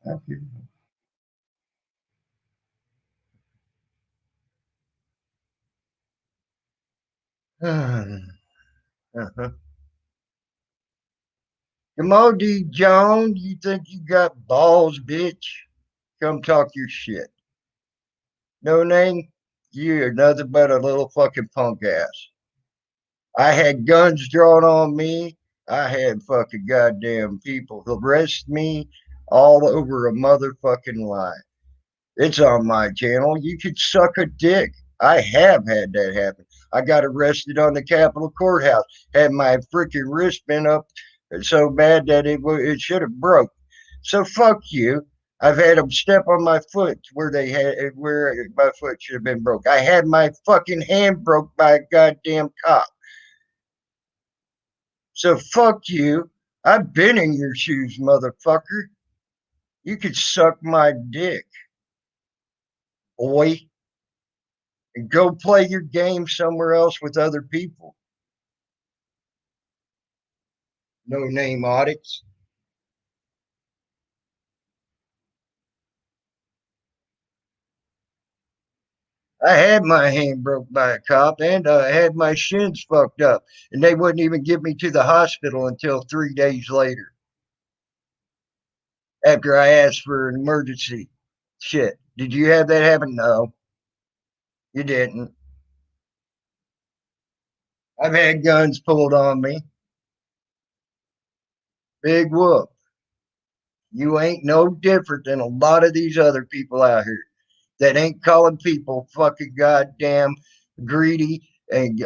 Okay. Uh-huh. Come on, D. Jones. You think you got balls, bitch? Come talk your shit. No name? You're nothing but a little fucking punk ass. I had guns drawn on me. I had fucking goddamn people arrest me all over a motherfucking lie. It's on my channel. You could suck a dick. I have had that happen. I got arrested on the Capitol Courthouse. Had my freaking wrist bent up so bad that it should have broke. So fuck you. I've had them step on my foot where my foot should have been broke. I had my fucking hand broke by a goddamn cop. So fuck you. I've been in your shoes, motherfucker. You could suck my dick, boy, and go play your game somewhere else with other people. No name audits. I had my hand broke by a cop and I had my shins fucked up, and they wouldn't even get me to the hospital until 3 days later after I asked for an emergency. Shit. Did you have that happen? No, you didn't. I've had guns pulled on me. Big whoop. You ain't no different than a lot of these other people out here that ain't calling people fucking goddamn greedy uh,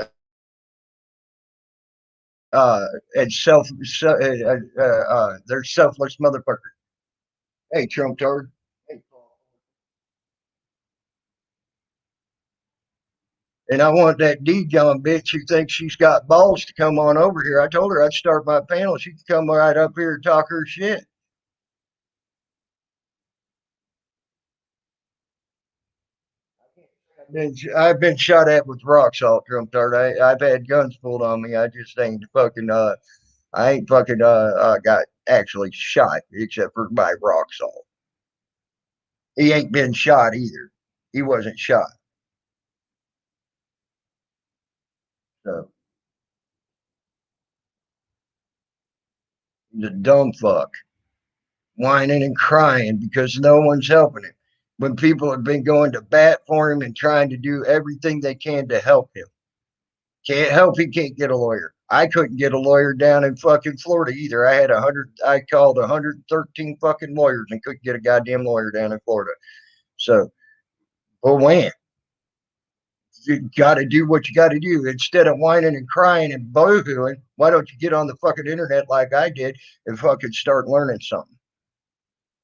and they're selfless motherfuckers. Hey, Trump Toad. Hey, and I want that D John bitch who thinks she's got balls to come on over here. I told her I'd start my panel. She could come right up here and talk her shit. I've been shot at with rock salt, Trump Toad. I've had guns pulled on me. I just ain't fucking I ain't fucking got actually shot except for by rock salt. He ain't been shot either. He wasn't shot. So he's a dumb fuck, whining and crying because no one's helping him. When people have been going to bat for him and trying to do everything they can to help him. Can't help he can't get a lawyer. I couldn't get a lawyer down in fucking Florida either. I called 113 fucking lawyers and couldn't get a goddamn lawyer down in Florida. So, well, when you got to do what you got to do instead of whining and crying and boohooing. Why don't you get on the fucking internet like I did and fucking start learning something?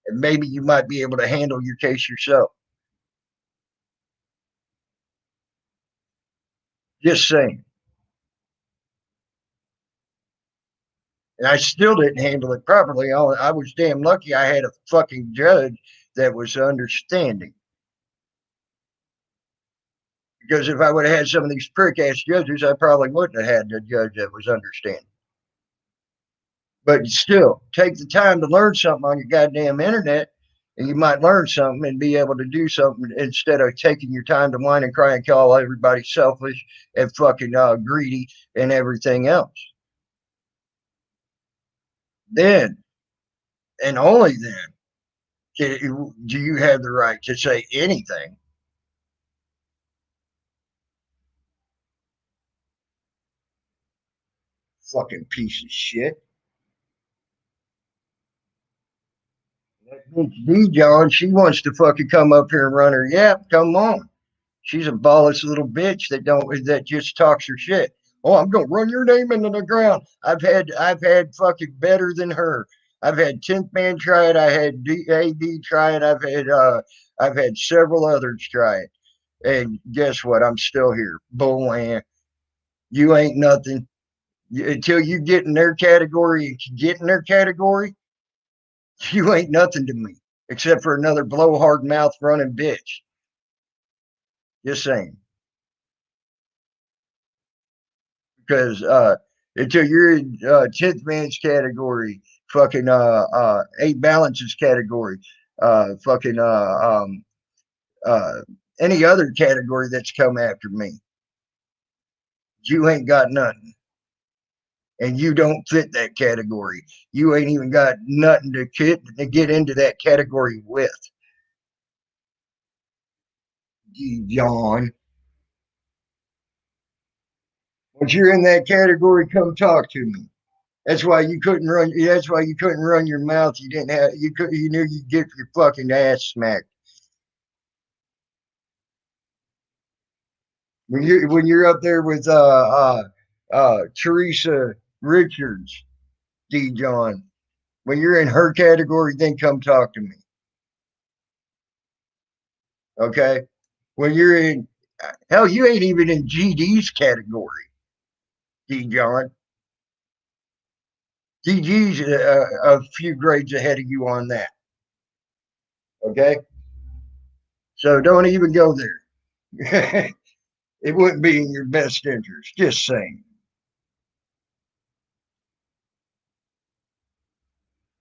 And maybe you might be able to handle your case yourself. Just saying. And I still didn't handle it properly. I was damn lucky I had a fucking judge that was understanding. Because if I would have had some of these prick ass judges, I probably wouldn't have had a judge that was understanding. But still, take the time to learn something on your goddamn internet, and you might learn something and be able to do something instead of taking your time to whine and cry and call everybody selfish and fucking greedy and everything else. Then, and only then, do you have the right to say anything. Fucking piece of shit. That bitch D John, she wants to fucking come up here and run her yap. Come on. She's a ballless little bitch that just talks her shit. Oh, I'm gonna run your name into the ground. I've had fucking better than her. I've had 10th man try it. I had DAB try it. I've had several others try it. And guess what? I'm still here. Boy, you ain't nothing. Until you get in their category and can get in their category, you ain't nothing to me except for another blowhard mouth running bitch. Just saying. Because until you're in 10th man's category, fucking eight balances category, fucking uh, any other category that's come after me. You ain't got nothing. And you don't fit that category. You ain't even got nothing to get into that category with. You yawn. Once you're in that category, come talk to me. That's why you couldn't run. That's why you couldn't run your mouth. You didn't have. You could. You knew you'd get your fucking ass smacked when you're up there with Teresa Richards, D. John. When you're in her category, then come talk to me. Okay. When you're in hell, you ain't even in GD's category, D. John. DG's a few grades ahead of you on that. Okay. So don't even go there. It wouldn't be in your best interest. Just saying.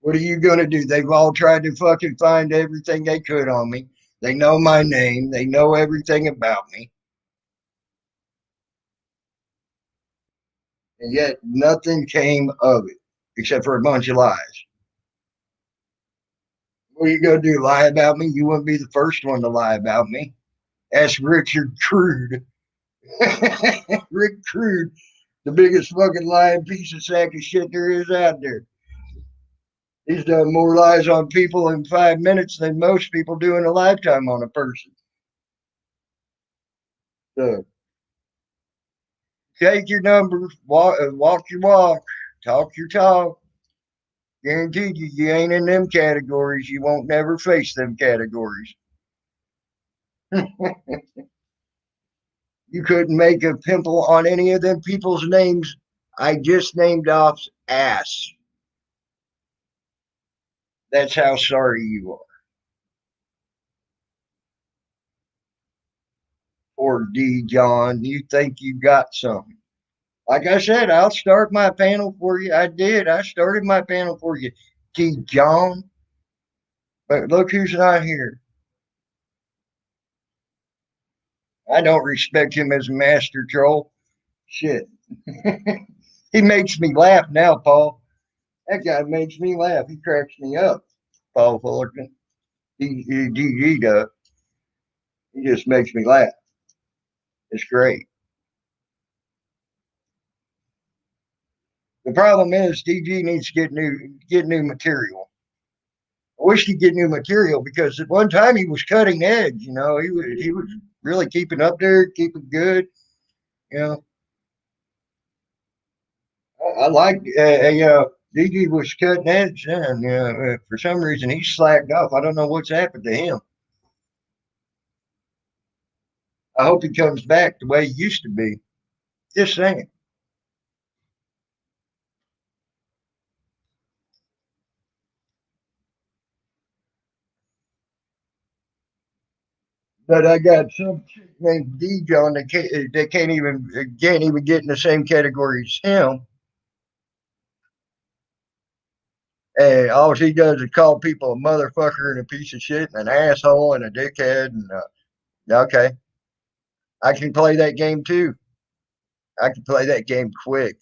What are you going to do? They've all tried to fucking find everything they could on me. They know my name. They know everything about me. And yet nothing came of it except for a bunch of lies. What are you going to do? Lie about me? You wouldn't be the first one to lie about me. Ask Richard Crude. Rick Crude, the biggest fucking lying piece of sack of shit there is out there. He's done more lies on people in 5 minutes than most people do in a lifetime on a person. So take your numbers, walk your walk, talk your talk. Guaranteed you ain't in them categories. You won't never face them categories. You couldn't make a pimple on any of them people's names I just named off's ass. That's how sorry you are. Or D. John, you think you got something. Like I said, I'll start my panel for you. I did. I started my panel for you, D. John. But look who's not here. I don't respect him as a master troll. Shit. He makes me laugh now, Paul. That guy makes me laugh. He cracks me up, Paul Fullerton. He does. He just makes me laugh. It's great. The problem is DG needs to get new material. I wish he'd get new material because at one time he was cutting edge. He was really keeping up there, keeping good. You know, I like DG was cutting edge, and for some reason he slacked off. I don't know what's happened to him. I hope he comes back the way he used to be. Just saying. But I got some chick named D John that can't even get in the same category as him. And all she does is call people a motherfucker and a piece of shit and an asshole and a dickhead. And okay, I can play that game too. I can play that game quick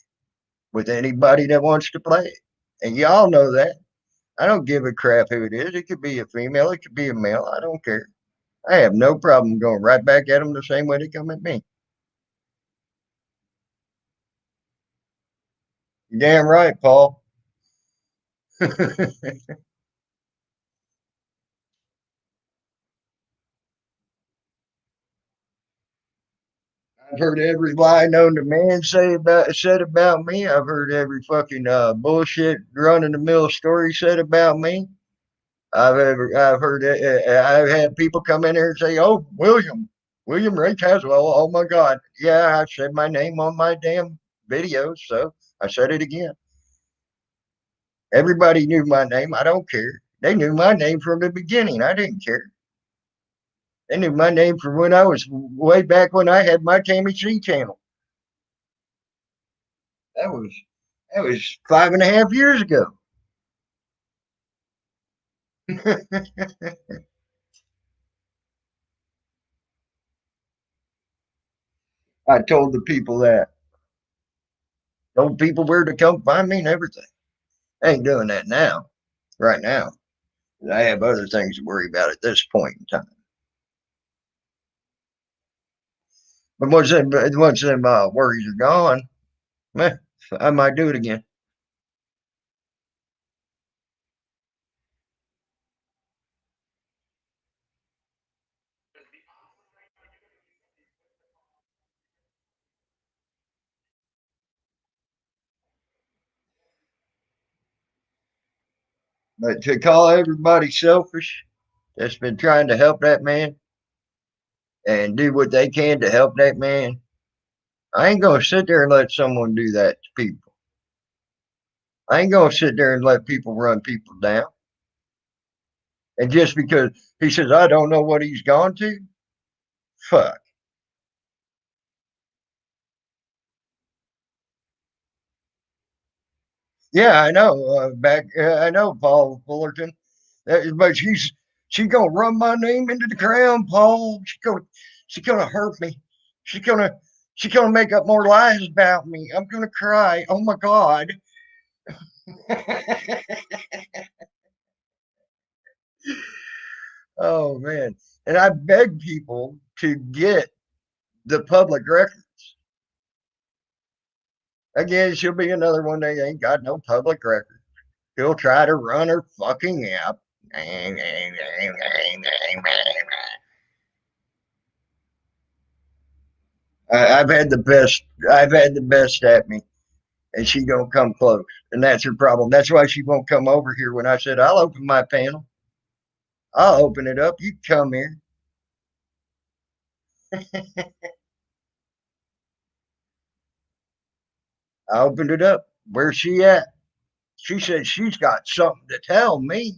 with anybody that wants to play it. And y'all know that. I don't give a crap who it is. It could be a female, it could be a male. I don't care. I have no problem going right back at them the same way they come at me. You're damn right, Paul. I've heard every lie known to man said about me. I've heard every fucking bullshit run in the mill story said about me. I've heard I've had people come in here and say, "Oh, William Ray Caswell." Oh my God, yeah, I said my name on my damn videos, so I said it again. Everybody knew my name. I don't care. They knew my name from the beginning. I didn't care. They knew my name from when I was way back when I had my Tammy C channel. That was 5.5 years ago. I told the people that. Told people where to come find me and everything. I ain't doing that now, right now. I have other things to worry about at this point in time. But once them worries are gone, eh, I might do it again. But to call everybody selfish that's been trying to help that man and do what they can to help that man, I ain't gonna sit there and let someone do that to people. I ain't gonna sit there and let people run people down. And just because he says I don't know what he's gone to, fuck. Yeah, I know. I know Paul Fullerton, but she's gonna run my name into the ground, Paul. She's gonna hurt me. She's gonna she's gonna make up more lies about me. I'm gonna cry. Oh my god. Oh man. And I beg people to get the public record. Again, she'll be another one that ain't got no public record. He'll try to run her fucking app. I've had the best. I've had the best at me, and she don't come close, and that's her problem. That's why she won't come over here. When I said I'll open my panel, I'll open it up. You come here. I opened it up. Where's she at? She said she's got something to tell me,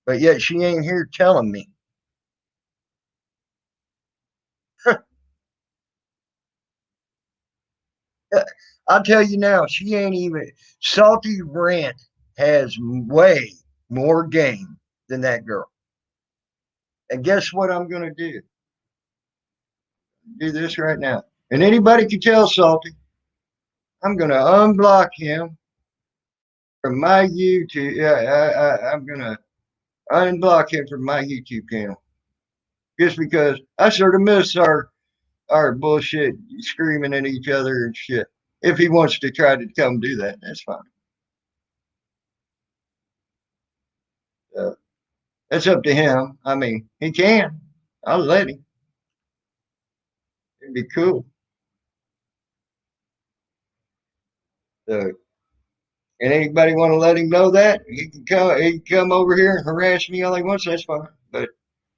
but yet she ain't here telling me. I'll tell you now, she ain't even. Salty Rant has way more game than that girl. And guess what I'm going to do? Do this right now. And anybody can tell Salty, I'm going to unblock him from my YouTube. I'm going to unblock him from my YouTube channel just because I sort of miss our bullshit screaming at each other and shit. If he wants to try to come do that, that's fine. Uh, that's up to him. I mean, he can. I'll let him. It'd be cool. So, and anybody want to let him know that he can come. He can come over here and harass me all he wants. That's fine. But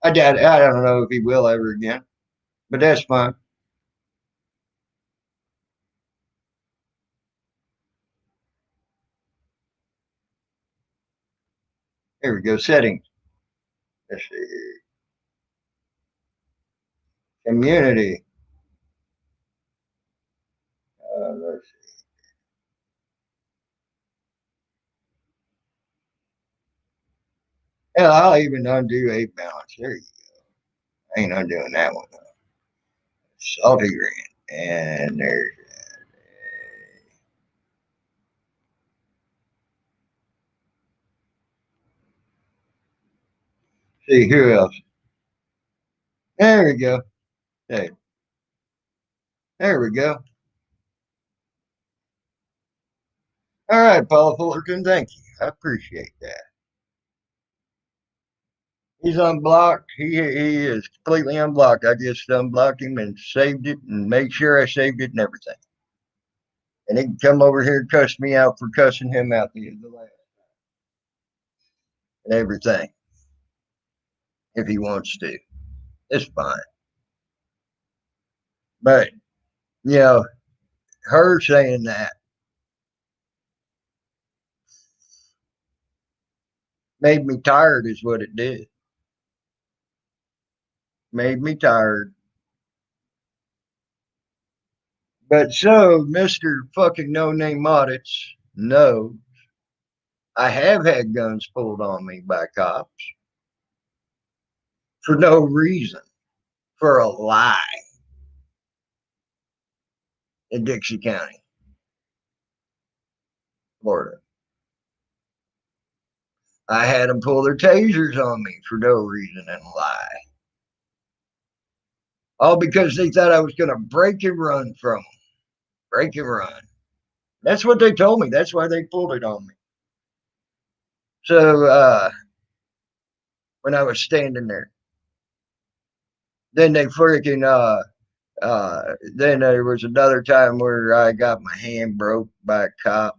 I doubt. I don't know if he will ever again. But that's fine. There we go. Settings. Let's see. Community. Let's see. Hell, I'll even undo a balance. There you go. I ain't undoing that one. Salty green. And there's. See who else. There we go. Hey, there we go. All right, Paul Fullerton. Thank you. I appreciate that. He's unblocked. He is completely unblocked. I just unblocked him and saved it and made sure I saved it and everything. And he can come over here and cuss me out for cussing him out the last and everything if he wants to. It's fine. But you know, her saying that made me tired is what it did. Made me tired. But so Mr. fucking no name audits, no, I have had guns pulled on me by cops for no reason, for a lie in Dixie County, Florida. I had them pull their tasers on me for no reason and a lie. All because they thought I was going to break and run from them. Break and run. That's what they told me. That's why they pulled it on me. So when I was standing there, then they freaking then there was another time where I got my hand broke by a cop.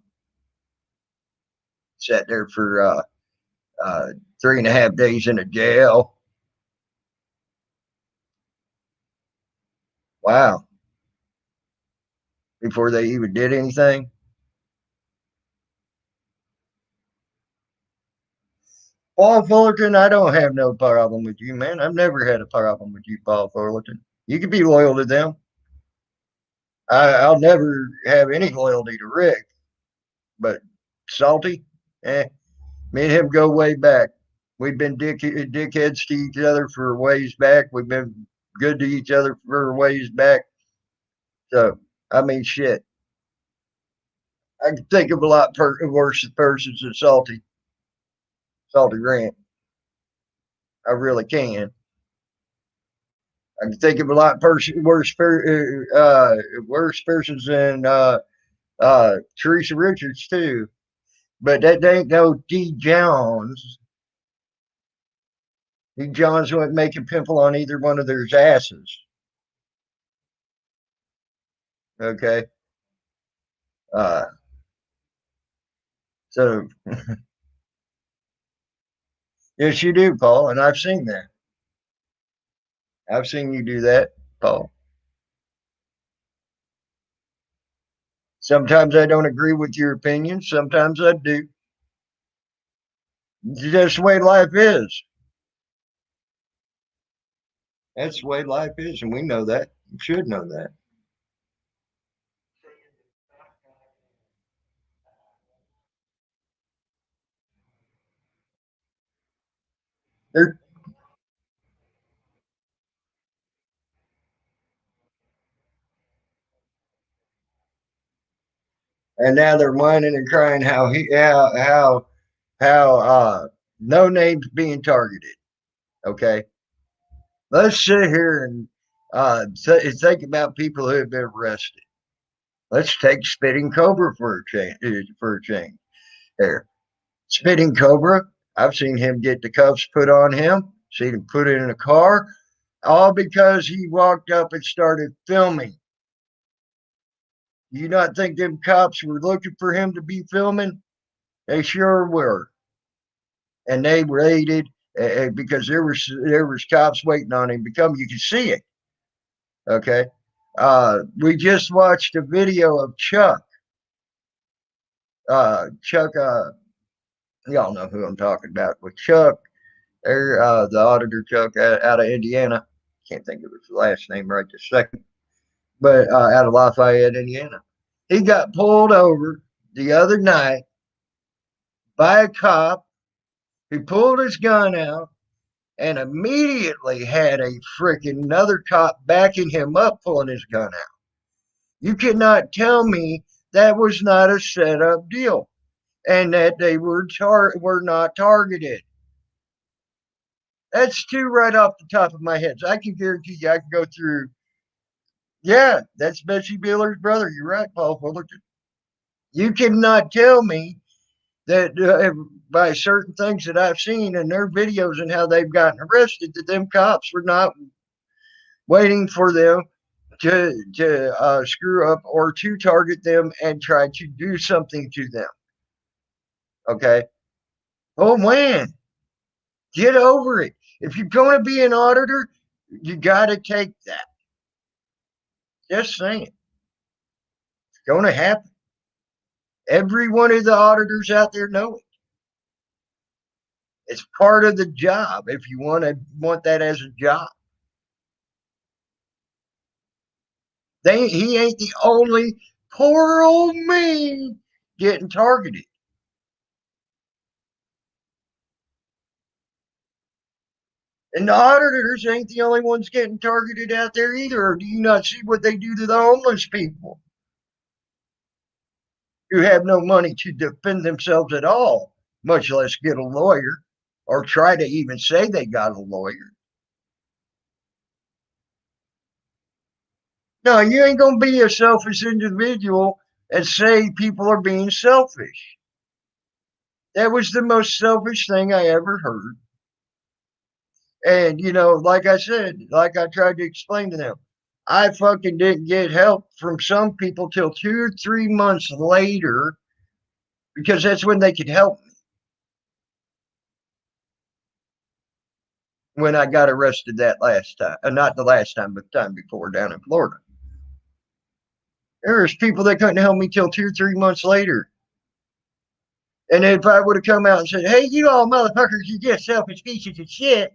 Sat there for 3.5 days in a jail. Wow. Before they even did anything. Paul Fullerton, I don't have no problem with you, man. I've never had a problem with you, Paul Fullerton. You can be loyal to them. I'll never have any loyalty to Rick, but Salty, me and him go way back. We've been dickheads to each other for ways back. We've been good to each other for ways back. So, I mean, shit. I can think of a lot worse persons than Salty Grant. I really can. I can think of a lot worse persons than Teresa Richards too. But that ain't no D. Jones. D. Jones wouldn't make a pimple on either one of their asses. Okay. Uh, so yes, you do, Paul, and I've seen that. I've seen you do that, Paul. Sometimes I don't agree with your opinion. Sometimes I do. It's just the way life is. That's the way life is, and we know that. You should know that. They're, and now they're whining and crying how no names being targeted. Okay, let's sit here and think about people who have been arrested. Let's take Spitting Cobra for a change. There, Spitting Cobra. I've seen him get the cuffs put on him. Seen him put in a car, all because he walked up and started filming. You not think them cops were looking for him to be filming? They sure were, and they raided because there was cops waiting on him to come. You can see it. Okay, we just watched a video of Chuck. Chuck, y'all know who I'm talking about. With Chuck, the auditor Chuck out of Indiana. Can't think of his last name right this second, but out of Lafayette, Indiana. He got pulled over the other night by a cop who pulled his gun out and immediately had a freaking another cop backing him up, pulling his gun out. You cannot tell me that was not a set up deal and that they were not targeted. That's two right off the top of my head. So I can guarantee you I can go through. Yeah, that's Betsy Beeler's brother. You're right, Paul Fullerton. You cannot tell me that by certain things that I've seen in their videos and how they've gotten arrested, that them cops were not waiting for them to screw up or to target them and try to do something to them. Okay. Oh man, get over it. If you're going to be an auditor, you got to take that. Just saying, it's going to happen. Every one of the auditors out there know it. It's part of the job. If you want that as a job, he ain't the only poor old me getting targeted. And the auditors ain't the only ones getting targeted out there either. Or do you not see what they do to the homeless people who have no money to defend themselves at all, much less get a lawyer or try to even say they got a lawyer? No, you ain't going to be a selfish individual and say people are being selfish. That was the most selfish thing I ever heard. And, like I said, like I tried to explain to them, I fucking didn't get help from some people till 2 or 3 months later because that's when they could help me when I got arrested that last time. Not the last time, but the time before down in Florida. There was people that couldn't help me till 2 or 3 months later. And if I would have come out and said, hey, you all motherfuckers, you just selfish pieces of shit.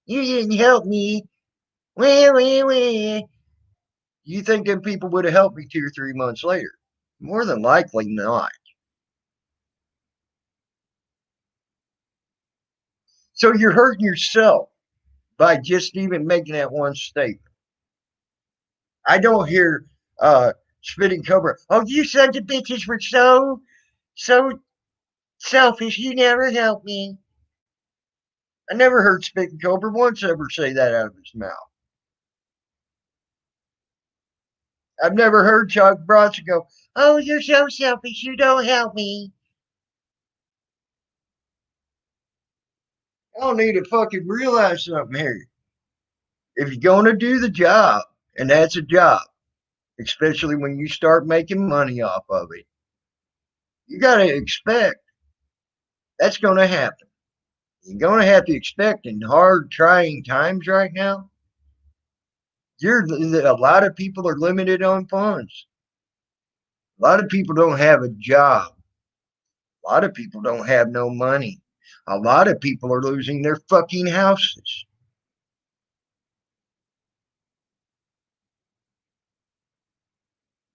You didn't help me. Wah, wah, wah. You think them people would have helped me 2 or 3 months later? More than likely not. So you're hurting yourself by just even making that one statement. I don't hear spitting cobra. Oh, you sons of bitches were so selfish. You never helped me. I never heard spitting cobra once ever say that out of his mouth. I've never heard Chuck Bronson go, oh, you're so selfish. You don't help me. I don't need to fucking realize something here. If you're going to do the job, and that's a job, especially when you start making money off of it, you got to expect that's going to happen. You're going to have to expect in hard, trying times right now. A lot of people are limited on funds. A lot of people don't have a job. A lot of people don't have no money. A lot of people are losing their fucking houses.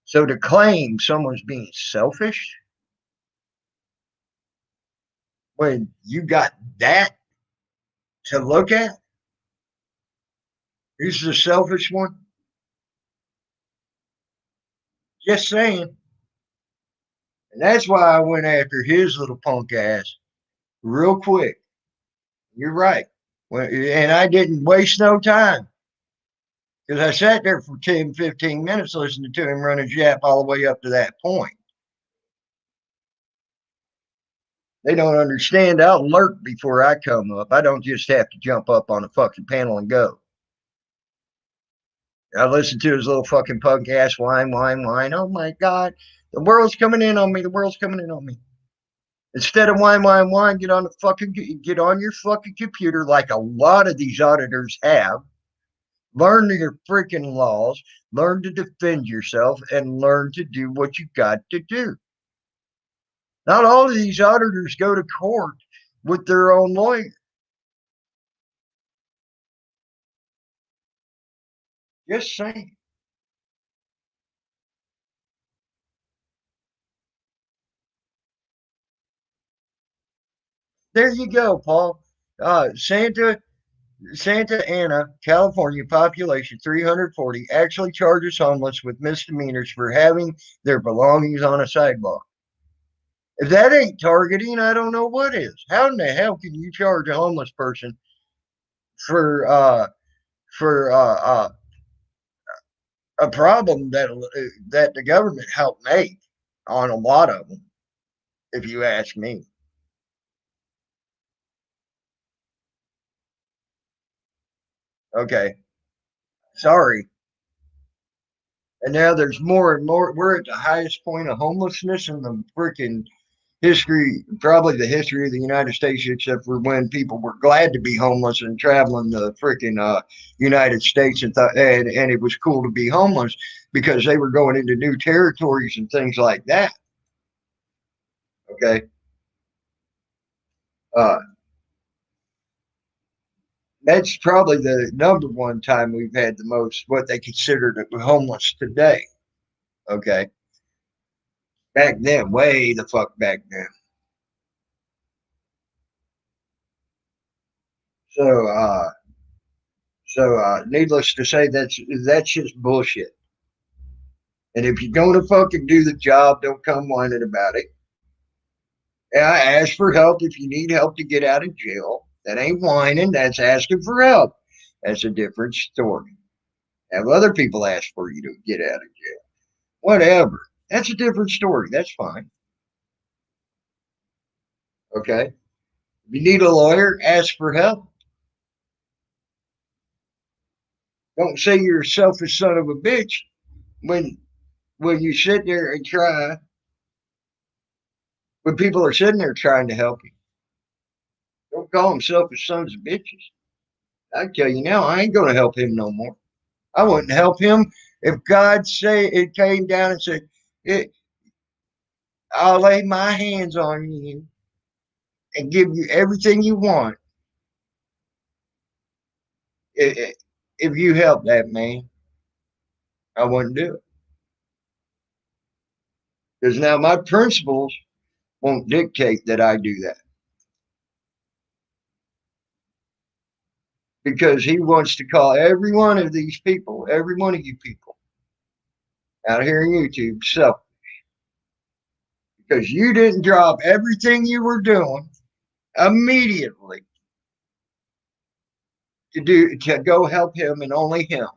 So to claim someone's being selfish when you got that to look at, who's the selfish one? Just saying. And that's why I went after his little punk ass real quick. You're right. And I didn't waste no time because I sat there for 10, 15 minutes listening to him run his yap all the way up to that point. They don't understand. I'll lurk before I come up. I don't just have to jump up on a fucking panel and go. I listened to his little fucking punk ass whine, whine, whine. Oh my God. The world's coming in on me. The world's coming in on me. Instead of whine, whine, whine, get on your fucking computer like a lot of these auditors have. Learn your freaking laws, learn to defend yourself, and learn to do what you got to do. Not all of these auditors go to court with their own lawyer. Just saying. There you go, Paul. Santa Ana, California, population 340, actually charges homeless with misdemeanors for having their belongings on a sidewalk. If that ain't targeting, I don't know what is. How in the hell can you charge a homeless person for a problem that the government helped make on a lot of them? If you ask me, okay, sorry. And now there's more and more. We're at the highest point of homelessness in the freaking history, probably the history of the United States, except for when people were glad to be homeless and traveling the freaking United States and thought, and it was cool to be homeless because they were going into new territories and things like that. Okay. Uh, that's probably the number one time we've had the most what they considered homeless today. Okay. Back then, way the fuck back then. So, So, needless to say, that's just bullshit. And if you're going to fucking do the job, don't come whining about it. And I ask for help if you need help to get out of jail. That ain't whining. That's asking for help. That's a different story. Have other people ask for you to get out of jail. Whatever. That's a different story. That's fine. Okay. If you need a lawyer, ask for help. Don't say you're a selfish son of a bitch when you sit there and try when people are sitting there trying to help you. Don't call them selfish sons of bitches. I tell you now, I ain't gonna help him no more. I wouldn't help him if God say it came down and said, "I'll lay my hands on you and give you everything you want if you help that man." I wouldn't do it because now my principles won't dictate that I do that because he wants to call every one of these people, every one of you people out here on YouTube, selfish because you didn't drop everything you were doing immediately to go help him and only him.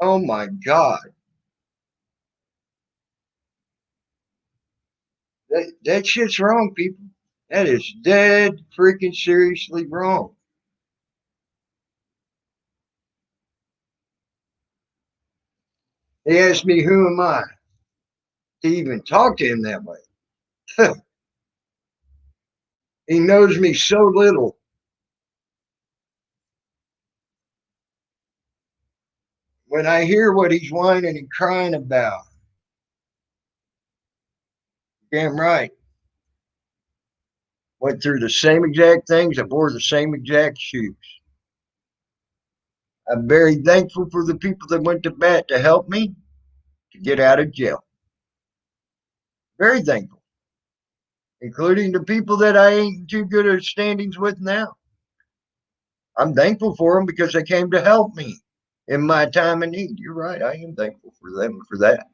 Oh my God. That shit's wrong, people. That is dead freaking seriously wrong. He asked me, who am I to even talk to him that way? He knows me so little. When I hear what he's whining and crying about, damn right. Went through the same exact things. I wore the same exact shoes. I'm very thankful for the people that went to bat to help me to get out of jail. Very thankful, including the people that I ain't too good at standings with now. I'm thankful for them because they came to help me in my time of need. You're right. I am thankful for them for that.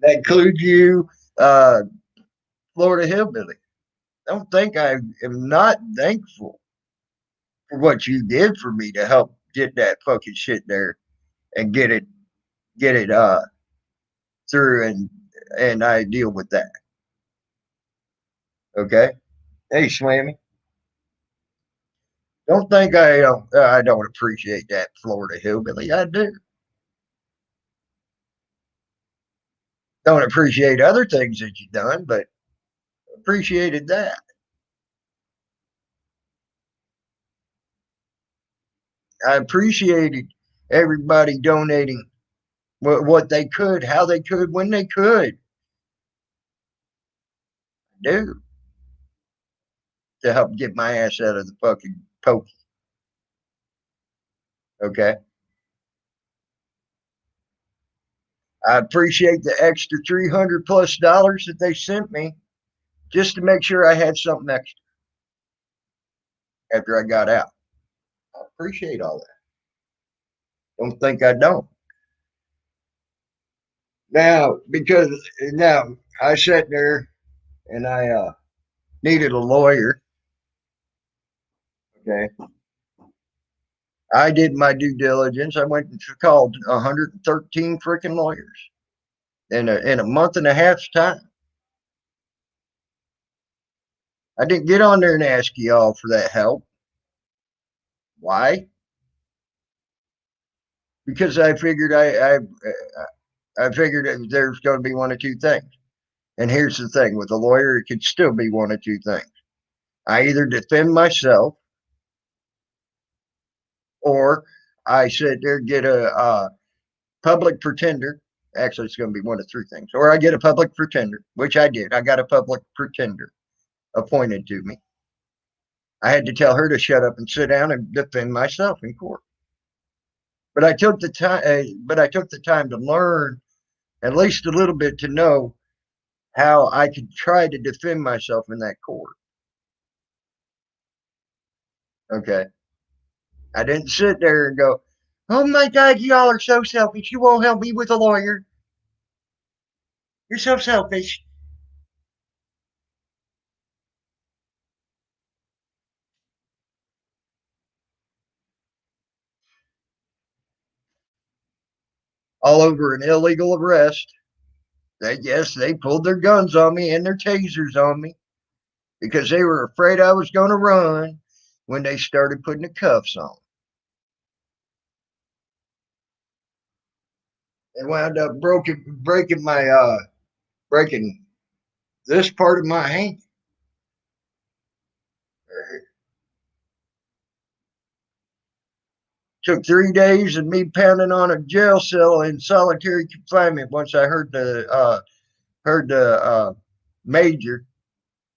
That includes you, uh, Florida Hillbilly. Don't think I am not thankful for what you did for me to help get that fucking shit there and get it through and I deal with that. Okay. Hey, Slammy. Don't think I don't appreciate that Florida Hillbilly. I do. Don't appreciate other things that you've done, but appreciated that. I appreciated everybody donating what they could, how they could, when they could do to help get my ass out of the fucking poke. Okay. I appreciate the extra 300 plus dollars that they sent me just to make sure I had something extra after I got out. I appreciate all that. Don't think I don't. Now, because now I sat there and I needed a lawyer. Okay. I did my due diligence. I went and called 113 freaking lawyers in a month and a half's time. I didn't get on there and ask you all for that help. Why? Because I figured I figured there's going to be one of two things. And here's the thing: with a lawyer, it could still be one of two things. I either defend myself, or I sit there get a public pretender. Actually, it's going to be one of three things. Or I get a public pretender, which I did. I got a public pretender appointed to me. I had to tell her to shut up and sit down and defend myself in court. But I took the time. But I took the time to learn at least a little bit to know how I could try to defend myself in that court. Okay. I didn't sit there and go, "Oh my God, y'all are so selfish. You won't help me with a lawyer. You're so selfish." All over an illegal arrest. Yes, they pulled their guns on me and their tasers on me because they were afraid I was going to run when they started putting the cuffs on. They wound up breaking this part of my hand. Took 3 days of me pounding on a jail cell in solitary confinement. Once I heard the major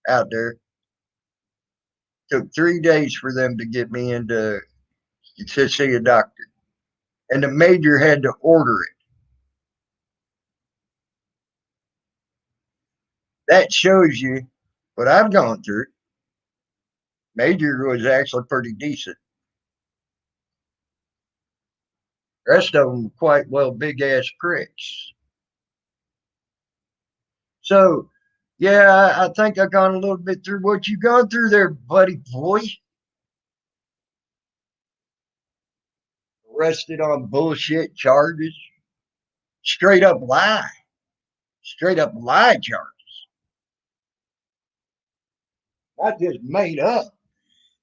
out there. Took 3 days for them to get me into to see a doctor, and the major had to order it. That shows you what I've gone through. Major was actually pretty decent. The rest of them quite well big ass pricks. So, yeah, I think I've gone a little bit through what you've gone through there, buddy boy. Arrested on bullshit charges, straight up lie, straight up lie charges, not just made up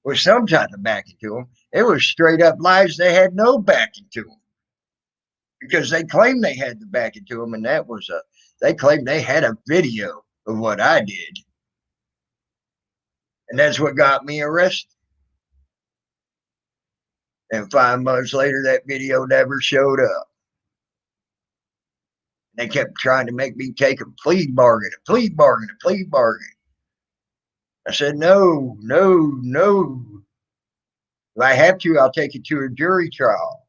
with some type of backing to them. It was straight up lies. They had no backing to them because they claimed they had the backing to them, and that was a. They claimed they had a video of what I did, and that's what got me arrested. And 5 months later, that video never showed up. They kept trying to make me take a plea bargain, a plea bargain, a plea bargain. I said, no, no, no. If I have to, I'll take it to a jury trial.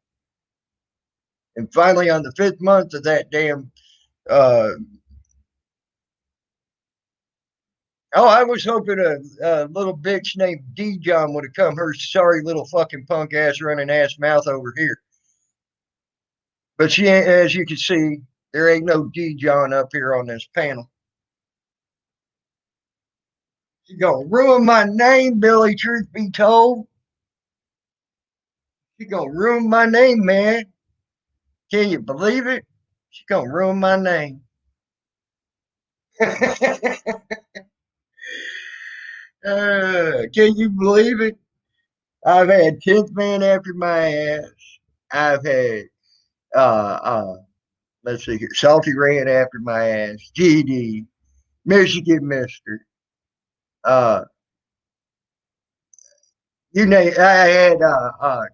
And finally, on the 5th month of that damn, uh, I was hoping a little bitch named D John would have come her sorry little fucking punk ass running ass mouth over here. But she ain't, as you can see, there ain't no D John up here on this panel. She's gonna ruin my name, Billy, truth be told. She's gonna ruin my name, man. Can you believe it? She's gonna ruin my name. Can you believe it? I've had 10th man after my ass. I've had uh uh let's see here, Salty Ran after my ass, GD, Michigan Mister. Uh you name I had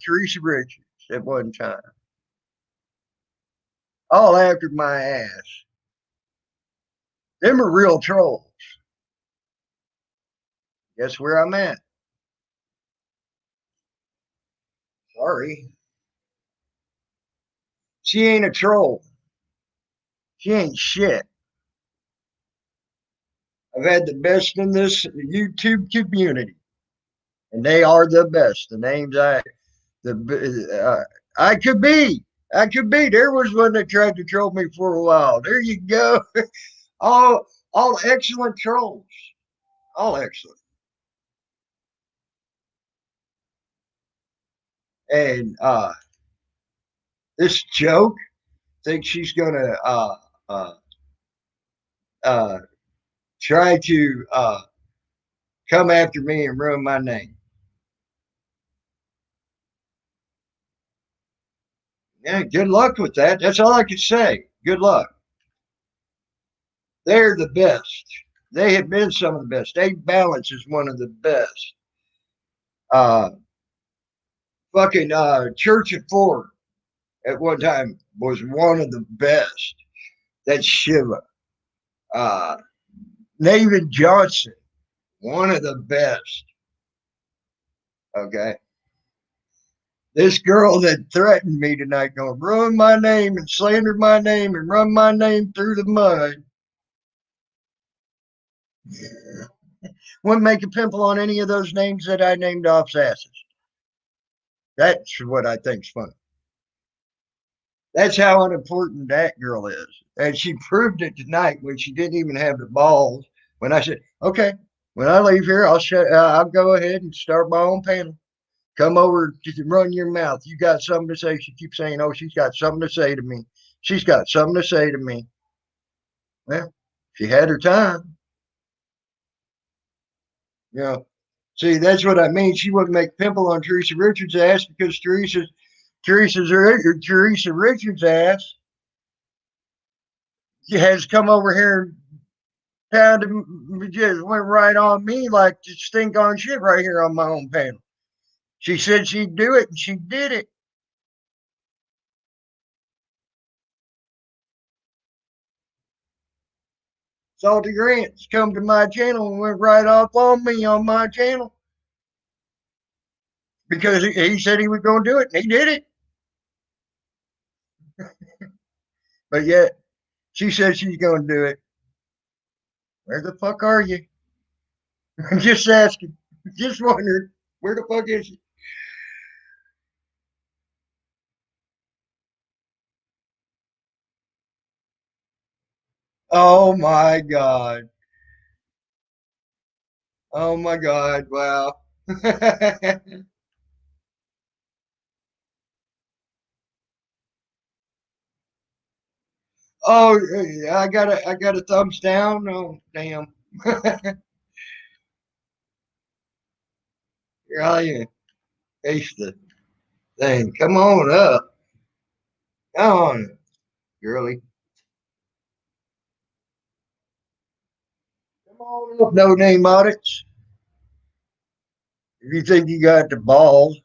Teresa Richards at one time. All after my ass. Them are real trolls. Guess where I'm at? Sorry. She ain't a troll. She ain't shit. I've had the best in this YouTube community, and they are the best. The names I could be, I could be. There was one that tried to troll me for a while. There you go. all all excellent trolls, all excellent. And this joke thinks she's gonna uh, uh, try to come after me and ruin my name. Yeah, good luck with that. That's all I can say. Good luck. They're the best. They have been some of the best. Dave Balance is one of the best. Uh, fucking Church of Ford at one time was one of the best. That's Shiva. Uh, Nathan Johnson, one of the best. Okay. This girl that threatened me tonight gonna ruin my name and slander my name and run my name through the mud. Wouldn't make a pimple on any of those names that I named off's asses. That's what I think's funny. That's how unimportant that girl is. And she proved it tonight when she didn't even have the balls. When I said, okay, when I leave here, I'll go ahead and start my own panel. Come over to run your mouth. You got something to say. She keeps saying, oh, she's got something to say to me. She's got something to say to me. Well, she had her time. You know, see, that's what I mean. She wouldn't make pimple on Teresa Richards' ass because Teresa Richards' ass has come over here and just went right on me like the stink on shit right here on my own panel. She said she'd do it, and she did it. Salty Grants come to my channel and went right off on me on my channel because he said he was going to do it, and he did it. But yet she said she's going to do it. Where the fuck are you? I'm just asking, just wondering, where the fuck is she? Oh my god! Oh my god! Wow. Oh, I got a thumbs down. Oh, damn. Really? Ace the thing. Come on up. Come on, girly. Come on up. No name audits. If you think you got the balls,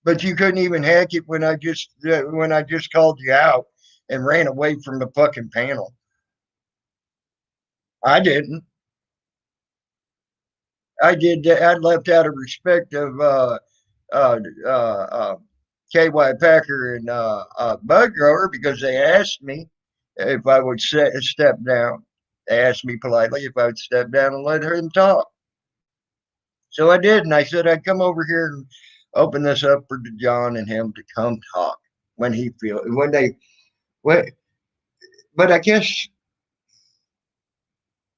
but you couldn't even hack it when I just called you out and ran away from the fucking panel. I didn't. I did. I left out of respect of uh, uh, uh, KY Packer and Bud Grower because they asked me if I would step down. They asked me politely if I would step down and let them talk. So I did, and I said I'd come over here and open this up for John and him to come talk when he feel when they when. But I guess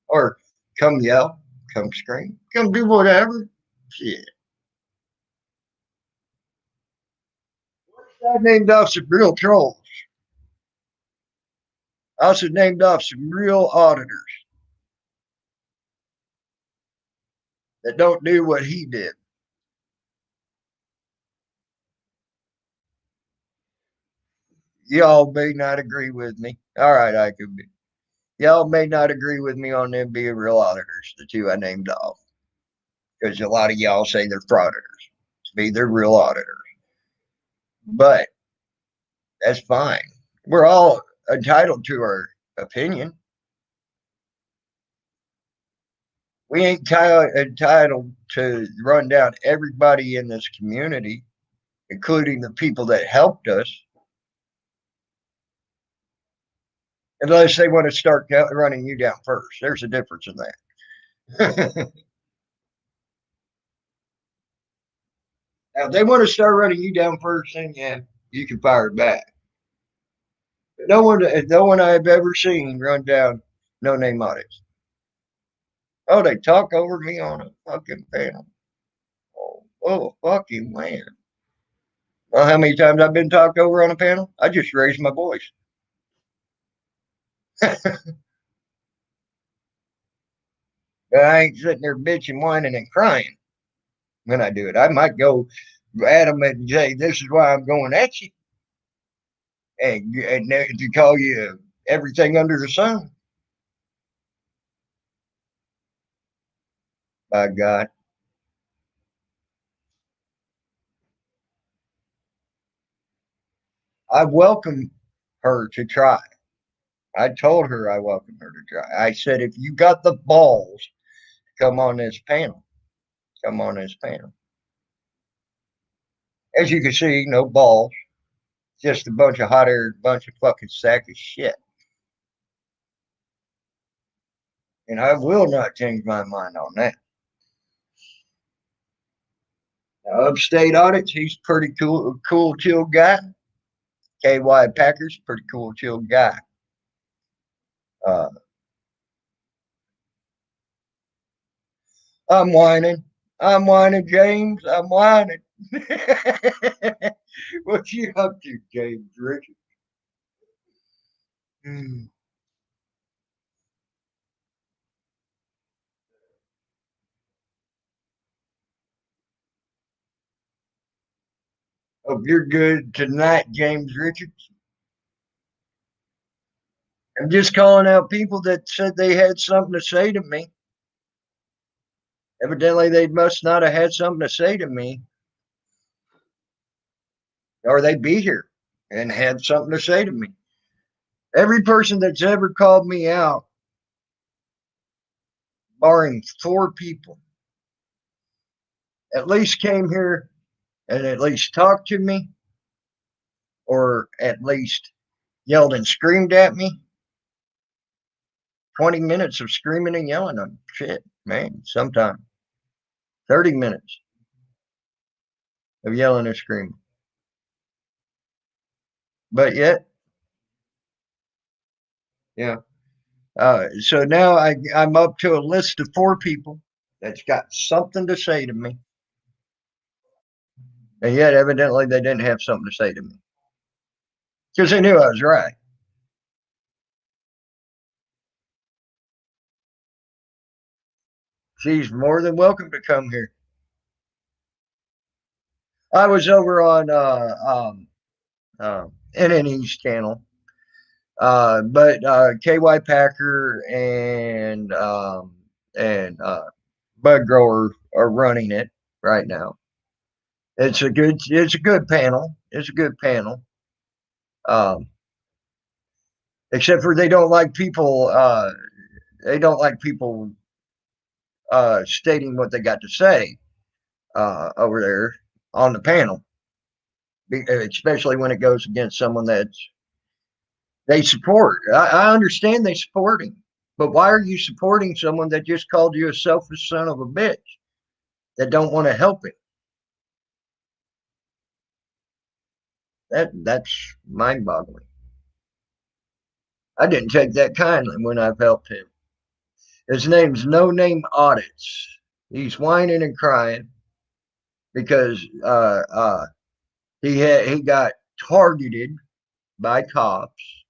or come yell, come scream, come do whatever. Shit, I named off some real trolls. I also named off some real auditors that don't do what he did. Y'all may not agree with me. All right, I could be. Y'all may not agree with me on them being real auditors, the two I named off, because a lot of y'all say they're frauditors. To me, they're real auditors. But that's fine. We're all entitled to our opinion. We ain't entitled to run down everybody in this community, including the people that helped us, unless they want to start running you down first. There's a difference in that. Now, if they want to start running you down first, then yeah, you can fire it back. But no one I've ever seen run down no name audits. Oh, they talk over me on a fucking panel. Oh, fucking man. Well, how many times I've been talked over on a panel? I just raised my voice. But I ain't sitting there bitching, whining, and crying when I do it. I might go at them and say, "This is why I'm going at you," and to call you everything under the sun. By God, I welcome her to try. I told her I welcome her to try. I said, if you got the balls, come on this panel. Come on this panel. As you can see, no balls, just a bunch of hot air, bunch of fucking sack of shit. And I will not change my mind on that. Now, Upstate Audits, he's pretty cool, chill guy. KY Packers, pretty cool, chill guy. Uh, I'm whining. I'm whining, James. I'm whining. What you up to, James Richard? Hope you're good tonight, James Richards. I'm just calling out people that said they had something to say to me. Evidently, they must not have had something to say to me, or they'd be here and had something to say to me. Every person that's ever called me out, barring 4 people, at least came here and at least talked to me, or at least yelled and screamed at me. 20 minutes of screaming and yelling on shit, man. Sometimes 30 minutes of yelling and screaming. But yet, yeah. So now I'm up to a list of 4 people that's got something to say to me. And yet, evidently, they didn't have something to say to me because they knew I was right. She's more than welcome to come here. I was over on NNE's channel, but KY Packer and Bud Grower are running it right now. It's a good panel. It's a good panel. Um, except for they don't like people. They don't like people stating what they got to say over there on the panel, especially when it goes against someone that they support. I understand they support him, but why are you supporting someone that just called you a selfish son of a bitch that don't want to help him? That's mind-boggling. I didn't take that kindly when I've helped him. His name's No Name Audits. He's whining and crying because he got targeted by cops.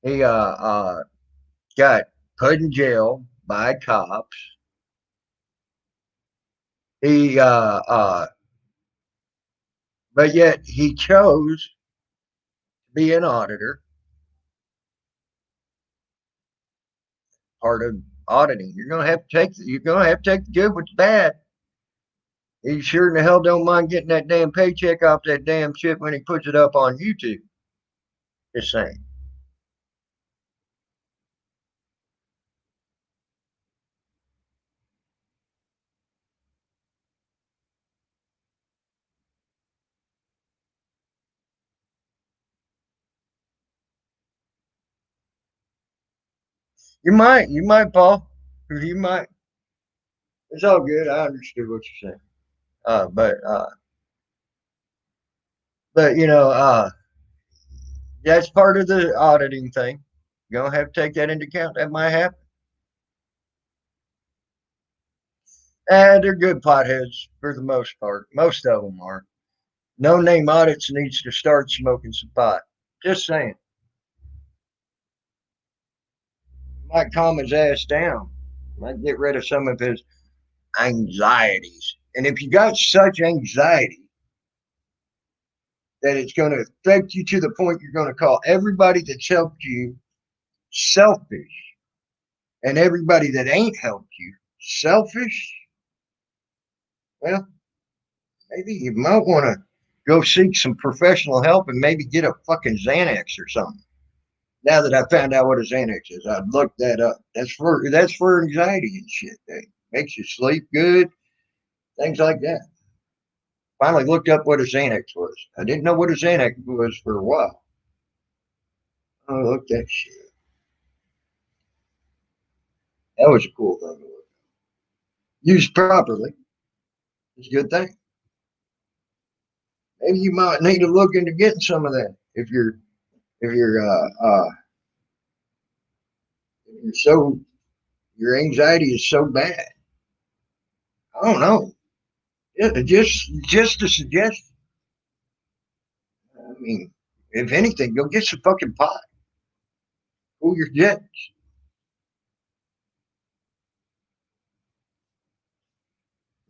He got put in jail by cops. He but yet he chose to be an auditor, part of auditing. You're gonna have to take the good with the bad. He sure in the hell don't mind getting that damn paycheck off that damn shit when he puts it up on YouTube. Just saying. You might, Paul. You might. It's all good. I understood what you're saying. Uh, but uh, but that's part of the auditing thing. You're gonna have to take that into account. That might happen. And they're good potheads for the most part. Most of them are. No Name Audits needs to start smoking some pot. Just saying. Might calm his ass down. Might get rid of some of his anxieties. And if you got such anxiety that it's going to affect you to the point you're going to call everybody that's helped you selfish and everybody that ain't helped you selfish, well, maybe you might want to go seek some professional help and maybe get a fucking Xanax or something. Now that I found out what a Xanax is, I've looked that up. That's for anxiety and shit. It makes you sleep good, things like that. Finally looked up what a Xanax was. I didn't know what a Xanax was for a while. Oh, look that shit. That was a cool thing to look. Used properly, it's a good thing. Maybe you might need to look into getting some of that if you're if you're so your anxiety is so bad. I don't know. Just a suggestion. I mean, if anything, go get some fucking pot. Cool your jets.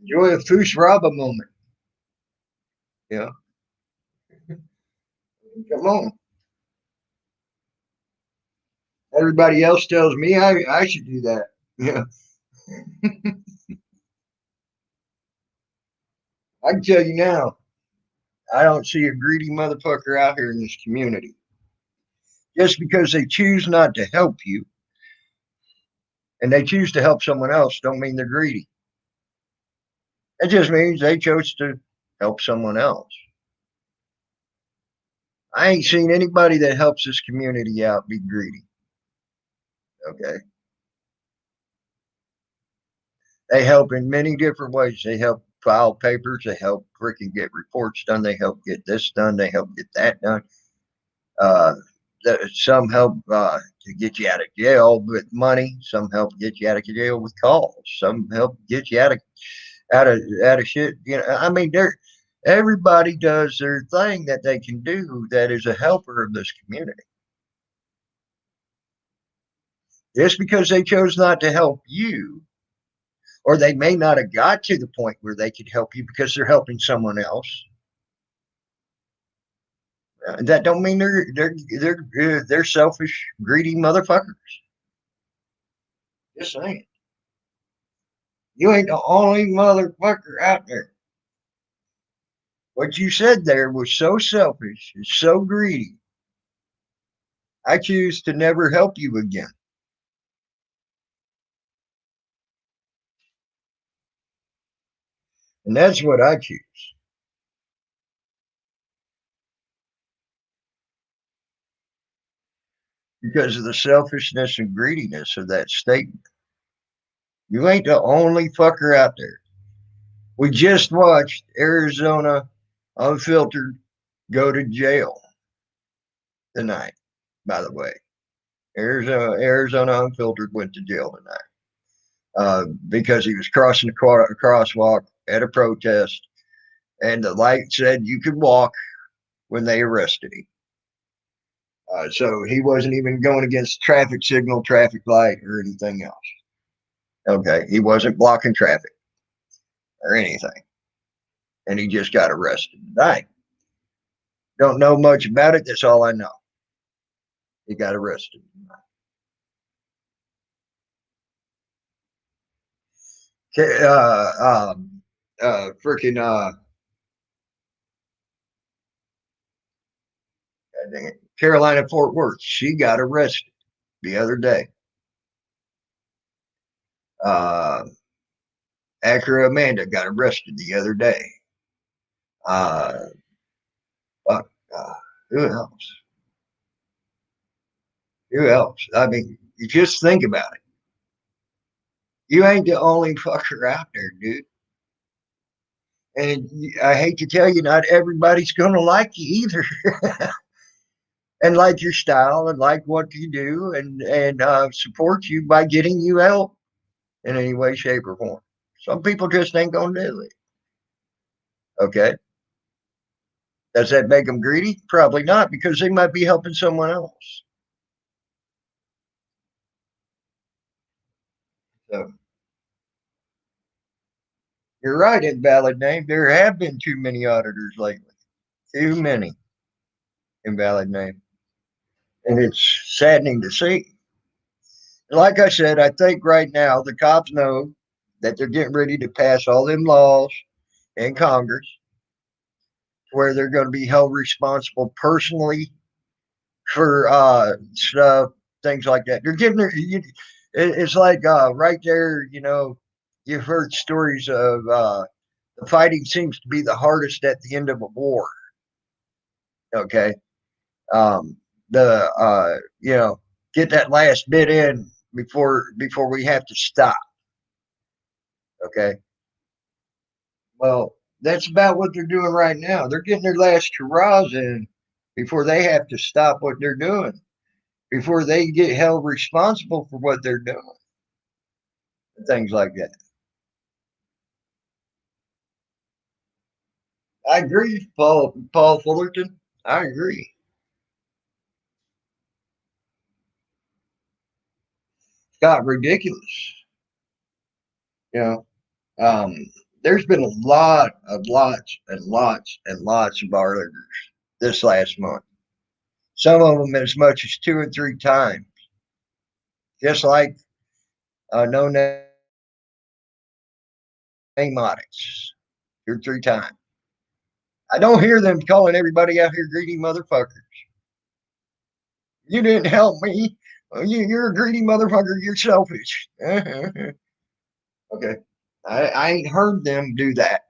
Enjoy a Foos Raba moment. You know, come on. Everybody else tells me I should do that. Yeah, I can tell you now, I don't see a greedy motherfucker out here in this community. Just because they choose not to help you and they choose to help someone else, don't mean they're greedy. It just means they chose to help someone else. I ain't seen anybody that helps this community out be greedy. Okay. They help in many different ways. They help file papers. They help freaking get reports done. They help get this done. They help get that done. Uh, some help to get you out of jail with money. Some help get you out of jail with calls. Some help get you out of shit. You know, I mean, everybody does their thing that they can do that is a helper of this community. Just because they chose not to help you, or they may not have got to the point where they could help you because they're helping someone else. That don't mean they're selfish, greedy motherfuckers. Just saying. You ain't the only motherfucker out there. What you said there was so selfish, and so greedy. I choose to never help you again. And that's what I choose because of the selfishness and greediness of that statement. You ain't the only fucker out there. We just watched Arizona Unfiltered go to jail tonight, by the way. Arizona Unfiltered went to jail tonight because he was crossing a crosswalk at a protest, and the light said you could walk when they arrested him. So he wasn't even going against traffic signal, traffic light, or anything else. Okay, he wasn't blocking traffic or anything, and he just got arrested tonight. Don't know much about it. That's all I know. He got arrested. Freaking Carolina Fort Worth. She got arrested the other day. Uh, Acura Amanda got arrested the other day. Uh, uh, uh, who else? Who else? I mean, you just think about it. You ain't the only fucker out there, dude. And I hate to tell you, not everybody's going to like you either, and like your style, and like what you do, and support you by getting you help in any way, shape, or form. Some people just ain't going to do it. Okay. Does that make them greedy? Probably not, because they might be helping someone else. So you're right, invalid name. There have been too many auditors lately. Too many invalid name. And it's saddening to see. Like I said, I think right now the cops know that they're getting ready to pass all them laws in Congress where they're going to be held responsible personally for stuff, things like that. They're giving it's like right there, you know, you've heard stories of The fighting seems to be the hardest at the end of a war. Okay. Um, get that last bit in before we have to stop. Okay. Well, that's about what they're doing right now. They're getting their last hurrahs in before they have to stop what they're doing, before they get held responsible for what they're doing, things like that. I agree, Paul Fullerton. I agree. It's got ridiculous. You know, um, there's been a lot of lots and lots and lots of arbiters this last month. Some of them as much as 2 or 3 times, just like no name audits 2 or 3 times. I don't hear them calling everybody out here greedy motherfuckers. You didn't help me. You're a greedy motherfucker. You're selfish. Okay. I ain't heard them do that.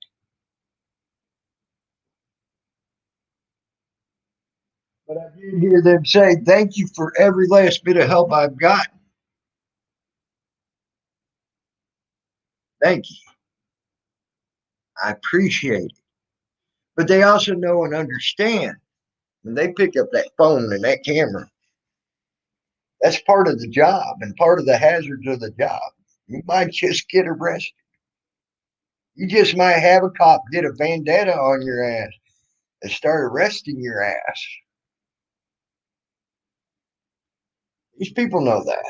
But I did hear them say, thank you for every last bit of help I've gotten. Thank you. I appreciate it. But they also know and understand when they pick up that phone and that camera, that's part of the job and part of the hazards of the job. You might just get arrested. You just might have a cop get a vendetta on your ass and start arresting your ass. These people know that.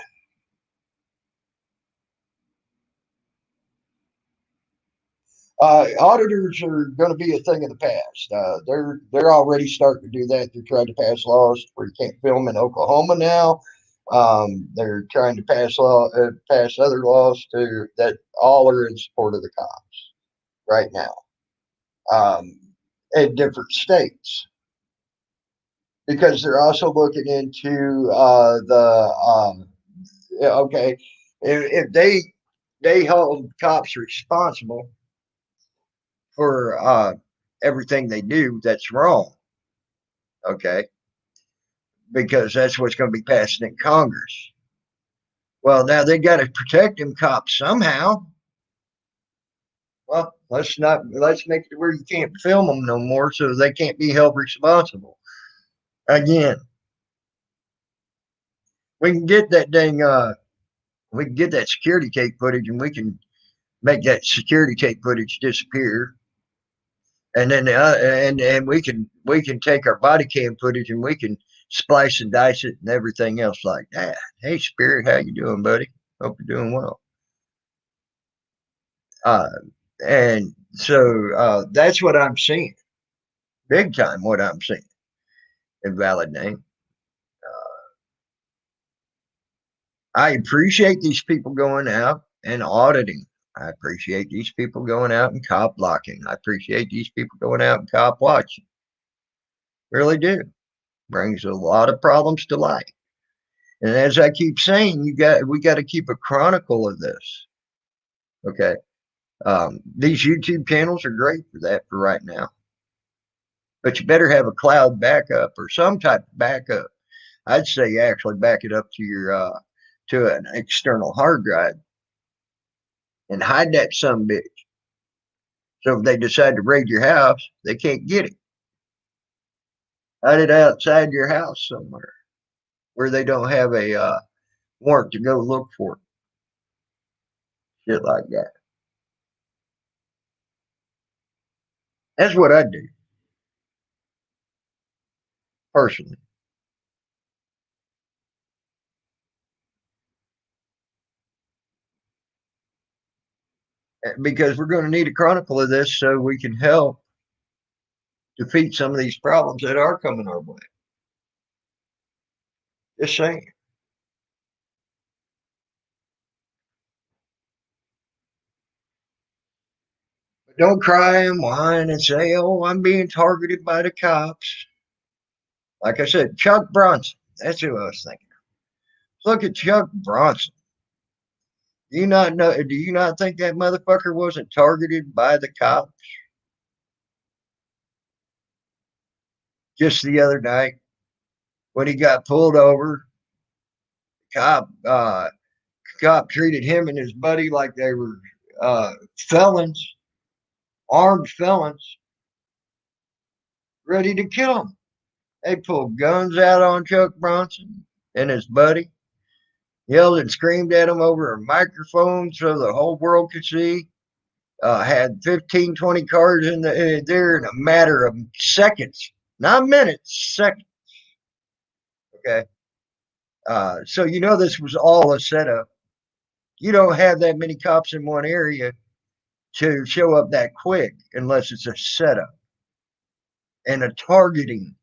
Auditors are going to be a thing of the past. They're already starting to do that. They're trying to pass laws where you can't film in Oklahoma now. They're trying to pass other laws that all are in support of the cops right now um, in different states because they're also looking into okay, if they hold cops responsible for everything they do that's wrong, okay, because that's what's going to be passed in Congress. Well, now they got to protect them cops somehow. Well, let's make it where you can't film them no more, so they can't be held responsible. Again, we can get that dang we can get that security tape footage, and we can make that security tape footage disappear. And then and we can take our body cam footage and we can splice and dice it and everything else like that. Hey, Spirit, how you doing, buddy? Hope you're doing well. Uh, and so that's what I'm seeing, big time. What I'm seeing in Valid Name. I appreciate these people going out and auditing. I appreciate these people going out and cop blocking. I appreciate these people going out and cop watching. Really do. Brings a lot of problems to light. And as I keep saying, we got to keep a chronicle of this. Okay. These YouTube channels are great for that for right now. But you better have a cloud backup or some type of backup. I'd say actually back it up to your to an external hard drive and hide that some bitch. So if they decide to raid your house, they can't get it. Hide it outside your house somewhere where they don't have a warrant to go look for it. Shit like that. That's what I do personally. Because we're going to need a chronicle of this so we can help defeat some of these problems that are coming our way. Just saying. But don't cry and whine and say, oh, I'm being targeted by the cops. Like I said, Chuck Bronson. That's who I was thinking. Look at Chuck Bronson. Do you not know? Do you not think that motherfucker wasn't targeted by the cops just the other night when he got pulled over? Cop, cop treated him and his buddy like they were felons, armed felons, ready to kill him. They pulled guns out on Chuck Bronson and his buddy, yelled and screamed at him over a microphone so the whole world could see. Had 15, 20 cars in there in a matter of seconds, not minutes, seconds. Okay. So you know this was all a setup. You don't have that many cops in one area to show up that quick unless it's a setup and a targeting.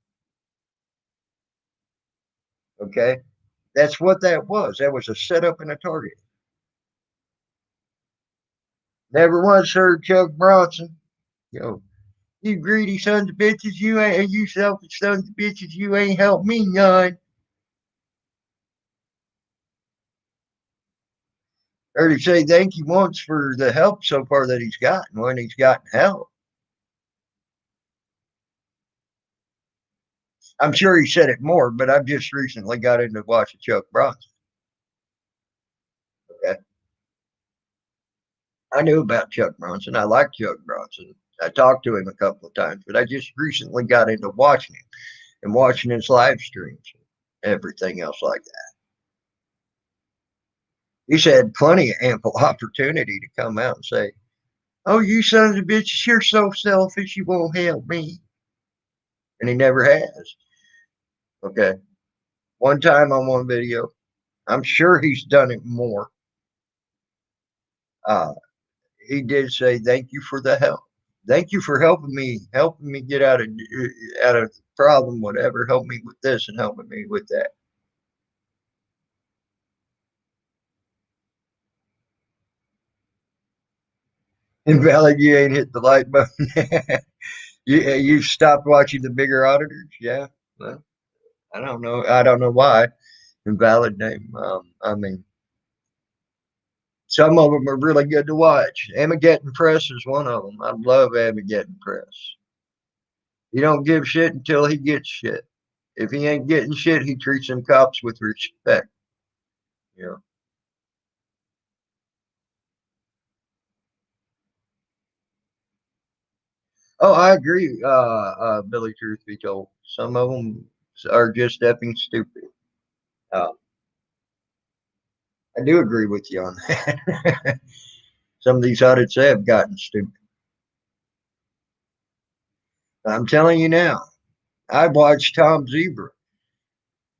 Okay. That's what that was. That was a setup and a target. Never once heard Chuck Bronson, you know, you greedy sons of bitches, you selfish sons of bitches, you ain't helped me none. Heard him say thank you once for the help so far that he's gotten when he's gotten help. I'm sure he said it more, but I've just recently got into watching Chuck Bronson. Okay. I knew about Chuck Bronson. I like Chuck Bronson. I talked to him a couple of times, but I just recently got into watching him and watching his live streams and everything else like that. He's had plenty of ample opportunity to come out and say, oh, you sons of bitches, you're so selfish, you won't help me. And he never has. Okay. One time on one video, I'm sure he's done it more. Uh, he did say, thank you for the help. Thank you for helping me get out of the problem, whatever. Help me with this and helping me with that. Invalid, you ain't hit the like button. You stopped watching the bigger auditors. Yeah. Well, I don't know. I don't know why. Invalid name. I mean, some of them are really good to watch. Armageddon Press is one of them. I love Armageddon Press. He don't give shit until he gets shit. If he ain't getting shit, he treats them cops with respect. You know. Oh, I agree, Billy. Truth be told, some of them are just effing stupid. Uh, I do agree with you on that. Some of these audits have gotten stupid. I'm telling you now. I watched Tom Zebra.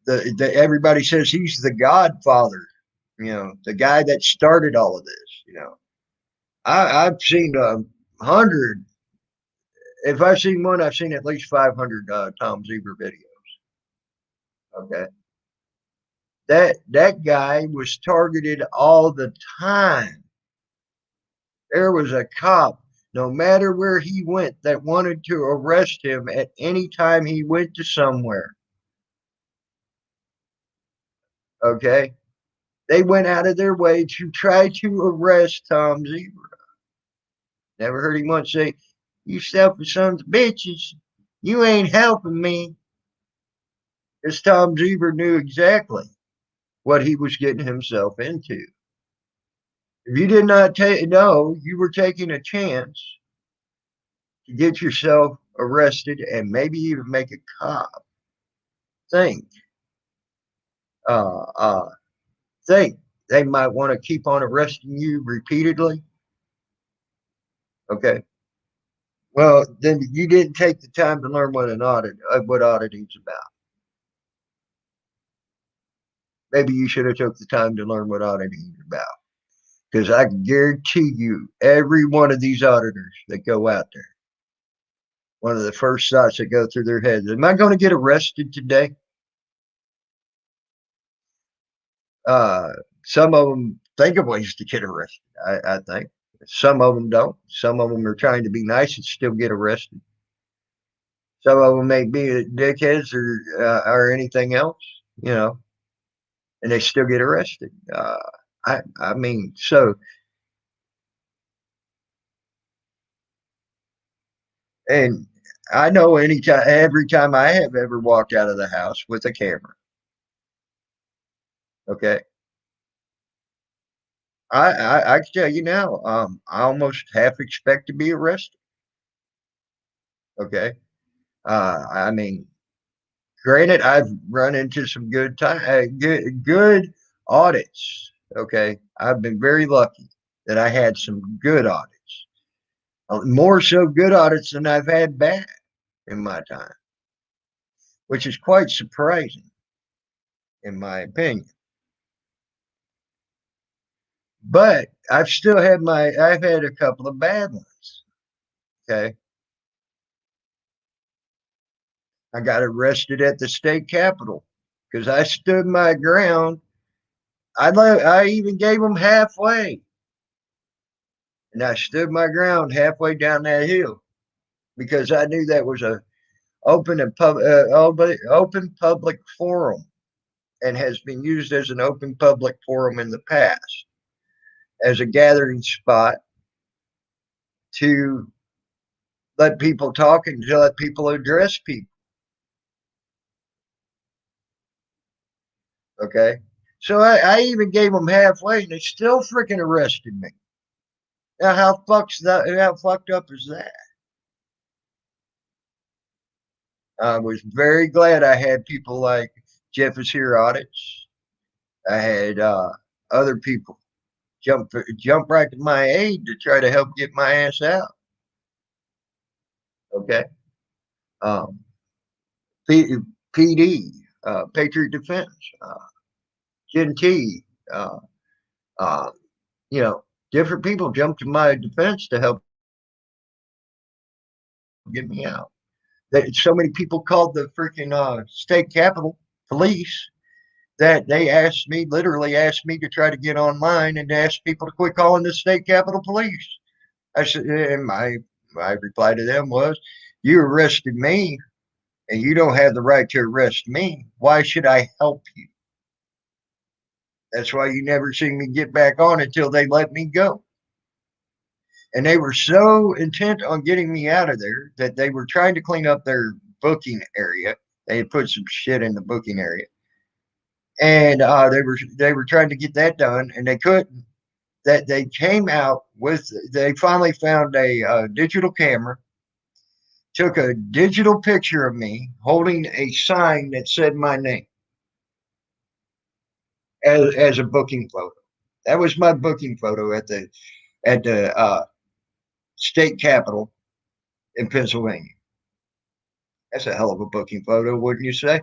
Everybody says he's the Godfather. You know, the guy that started all of this. You know, I've seen 100. If I've seen one, I've seen at least 500 Tom Zebra videos. Okay, that guy was targeted all the time. There was a cop, no matter where he went, that wanted to arrest him at any time he went to somewhere. Okay, they went out of their way to try to arrest Tom Zebra. Never heard him once say, "You selfish sons of bitches, you ain't helping me." Because Tom Zebra knew exactly what he was getting himself into. If you did not know, you were taking a chance to get yourself arrested and maybe even make a cop think, uh, uh, think they might want to keep on arresting you repeatedly. Okay. Well, then you didn't take the time to learn what auditing's about. Maybe you should have took the time to learn what auditing is about. Because I can guarantee you, every one of these auditors that go out there, one of the first thoughts that go through their heads, am I going to get arrested today? Uh, some of them think of ways to get arrested, I think. Some of them don't. Some of them are trying to be nice and still get arrested. Some of them may be dickheads or anything else, you know, and they still get arrested. I mean, so, and I know anytime, every time I have ever walked out of the house with a camera, okay, I can tell you now, I almost half expect to be arrested. Okay, I mean, granted, I've run into some good audits. Okay, I've been very lucky that I had some good audits, more so good audits than I've had bad in my time, which is quite surprising in my opinion. But I've had a couple of bad ones. Okay, I got arrested at the state capitol because I stood my ground. I even gave them halfway, and I stood my ground halfway down that hill because I knew that was a open public forum and has been used as an open public forum in the past as a gathering spot to let people talk and to let people address people. Okay. So I even gave them halfway and they still freaking arrested me. Now, how fucked up is that? I was very glad I had people like Jeff is here audits. I had other people jump right to my aid to try to help get my ass out. Okay. Um, PD, Patriot Defense, Gen T, uh, uh, you know, different people jumped to my defense to help get me out. So many people called the freaking state capitol police that they literally asked me to try to get online and ask people to quit calling the state capitol police. I said, and my reply to them was, "You arrested me, and you don't have the right to arrest me. Why should I help you?" That's why you never see me get back on until they let me go. And they were so intent on getting me out of there that they were trying to clean up their booking area. They had put some shit in the booking area, and they were trying to get that done, and they couldn't. That they came out with. They finally found a digital camera, took a digital picture of me holding a sign that said my name as a booking photo. That was my booking photo at the state capitol in Pennsylvania. That's a hell of a booking photo, wouldn't you say?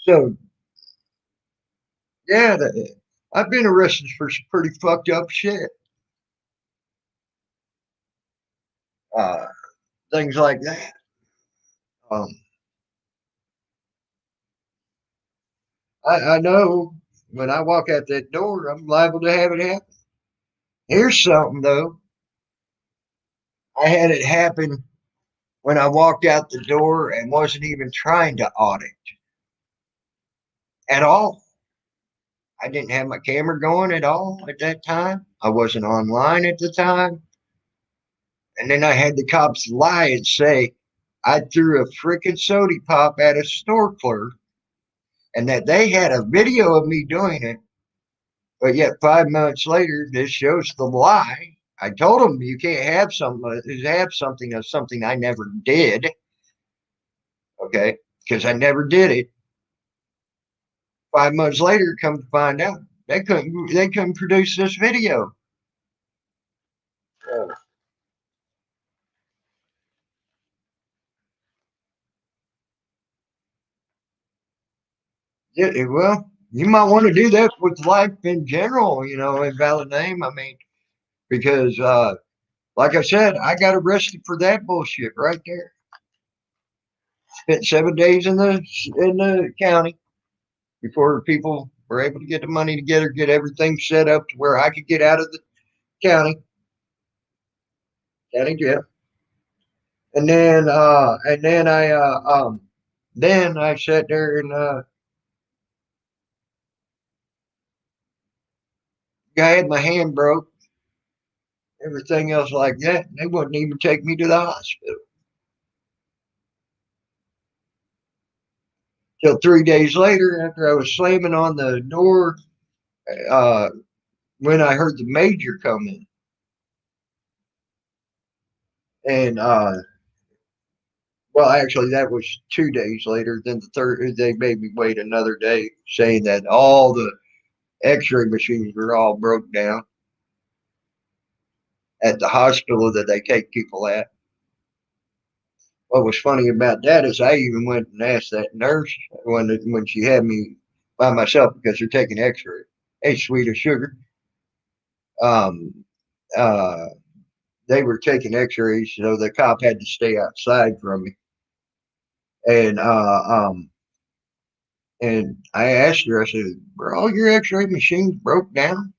So yeah, I've been arrested for some pretty fucked up shit. Uh, Things like that. Um, I know when I walk out that door, I'm liable to have it happen. Here's something though. I had it happen when I walked out the door and wasn't even trying to audit at all. I didn't have my camera going at all at that time. I wasn't online at the time. And then I had the cops lie and say I threw a freaking soda pop at a store clerk and that they had a video of me doing it. But yet 5 months later, this shows the lie. I told them you can't have something of something I never did. Okay, because I never did it. 5 months later, come to find out they couldn't produce this video. Uh, yeah, well, you might want to do that with life in general, invalid name. I mean, because like I said, I got arrested for that bullshit right there. Spent 7 days in the county before people were able to get the money together, get everything set up to where I could get out of the county, county jail. And then I sat there and I had my hand broke, everything else like that. They wouldn't even take me to the hospital till 3 days later, after I was slamming on the door. Uh, when I heard the major come in, and well, actually, that was 2 days later. Then the third, they made me wait another day, saying that all the X-ray machines were all broke down at the hospital that they take people at. What was funny about that is I even went and asked that nurse when she had me by myself because they're taking X-ray. Hey, sweet of sugar. Um, uh, they were taking X-rays, so the cop had to stay outside from me. And and I asked her, I said, "Were all your X-ray machines broke down?"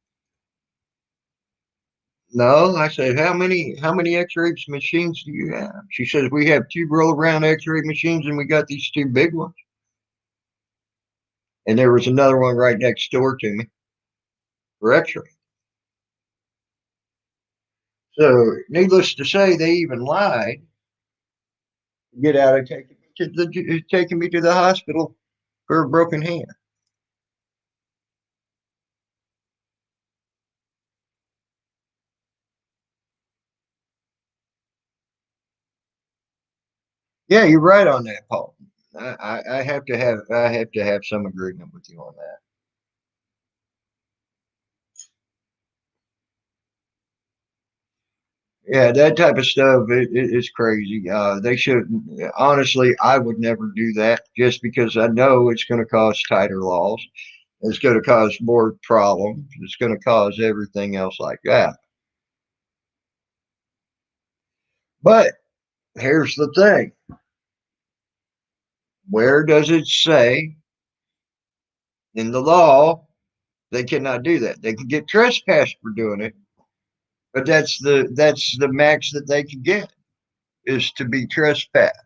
No, I said, "How many X-ray machines do you have?" She says, "We have two roll around X-ray machines, and we got these two big ones." And there was another one right next door to me for X-ray. So, needless to say, they even lied to get out of taking me to the hospital for a broken hand. Yeah, you're right on that, Paul. I have to have some agreement with you on that. Yeah, that type of stuff is crazy. They should honestly. I would never do that just because I know it's going to cause tighter laws. It's going to cause more problems. It's going to cause everything else like that. But here's the thing: where does it say in the law they cannot do that? They can get trespassed for doing it, but that's the max that they can get is to be trespassed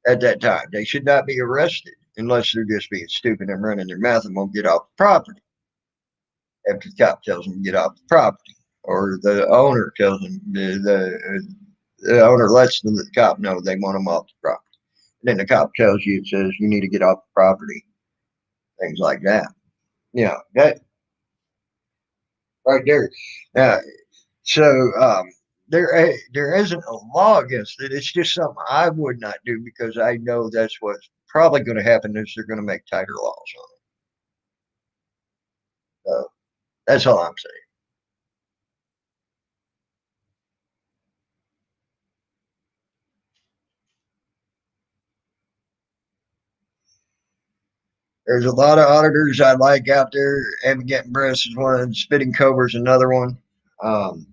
at that time. They should not be arrested unless they're just being stupid and running their mouth and won't get off the property after the cop tells them to get off the property, or the owner tells them the owner lets the cop know they want them off the property. And then the cop tells you, it says you need to get off the property, things like that. That right there. Uh, so there isn't a law against it. It's just something I would not do because I know that's what's probably going to happen is they're going to make tighter laws on it. So that's all I'm saying. There's a lot of auditors I like out there. Evan Getting Breast is one. Spitting Cobra is another one. Um,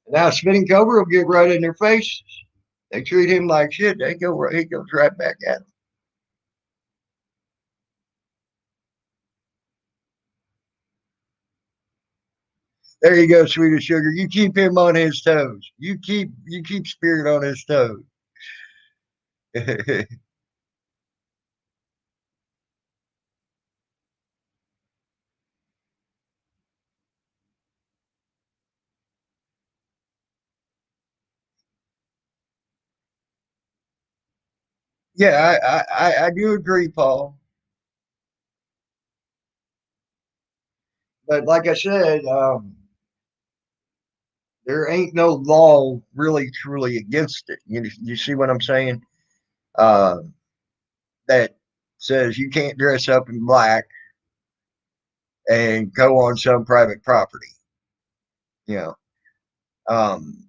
Now Spitting Cobra will get right in their faces. They treat him like shit. He goes right back at them. There you go, sweetest sugar. You keep him on his toes. You keep Spirit on his toes. Yeah, I do agree, Paul. But like I said, there ain't no law really truly against it. You see what I'm saying? Uh, that says you can't dress up in black and go on some private property, you know, um,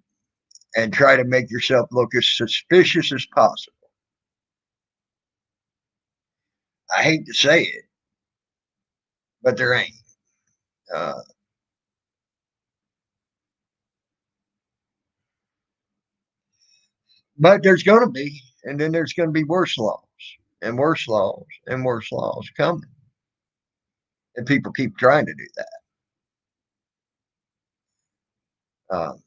and try to make yourself look as suspicious as possible. I hate to say it, but there ain't. Uh, but there's going to be, and then there's going to be worse laws and worse laws and worse laws coming. And people keep trying to do that. Um,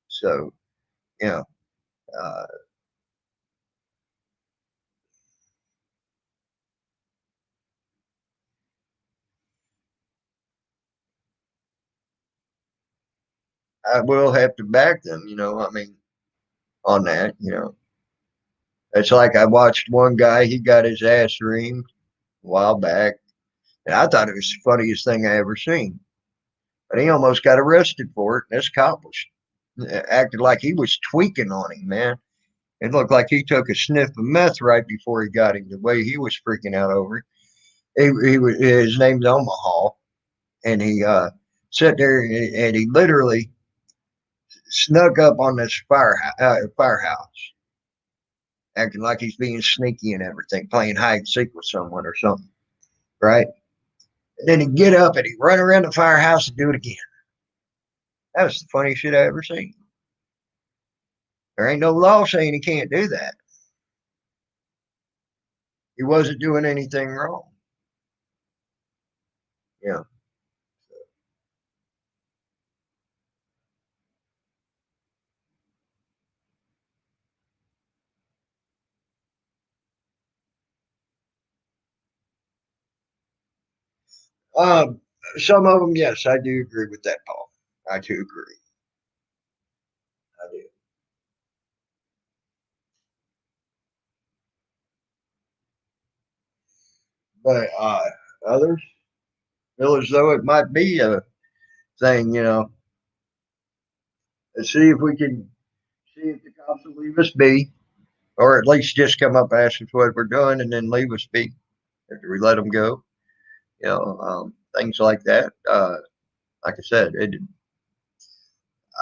so, you know, uh, I will have to back them, I mean, on that, It's like I watched one guy, he got his ass reamed a while back, and I thought it was the funniest thing I ever seen. But he almost got arrested for it, and this cop was acted like he was tweaking on him, man. It looked like he took a sniff of meth right before he got him, the way he was freaking out over it. His name's Omaha, and he sat there and he literally snuck up on this firehouse, acting like he's being sneaky and everything, playing hide and seek with someone or something, right? And then he'd get up and he'd run around the firehouse and do it again. That was the funniest shit I ever seen. There ain't no law saying he can't do that. He wasn't doing anything wrong. Yeah. Um, some of them, yes, I do agree with that, Paul. I do agree. I do. But others feel as though it might be a thing, Let's see if we can see if the cops will leave us be, or at least just come up and ask us what we're doing and then leave us be after we let them go. Things like that. Like I said,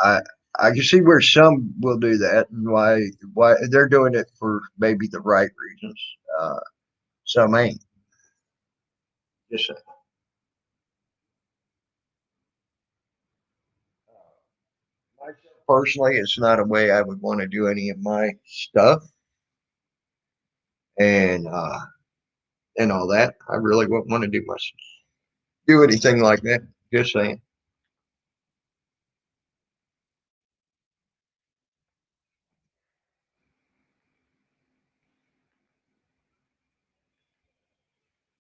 I I can see where some will do that and why they're doing it for maybe the right reasons. Uh, some ain't. Just myself personally, it's not a way I would want to do any of my stuff and all that. I really wouldn't want to do anything like that. Just saying.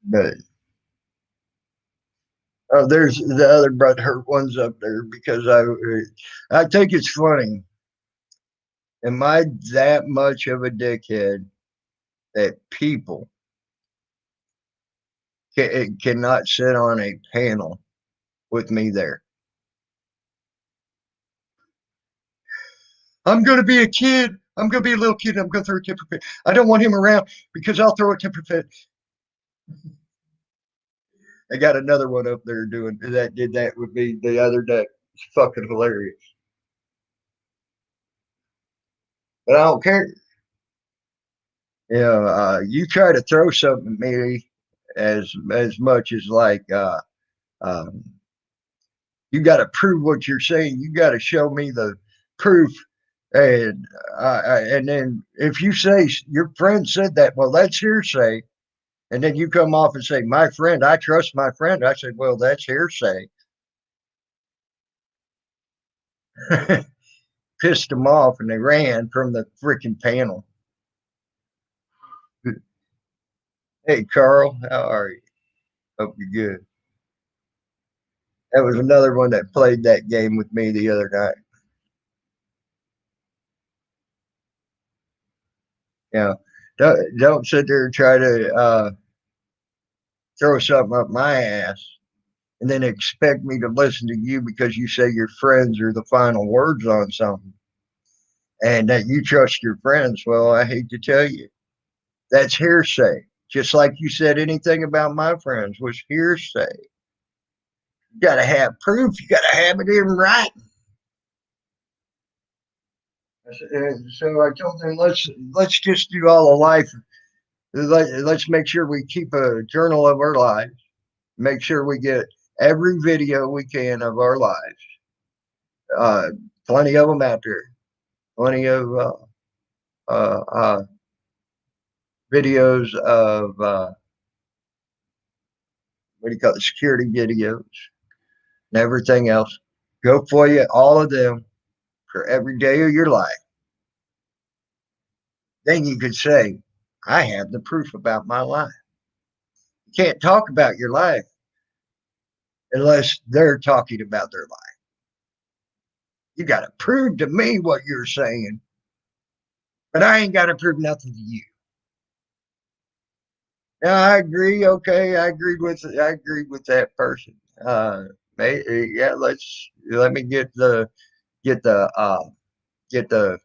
But there's the other butthurt ones up there because I think it's funny. Am I that much of a dickhead that people cannot sit on a panel with me there? I'm going to be a kid. I'm going to be a little kid. I'm going to throw a temper fit. I don't want him around because I'll throw a temper fit. I got another one up there doing that. Did that with me the other day. It's fucking hilarious. But I don't care. You try to throw something at me as much as like um, you got to prove what you're saying. You got to show me the proof. And then if you say your friend said that, well, that's hearsay. And then you come off and say, my friend, I trust my friend. I said, well, that's hearsay. Pissed them off and they ran from the freaking panel. Hey, Carl, how are you? Hope you're good. That was another one that played that game with me the other night. Yeah. Don't sit there and try to throw something up my ass and then expect me to listen to you because you say your friends are the final words on something and that you trust your friends. Well, I hate to tell you, that's hearsay. Just like you said, anything about my friends was hearsay. You got to have proof. You got to have it in writing. So I told them, let's just do all of life. Let's make sure we keep a journal of our lives. Make sure we get every video we can of our lives. Uh, Plenty of them out there. Plenty of uh, uh, videos of what do you call it? Security videos and everything else. Go for you, all of them for every day of your life. Then you could say, I have the proof about my life. You can't talk about your life unless they're talking about their life. You got to prove to me what you're saying, but I ain't got to prove nothing to you. Yeah, I agree. Okay, I agreed with that person. Yeah, let me get the get the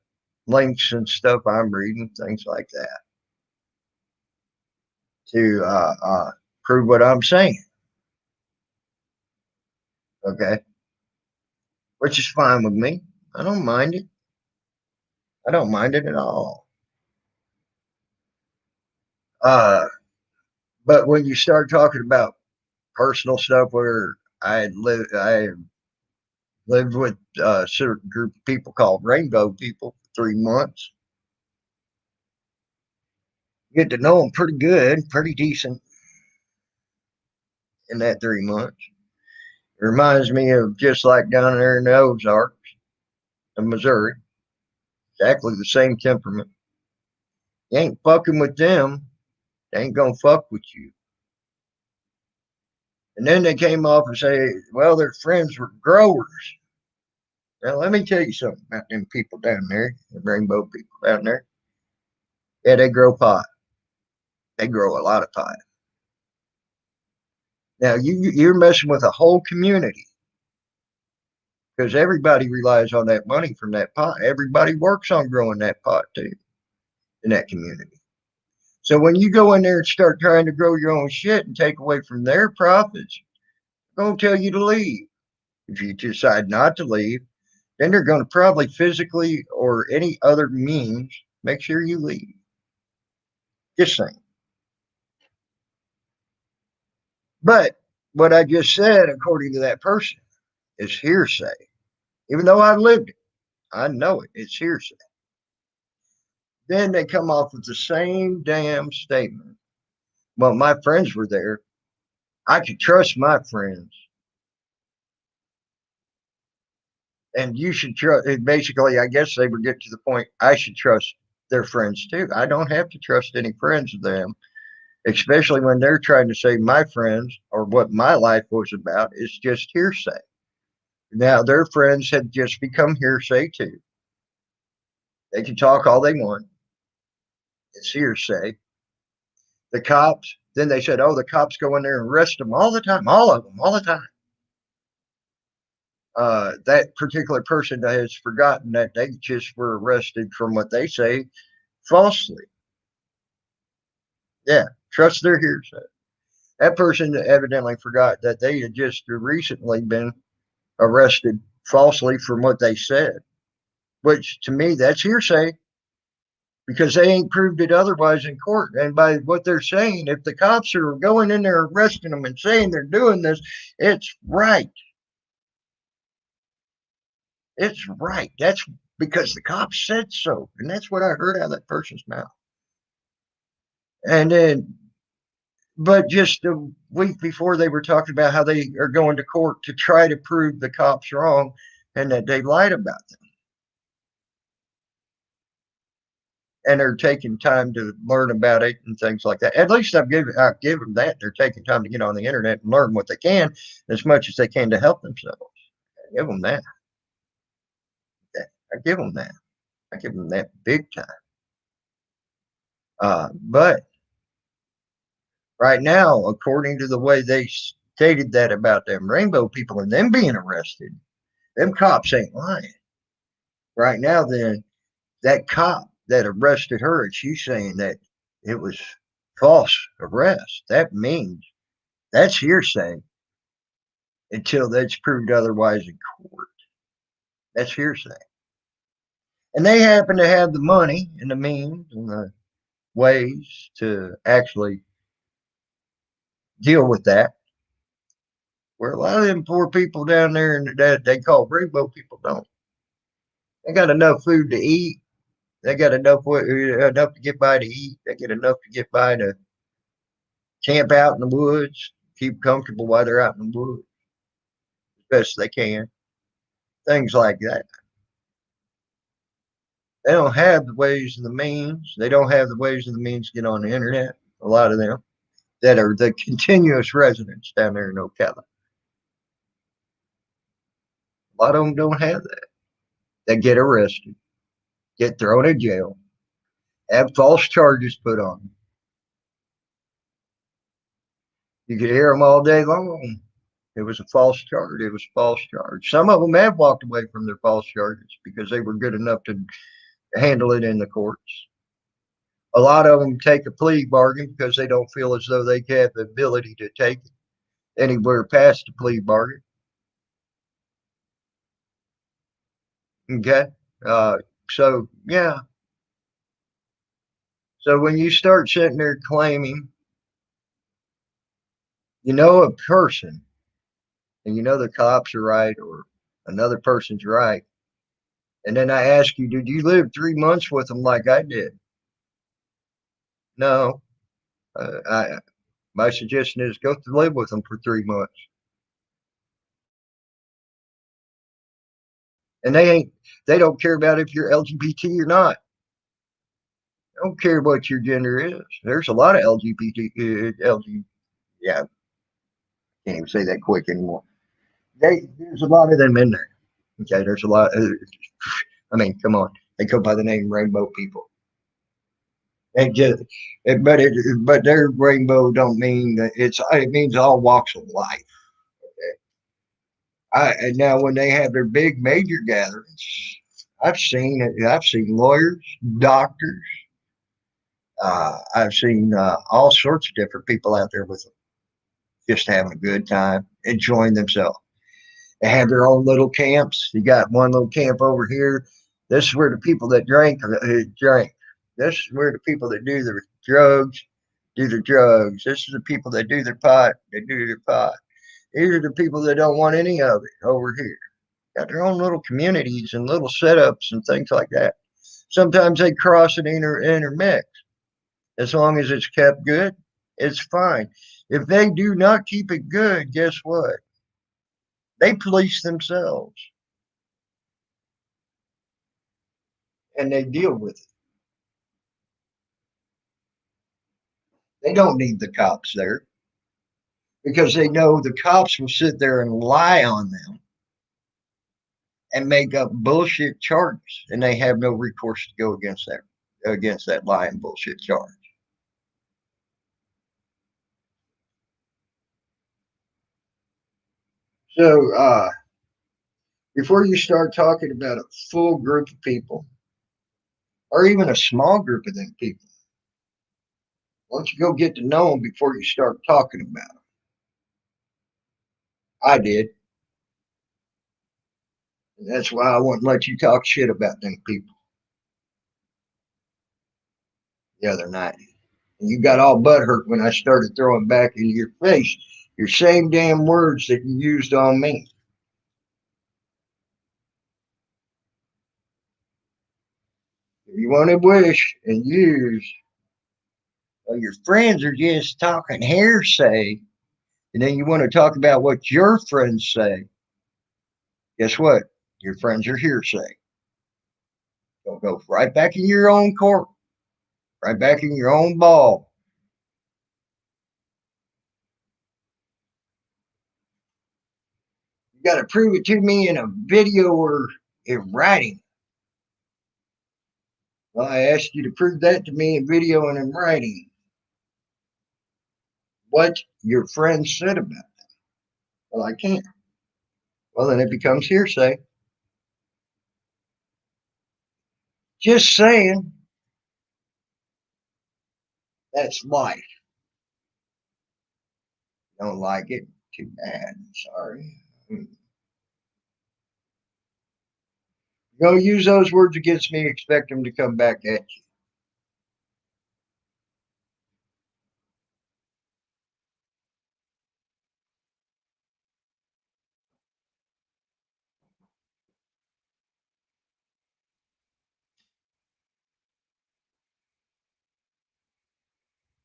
links and stuff I'm reading, things like that, to prove what I'm saying. Okay, which is fine with me. I don't mind it. I don't mind it at all. Uh, but when you start talking about personal stuff, where I lived with a certain group of people called Rainbow people for 3 months. Get to know them pretty good, pretty decent in that 3 months. It reminds me of just like down there in the Ozarks of Missouri, exactly the same temperament. You ain't fucking with them, they ain't gonna fuck with you. And then they came off and say, well, their friends were growers. Now, let me tell you something about them people down there, the rainbow people down there. Yeah, they grow pot. They grow a lot of pot. Now, you're messing with a whole community because everybody relies on that money from that pot. Everybody works on growing that pot too in that community. So when you go in there and start trying to grow your own shit and take away from their profits, they're going to tell you to leave. If you decide not to leave, then they're going to probably physically or any other means make sure you leave. Just saying. But what I just said, according to that person, is hearsay. Even though I lived it, I know it. It's hearsay. Then they come off with the same damn statement. Well, my friends were there. I could trust my friends. And you should trust. Basically, I guess they were getting to the point I should trust their friends too. I don't have to trust any friends of them, especially when they're trying to say my friends or what my life was about is just hearsay. Now, their friends had just become hearsay too. They can talk all they want. It's hearsay. The cops, then they said, oh, the cops go in there and arrest them all the time, all of them, all the time. That particular person has forgotten that they just were arrested from what they say falsely. Yeah, trust their hearsay. That person evidently forgot that they had just recently been arrested falsely from what they said, which to me, that's hearsay because they ain't proved it otherwise in court. And by what they're saying, if the cops are going in there arresting them and saying they're doing this, it's right. It's right. That's because the cops said so. And that's what I heard out of that person's mouth. And then, but just a week before, they were talking about how they are going to court to try to prove the cops wrong and that they lied about them. And they're taking time to learn about it and things like that. At least I give them that. They're taking time to get on the internet and learn what they can as much as they can to help themselves. I give them that. I give them that. I give them that big time. But right now, according to the way they stated that about them rainbow people and them being arrested, them cops ain't lying. Right now, then, that cop that arrested her, and she's saying that it was false arrest. That means that's hearsay until that's proved otherwise in court. That's hearsay. And they happen to have the money and the means and the ways to actually deal with that. Where a lot of them poor people down there that they call rainbow people don't. They got enough food to eat. They got enough to get by to eat. They get enough to get by to camp out in the woods, keep comfortable while they're out in the woods as best they can. Things like that. They don't have the ways and the means. They don't have the ways and the means to get on the internet. A lot of them that are the continuous residents down there in Ocala. A lot of them don't have that. They get arrested, get thrown in jail, have false charges put on them. You could hear them all day long. It was a false charge. It was a false charge. Some of them have walked away from their false charges because they were good enough to handle it in the courts. A lot of them take a plea bargain because they don't feel as though they have the ability to take it anywhere past the plea bargain. Okay. Uh, so, yeah. So when you start sitting there claiming you know a person and you know the cops are right or another person's right, and then I ask you, did you live 3 months with them like I did? No. My suggestion is go to live with them for 3 months. And they don't care about if you're LGBT or not. They don't care what your gender is. There's a lot of LGBT, yeah, can't even say that quick anymore. There's a lot of them in there. Okay, there's a lot. I mean, come on, they go by the name rainbow people. They just, but their rainbow don't mean that it means all walks of life. And now when they have their big major gatherings, I've seen it. I've seen lawyers, doctors. I've seen all sorts of different people out there with them, just having a good time, enjoying themselves. They have their own little camps. You got one little camp over here. This is where the people that drink. This is where the people that do their drugs do their drugs. This is the people that do their pot. They do their pot. These are the people that don't want any of it over here. Got their own little communities and little setups and things like that. Sometimes they cross and intermix. As long as it's kept good, it's fine. If they do not keep it good, guess what? They police themselves and they deal with it. They don't need the cops there because they know the cops will sit there and lie on them and make up bullshit charges, and they have no recourse to go against that lying bullshit charge. So before you start talking about a full group of people or even a small group of them people, why don't you go get to know them before you start talking about them? I did. And that's why I wouldn't let you talk shit about them people the other night. And you got all butthurt when I started throwing back in your face your same damn words that you used on me. If you want to wish and use, well, your friends are just talking hearsay, and then you want to talk about what your friends say. Guess what? Your friends are hearsay. Don't go right back in your own court, right back in your own ball. You got to prove it to me in a video or in writing. Well, I asked you to prove that to me in video and in writing. What your friends said about it. Well, I can't. Well, then it becomes hearsay. Just saying, that's life. Don't like it? Too bad. Sorry. Go use those words against me, expect them to come back at you.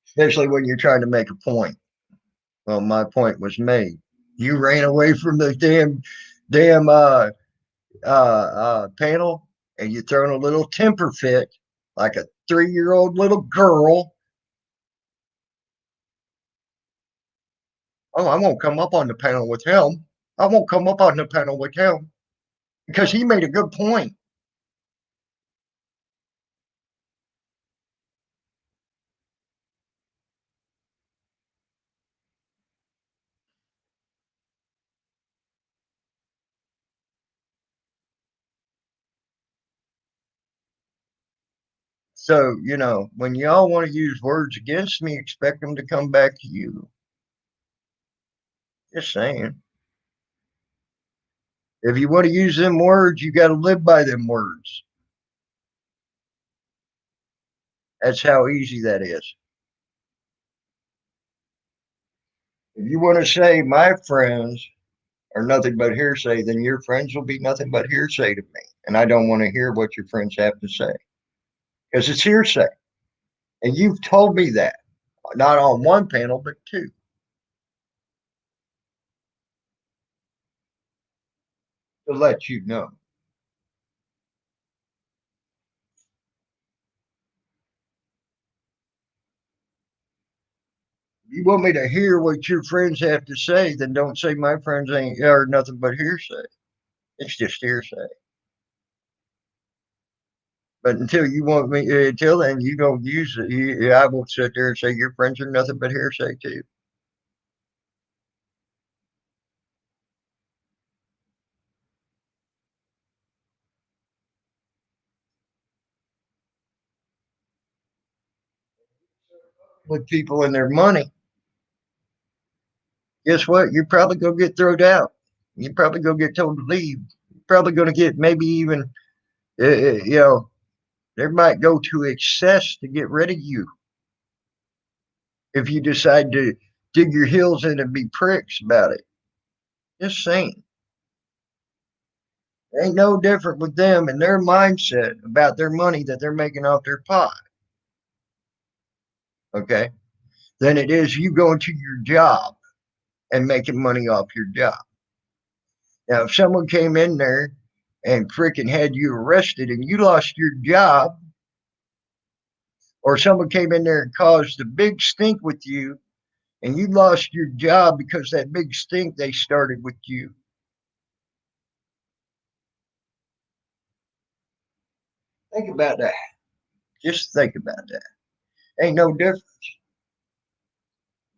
Especially when you're trying to make a point. Well, my point was made. You ran away from the damn panel, and you thrown a little temper fit like a 3-year-old little girl. Oh, I won't come up on the panel with him. I won't come up on the panel with him because he made a good point. So, when y'all want to use words against me, expect them to come back to you. Just saying. If you want to use them words, you got to live by them words. That's how easy that is. If you want to say my friends are nothing but hearsay, then your friends will be nothing but hearsay to me. And I don't want to hear what your friends have to say because it's hearsay. And you've told me that, not on one panel, but two. To let you know. If you want me to hear what your friends have to say, then don't say my friends ain't are nothing but hearsay. It's just hearsay. But until you want me, until then, you don't use it. I will sit there and say your friends are nothing but hearsay too. With people and their money, guess what? You're probably gonna get thrown out. You're probably gonna get told to leave. You're probably gonna get maybe even, they might go to excess to get rid of you if you decide to dig your heels in and be pricks about it. Just saying. Ain't no different with them and their mindset about their money that they're making off their pot, okay, than it is you going to your job and making money off your job. Now, if someone came in there and freaking had you arrested and you lost your job, or someone came in there and caused a big stink with you and you lost your job because that big stink they started with you, think about that. Just think about that. Ain't no difference.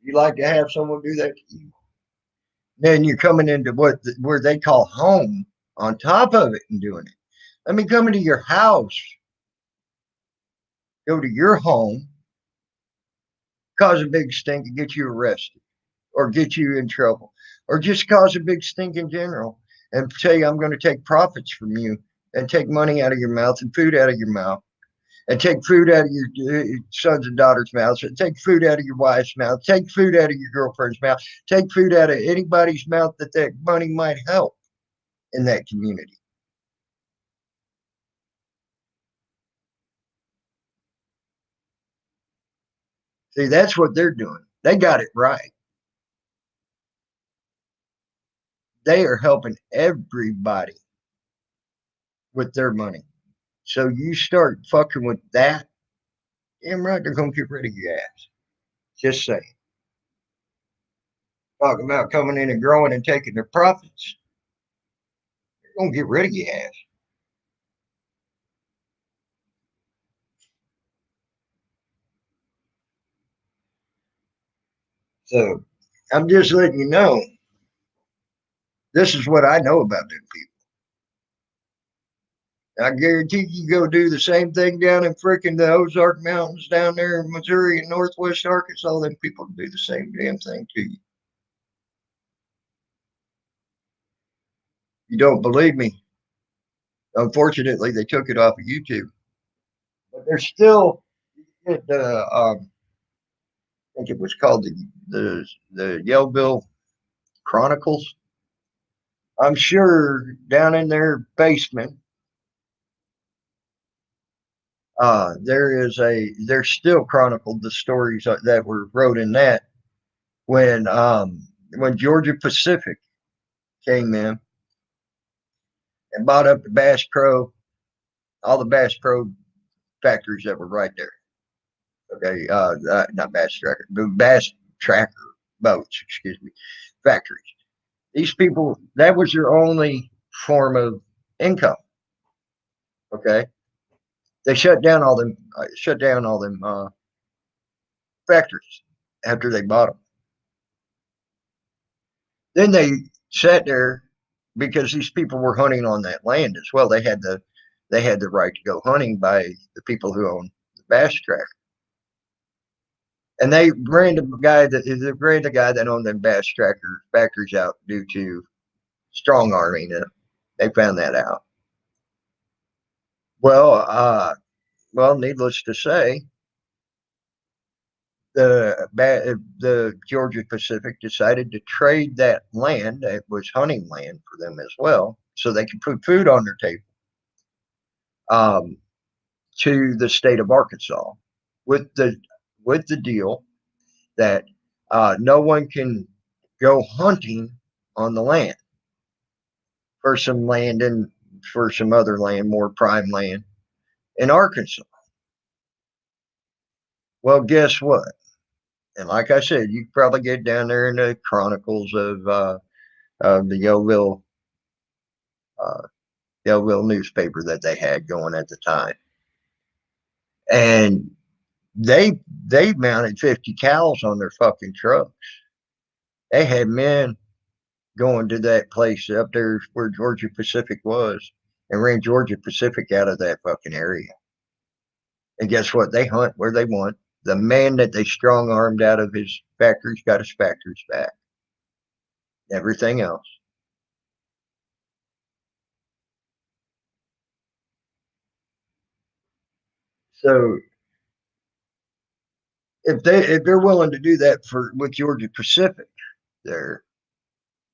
You like to have someone do that to you. Then you're coming into where they call home on top of it and doing it. Let me come into your house, go to your home, cause a big stink and get you arrested or get you in trouble or just cause a big stink in general and say, I'm going to take profits from you and take money out of your mouth and food out of your mouth and take food out of your sons and daughters' mouths, and take food out of your wife's mouth, take food out of your girlfriend's mouth, take food out of anybody's mouth that money might help in that community. See, that's what they're doing. They got it right. They are helping everybody with their money. So you start fucking with that, damn right they're gonna get rid of your ass. Just saying. Talking about coming in and growing and taking their profits, they're gonna get rid of your ass. So I'm just letting you know this is what I know about them people. I guarantee you go do the same thing down in freaking the Ozark Mountains down there in Missouri and Northwest Arkansas. Them people do the same damn thing to you. You don't believe me? Unfortunately, they took it off of YouTube, but they're still. I think it was called the Yellville Chronicles. I'm sure down in their basement, they're still chronicled the stories that were wrote in that when when Georgia Pacific came in and bought up the Bass Pro, all the Bass Pro factories that were right there. Okay, not Bass Tracker, the Bass Tracker boats, excuse me, factories. These people, that was their only form of income. Okay, they shut down all them factories after they bought them. Then they sat there because these people were hunting on that land as well. They had the right to go hunting by the people who own the bass tracker. And they ran the guy that owned them bass tracker factories out due to strong arming them. They found that out. Well, needless to say, the Georgia Pacific decided to trade that land that was hunting land for them as well, so they could put food on their table, um, to the state of Arkansas, with the deal that no one can go hunting on the land for some land and for some other land, more prime land in Arkansas. Well, guess what? And like I said, you probably get down there in the chronicles of the uh, Yellville newspaper that they had going at the time, and they mounted 50 cows on their fucking trucks. They had men going to that place up there where Georgia Pacific was and ran Georgia Pacific out of that fucking area. And guess what? They hunt where they want. The man that they strong armed out of his factories got his factories back. Everything else. So if they're willing to do that for with Georgia Pacific, there,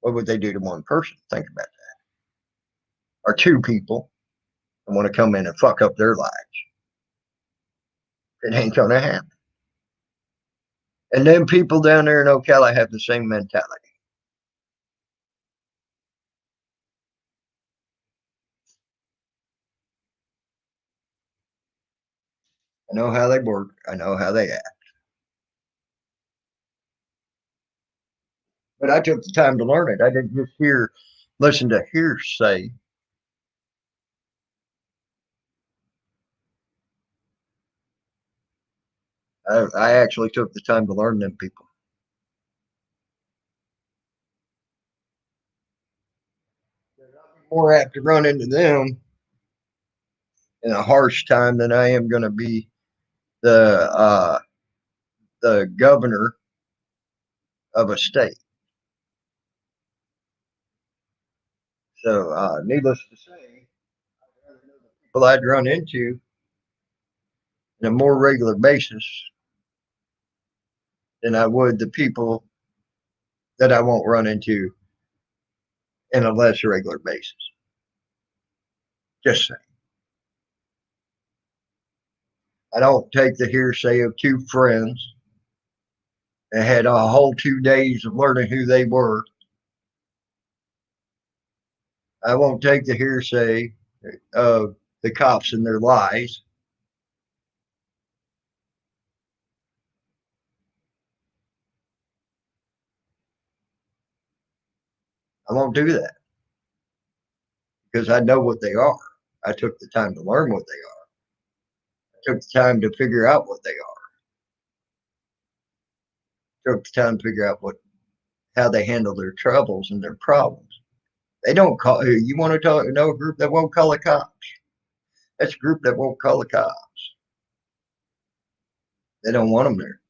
what would they do to one person? Think about that. Or two people and want to come in and fuck up their lives. It ain't gonna happen. And then people down there in Ocala have the same mentality. I know how they work. I know how they act. But I took the time to learn it. I didn't just listen to hearsay. I actually took the time to learn them people. More apt to run into them in a harsh time than I am going to be the the governor of a state. So, needless to say, people I'd run into on a more regular basis than I would the people that I won't run into in a less regular basis. Just saying. I don't take the hearsay of two friends and had a whole 2 days of learning who they were. I won't take the hearsay of the cops and their lies. I won't do that because I know what they are. I took the time to learn what they are. I took the time to figure out what they are. I took the time to figure out how they handle their troubles and their problems. They don't call. You want to know a group that won't call the cops? That's a group that won't call the cops. They don't want them there.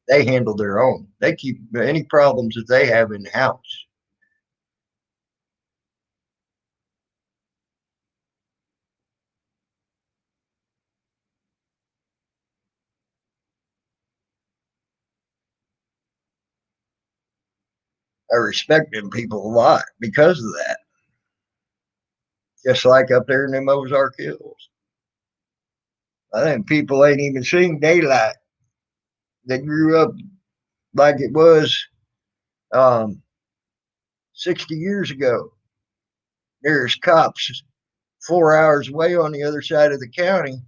They handle their own. They keep any problems that they have in house. I respect them people a lot because of that. Just like up there in the Ozark Hills. I think people ain't even seen daylight. They grew up like it was um, 60 years ago. There's cops 4 hours away on the other side of the county.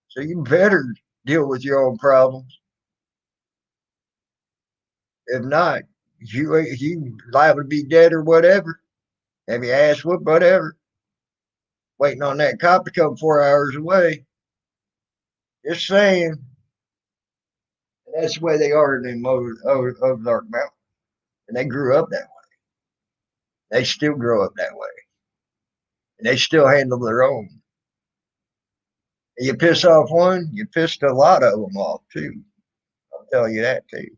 So you better deal with your own problems. If not, you liable to be dead or whatever. Have your ass whooped, whatever. Waiting on that cop to come 4 hours away. Just saying. And that's the way they are in the Ozark Mountain. And they grew up that way. They still grow up that way. And they still handle their own. You piss off one, you pissed a lot of them off too. I'll tell you that too.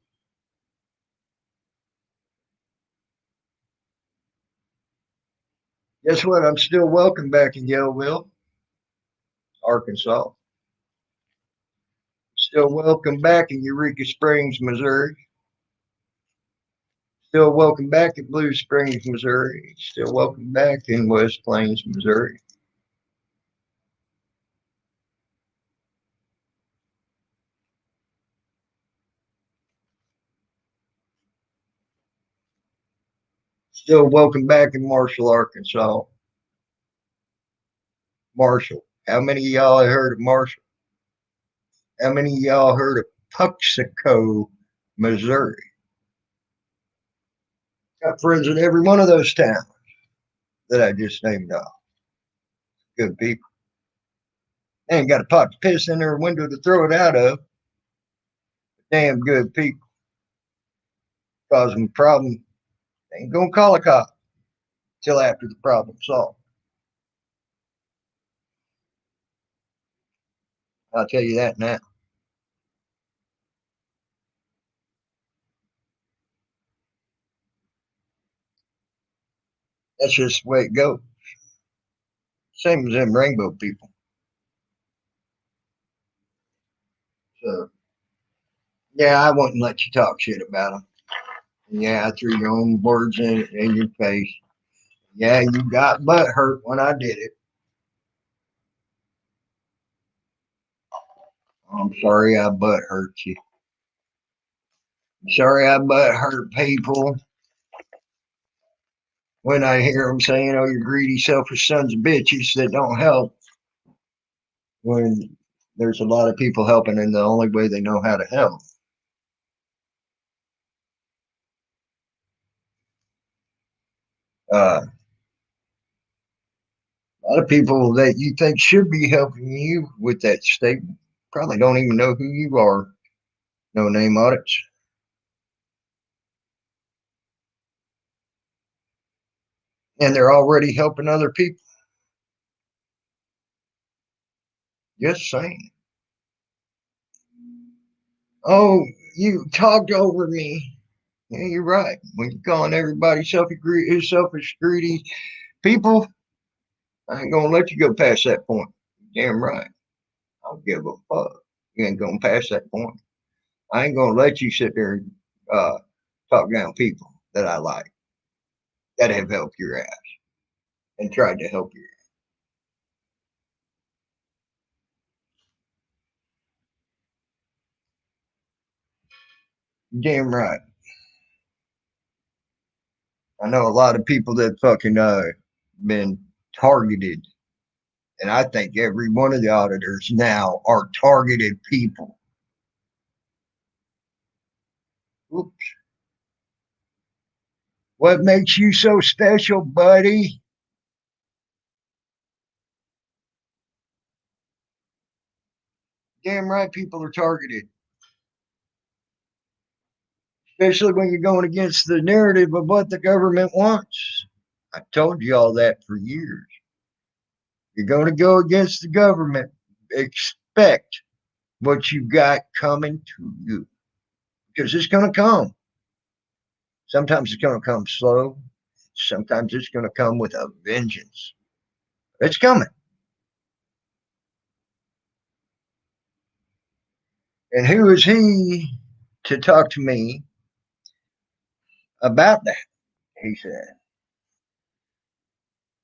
Guess what? I'm still welcome back in Yellville, Arkansas. Still welcome back in Eureka Springs, Missouri. Still welcome back at Blue Springs, Missouri. Still welcome back in West Plains, Missouri. Still welcome back in Marshall, Arkansas. Marshall. How many of y'all have heard of Marshall? How many of y'all heard of Puxico, Missouri? Got friends in every one of those towns that I just named off. Good people. They ain't got a pot to piss in their window to throw it out of. Damn good people. Cause them a problem. They ain't gonna call a cop till after the problem's solved. I'll tell you that now. That's just the way it goes. Same as them rainbow people. So yeah, I wouldn't let you talk shit about them. Yeah, I threw your own words in your face. Yeah, you got butt hurt when I did it. I'm sorry I butt hurt you. I'm sorry I butt hurt people when I hear them saying, "Oh, you're greedy, selfish sons of bitches that don't help." When there's a lot of people helping in the only way they know how to help. A lot of people that you think should be helping you with that statement probably don't even know who you are. No name audits. And they're already helping other people. Just saying. Oh, you talked over me. Yeah, you're right. When you're calling everybody selfish, greedy people, I ain't gonna let you go past that point. Damn right. I don't give a fuck. You ain't gonna pass that point. I ain't gonna let you sit there and talk down people that I like that have helped your ass and tried to help you. Damn right. I know a lot of people that fucking been targeted, and I think every one of the auditors now are targeted people. Oops. What makes you so special, buddy? Damn right, people are targeted, especially when you're going against the narrative of what the government wants. I told you all that for years. You're going to go against the government. Expect what you got coming to you because it's going to come. Sometimes it's going to come slow. Sometimes it's going to come with a vengeance. It's coming. And who is he to talk to me about that? He said,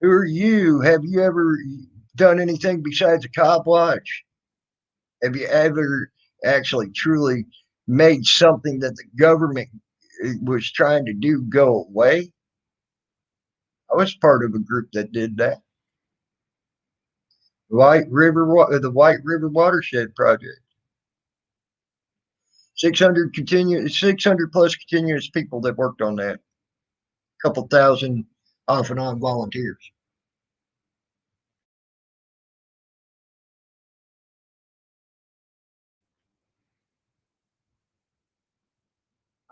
who are you? Have you ever done anything besides a cop watch? Have you ever actually truly made something that the government was trying to do go away? I was part of a group that did that. The White River Watershed Project. 600 plus continuous people that worked on that. A couple thousand off and on volunteers.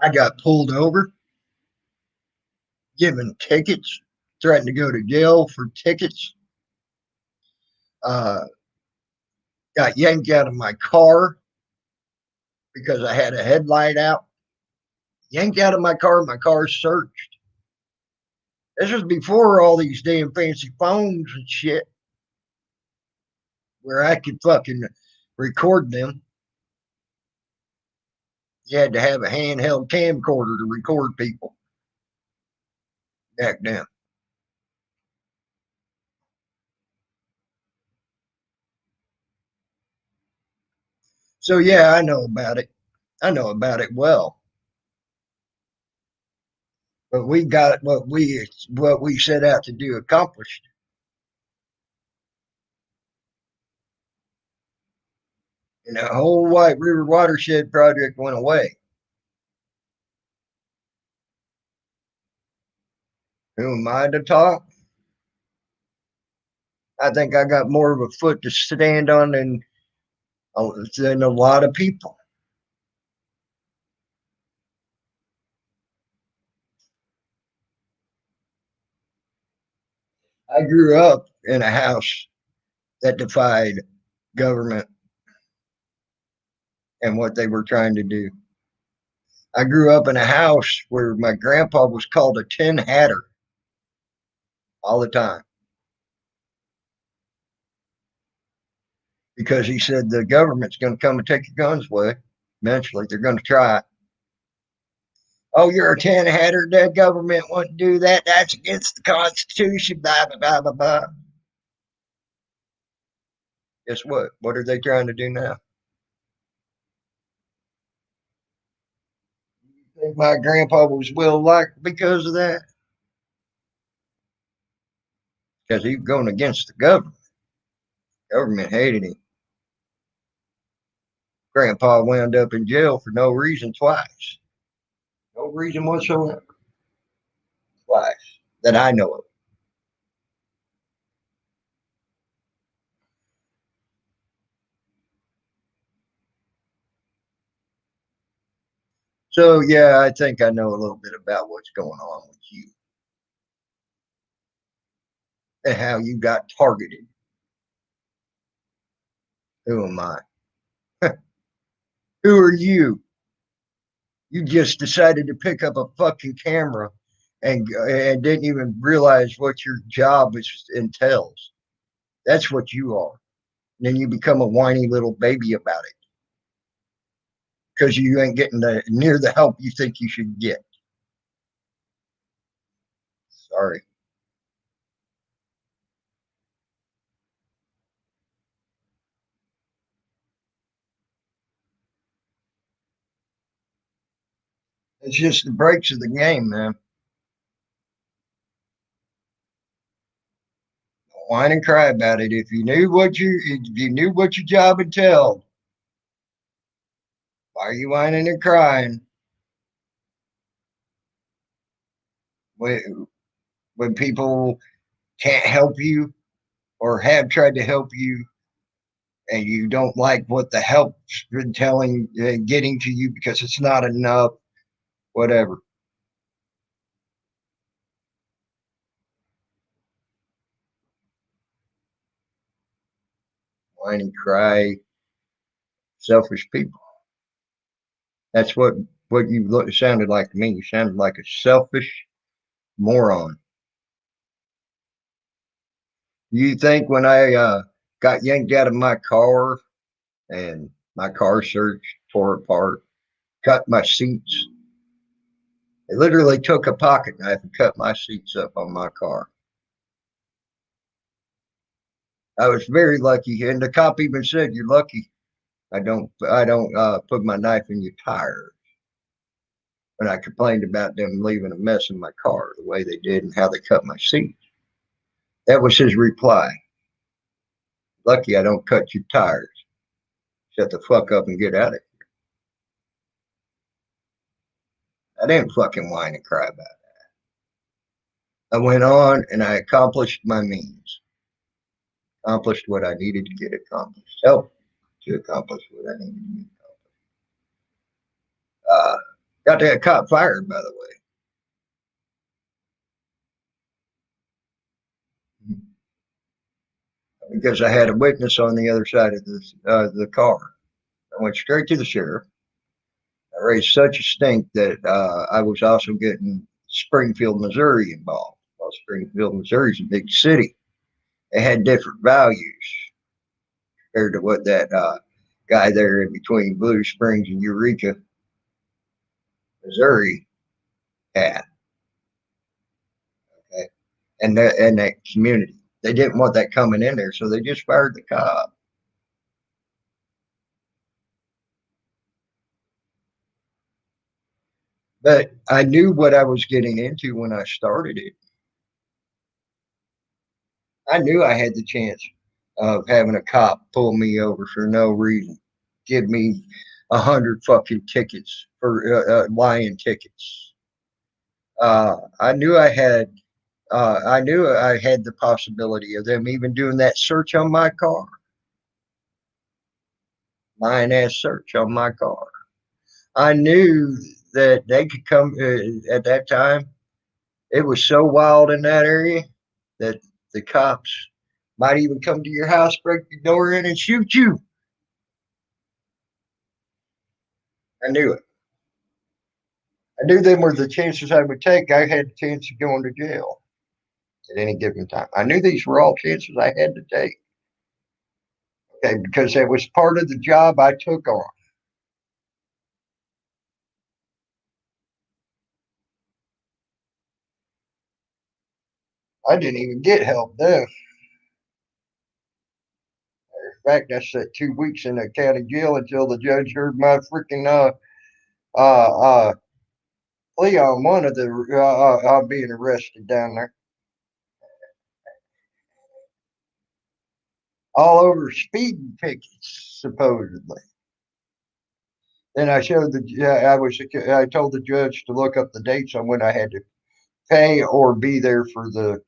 I got pulled over, given tickets, threatened to go to jail for tickets. Uh, got yanked out of my car because I had a headlight out. Yanked out of my car searched. This was before all these damn fancy phones and shit where I could fucking record them. You had to have a handheld camcorder to record people back then. So yeah, I know about it. I know about it well. But we got what we set out to do accomplished. And the whole White River Watershed project went away. Who am I to talk? I think I got more of a foot to stand on than a lot of people. I grew up in a house that defied government and what they were trying to do. I grew up in a house where my grandpa was called a tin hatter all the time because he said the government's going to come and take your guns away. Eventually, they're going to try it. Oh, you're a tin hatter. The government won't do that. That's against the Constitution. Blah blah blah blah blah. Guess what? What are they trying to do now? You think my grandpa was well liked because of that? Because he was going against the government. Government hated him. Grandpa wound up in jail for no reason twice. No reason whatsoever. Twice that I know of. So yeah, I think I know a little bit about what's going on with you and how you got targeted. Who am I? Who are you? You just decided to pick up a fucking camera and didn't even realize what your job entails. That's what you are. And then you become a whiny little baby about it because you ain't getting near the help you think you should get. Sorry. It's just the breaks of the game, man. Whine and cry about it. If you knew what your job entailed, why are you whining and crying when people can't help you or have tried to help you and you don't like what the help's been getting to you because it's not enough, whatever. Whine and cry, selfish people. That's what you sounded like to me. You sounded like a selfish moron. You think when I got yanked out of my car and my car searched, tore apart, cut my seats? They literally took a pocket knife and cut my seats up on my car. I was very lucky, and the cop even said, "You're lucky. I don't put my knife in your tire." When I complained about them leaving a mess in my car, the way they did and how they cut my seat, that was his reply. Lucky I don't cut your tires. Shut the fuck up and get out of here. I didn't fucking whine and cry about it. I went on and I accomplished my means, accomplished what I needed to get accomplished, helped to accomplish what I needed to get. Uh, got that cop fired, by the way. because I had a witness on the other side of the car. I went straight to the sheriff. I raised such a stink that I was also getting Springfield, Missouri involved. Well, Springfield, Missouri is a big city. It had different values compared to what that guy there in between Blue Springs and Eureka, Missouri had. Okay? And that community. They didn't want that coming in there, so they just fired the cop. But I knew what I was getting into when I started it. I knew I had the chance of having a cop pull me over for no reason, give me 100 fucking tickets for lying tickets. I knew I had. I knew I had the possibility of them even doing that search on my car, lying ass search on my car. I knew that they could come at that time. It was so wild in that area that the cops might even come to your house, break the door in, and shoot you. I knew it. I knew them were the chances I would take. I had the chance of going to jail at any given time. I knew these were all chances I had to take. Okay, because it was part of the job I took on. I didn't even get help then. In fact, I sat 2 weeks in a county jail until the judge heard my freaking uh, plea on one of the being arrested down there. All over speeding tickets, supposedly. Then I showed the I told the judge to look up the dates on when I had to pay or be there for the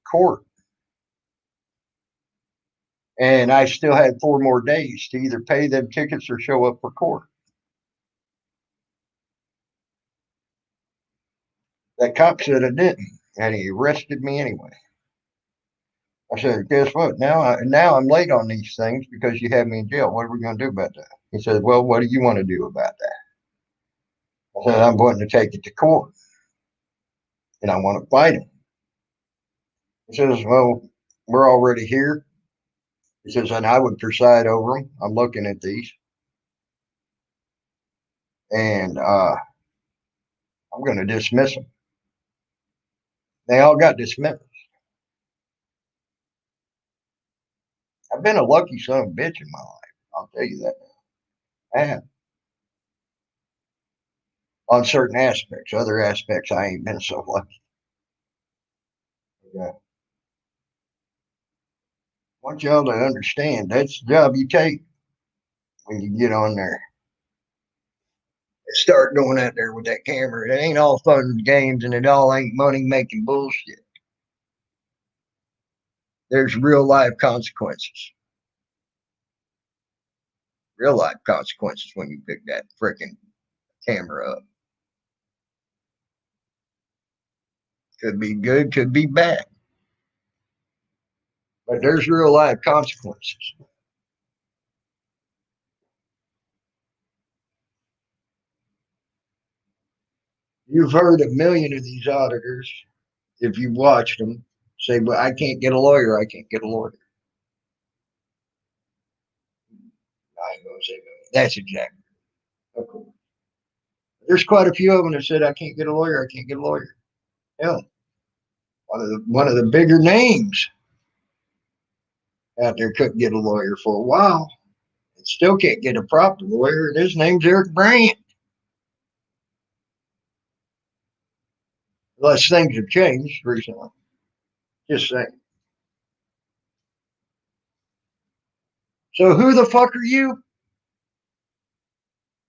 court, and I still had 4 more days to either pay them tickets or show up for court. That cop said I didn't, and he arrested me anyway. I said, "Guess what? Now I'm late on these things because you have me in jail. What are we going to do about that?" He said, "Well, what do you want to do about that?" I said, "I'm going to take it to court, and I want to fight him." He says, "Well, we're already here." He says, "And I would preside over them. I'm looking at these, and I'm going to dismiss them." They all got dismissed. I've been a lucky son of a bitch in my life. I'll tell you that. I have on certain aspects. Other aspects, I ain't been so lucky. Yeah. I want y'all to understand that's the job you take when you get on there. Start going out there with that camera. It ain't all fun and games, and it all ain't money making bullshit. There's real life consequences. Real life consequences when you pick that freaking camera up. Could be good, could be bad, but there's real life consequences. You've heard a million of these auditors, if you've watched them, say, "Well, I can't get a lawyer. I can't get a lawyer." I ain't going to say no. That's exactly. Of course. There's quite a few of them that said, "I can't get a lawyer. I can't get a lawyer." Hell, one of the bigger names out there couldn't get a lawyer for a while. And still can't get a proper lawyer, and his name's Eric Brandt. Unless things have changed recently. Just saying. So who the fuck are you?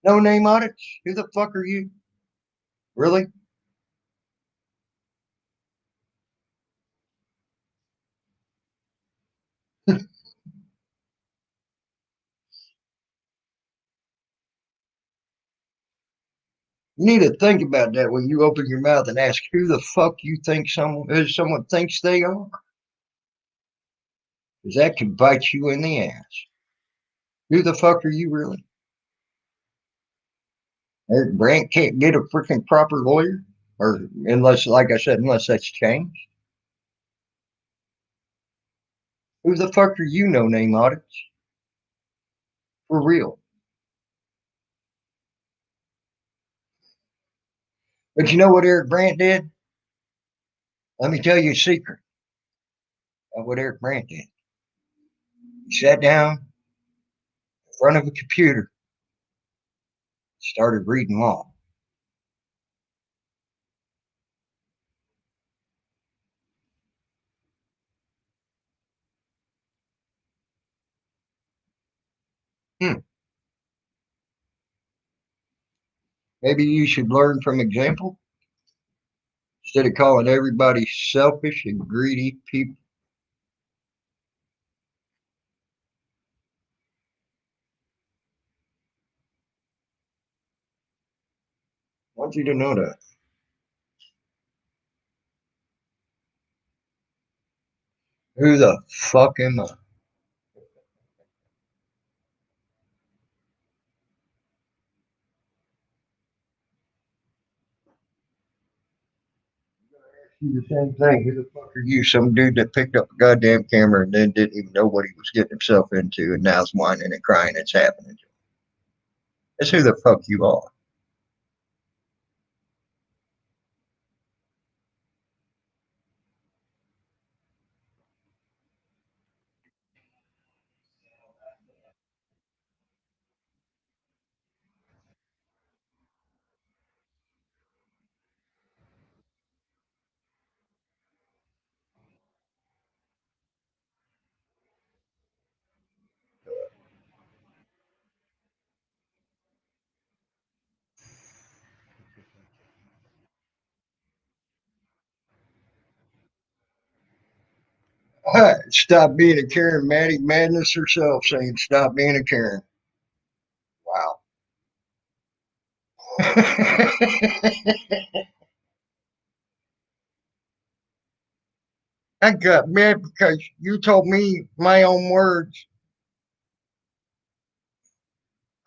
No name audits? Who the fuck are you? Really? You need to think about that when you open your mouth and ask who the fuck you think someone thinks they are. because that could bite you in the ass. Who the fuck are you really? Eric Grant can't get a freaking proper lawyer, or unless, like I said, unless that's changed. Who the fuck are you, no name audits? For real. But you know what Eric Grant did? Let me tell you a secret of what Eric Grant did. He sat down in front of a computer, started reading law. Hmm. Maybe you should learn from example instead of calling everybody selfish and greedy people. I want you to know that. Who the fuck am I? You the same thing. Who the fuck are you? Some dude that picked up a goddamn camera and then didn't even know what he was getting himself into, and now's whining and crying. It's happening. That's who the fuck you are. Stop being a Karen. Maddie Madness herself saying, "Stop being a Karen." Wow. I got mad because you told me my own words.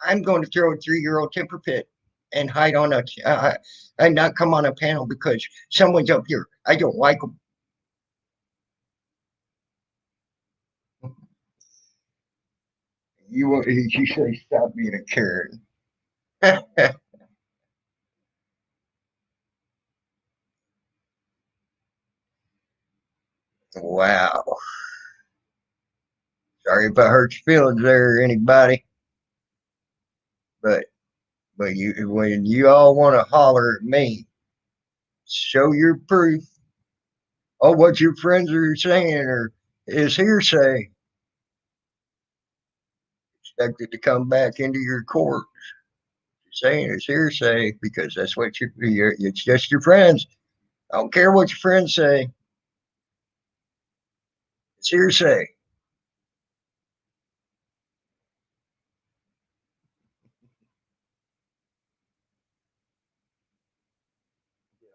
I'm going to throw a 3-year-old temper pit and hide on a and not come on a panel because someone's up here. I don't like them. You say stop being a Karen. Wow. Sorry if I hurt your feelings there, anybody. But you when you all want to holler at me, show your proof. Oh, what your friends are saying or is hearsay. Expected to come back into your court. Saying it's hearsay because that's what it's just your friends. I don't care what your friends say. It's hearsay.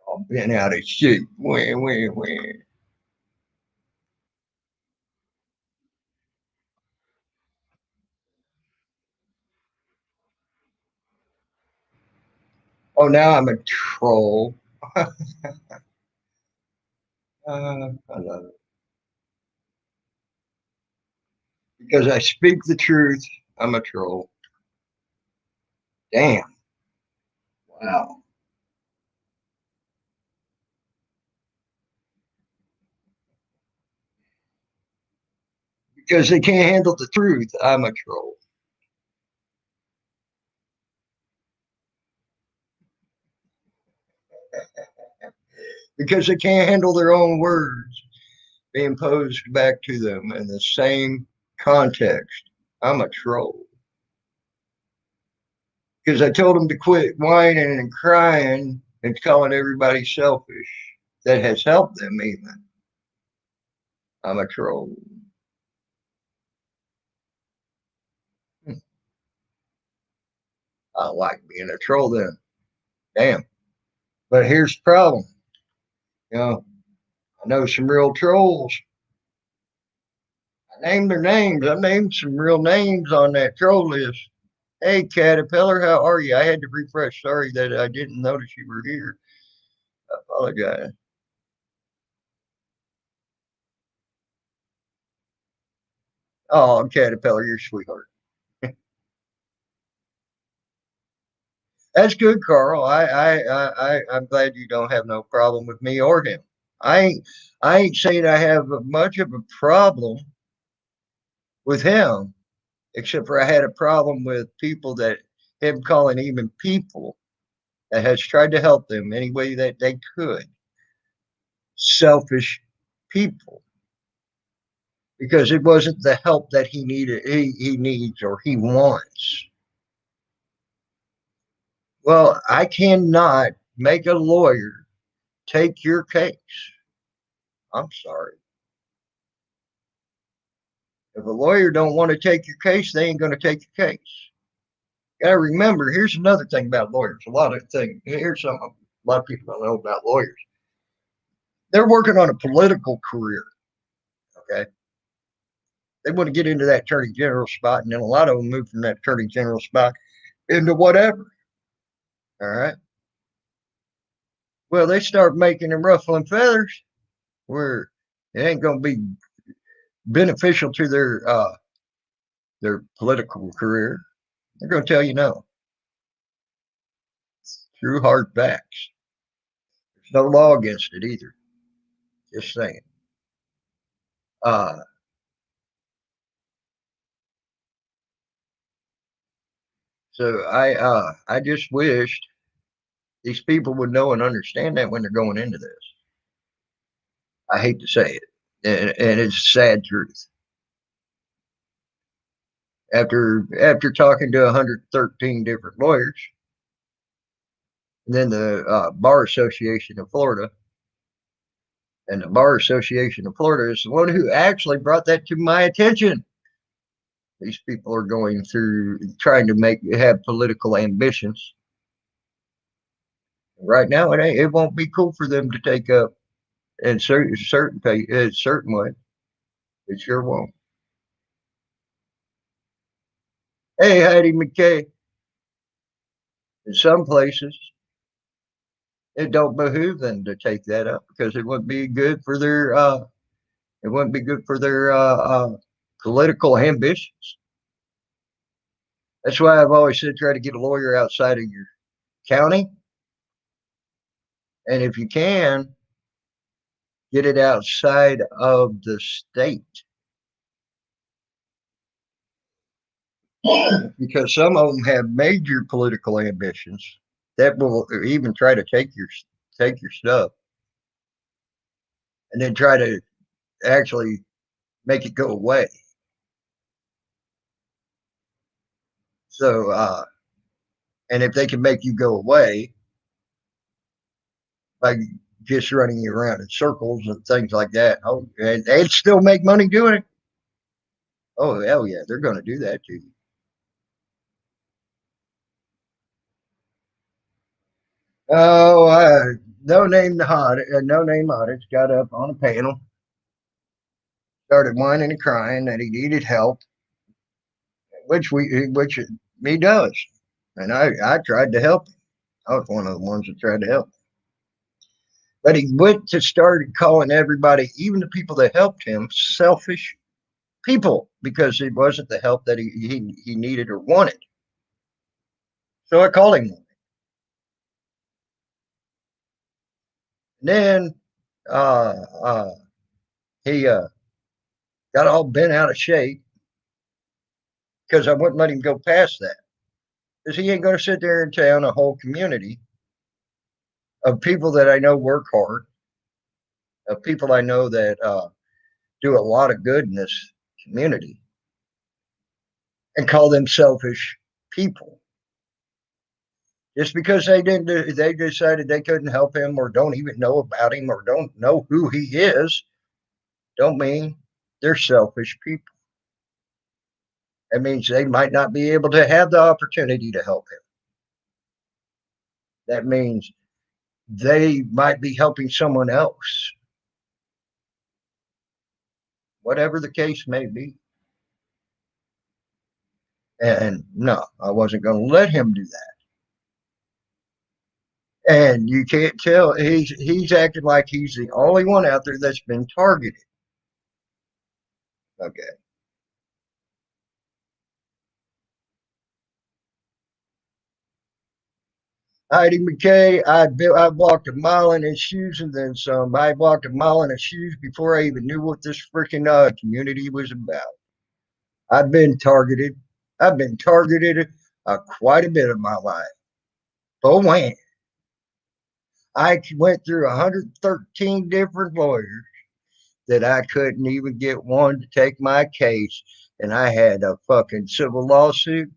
All been out of shape. Wah. Oh, now I'm a troll. I love it because I speak the truth. I'm a troll. Damn. Wow. Because they can't handle the truth. I'm a troll. Because they can't handle their own words being posed back to them in the same context. I'm a troll. Because I told them to quit whining and crying and calling everybody selfish. That has helped them even. I'm a troll. I like being a troll then. Damn. But here's the problem. You know, I know some real trolls. Name their names. I named some real names on that troll list. Hey, Caterpillar, how are you? I had to refresh. Sorry that I didn't notice you were here. I apologize. Oh, Caterpillar, you're a sweetheart. That's good, Carl. I'm glad you don't have no problem with me or him. I ain't, I ain't saying I have much of a problem with him, except for I had a problem with people that him calling even people that has tried to help them any way that they could selfish people because it wasn't the help that he needs or he wants. Well, I cannot make a lawyer take your case. I'm sorry. If a lawyer don't want to take your case, they ain't going to take your case. Gotta remember, here's another thing about lawyers. A lot of things. Here's some. A lot of people don't know about lawyers. They're working on a political career. Okay, they want to get into that attorney general spot, and then a lot of them move from that attorney general spot into whatever. All right. Well, they start making them ruffling feathers where it ain't going to be beneficial to their political career. They're going to tell you no through hard facts. There's no law against it either. Just saying. Uh, so I just wished these people would know and understand that when they're going into this. I hate to say it, and it's a sad truth. After talking to 113 different lawyers, and then the Bar Association of Florida, and the Bar Association of Florida is the one who actually brought that to my attention. These people are going through trying to have political ambitions. Right now, it won't be cool for them to take up in certain way. It sure won't. Hey, Heidi McKay. In some places, it don't behoove them to take that up because it wouldn't be good for their it wouldn't be good for their political ambitions. That's why I've always said try to get a lawyer outside of your county, and if you can, get it outside of the state because some of them have major political ambitions that will even try to take your stuff and then try to actually make it go away. So, and if they can make you go away by just running you around in circles and things like that, oh, and they'd still make money doing it. Oh hell yeah, they're going to do that to you. Oh, no name audits got up on a panel, started whining and crying that he needed help, which he does, and I tried to help him. I was one of the ones that tried to help him. But he went to start calling everybody, even the people that helped him, selfish people because it wasn't the help that he needed or wanted. So I called him. And then uh, uh, he got all bent out of shape because I wouldn't let him go past that. Because he ain't going to sit there and tell a whole community of people that I know work hard, of people I know that do a lot of good in this community, and call them selfish people. Just because they decided they couldn't help him or don't even know about him or don't know who he is, don't mean they're selfish people. That means they might not be able to have the opportunity to help him. That means they might be helping someone else whatever the case may be. And no, I wasn't going to let him do that. And you can't tell he's acting like he's the only one out there that's been targeted. Okay. Heidi McKay, I walked a mile in his shoes and then some. I walked a mile in his shoes before I even knew what this freaking community was about. I've been targeted. I've been targeted quite a bit of my life. Oh man, I went through 113 different lawyers that I couldn't even get one to take my case, and I had a fucking civil lawsuit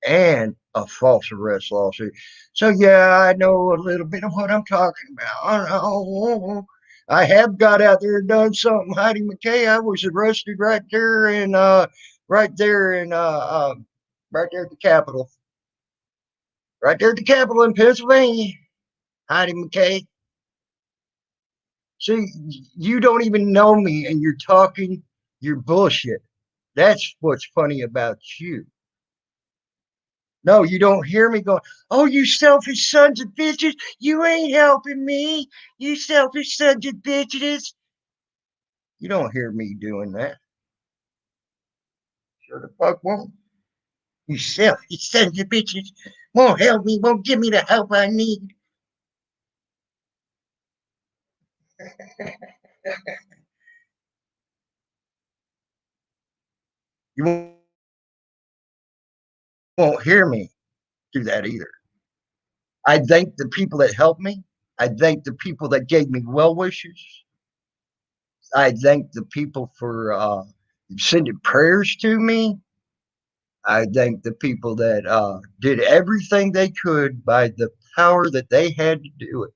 and a false arrest lawsuit. So yeah, I know a little bit of what I'm talking about. I have got out there and done something. Heidi McKay, I was arrested right there in right there at the Capitol. Right there at the Capitol in Pennsylvania. Heidi McKay. See, you don't even know me and you're talking your bullshit. That's what's funny about you. No, you don't hear me going, oh, you selfish sons of bitches. You ain't helping me. You selfish sons of bitches. You don't hear me doing that. Sure the fuck won't. You selfish sons of bitches won't help me, won't give me the help I need. You won't hear me do that either. I thank the people that helped me. I thank the people that gave me well wishes. I thank the people for sending prayers to me. I thank the people that did everything they could by the power that they had to do it.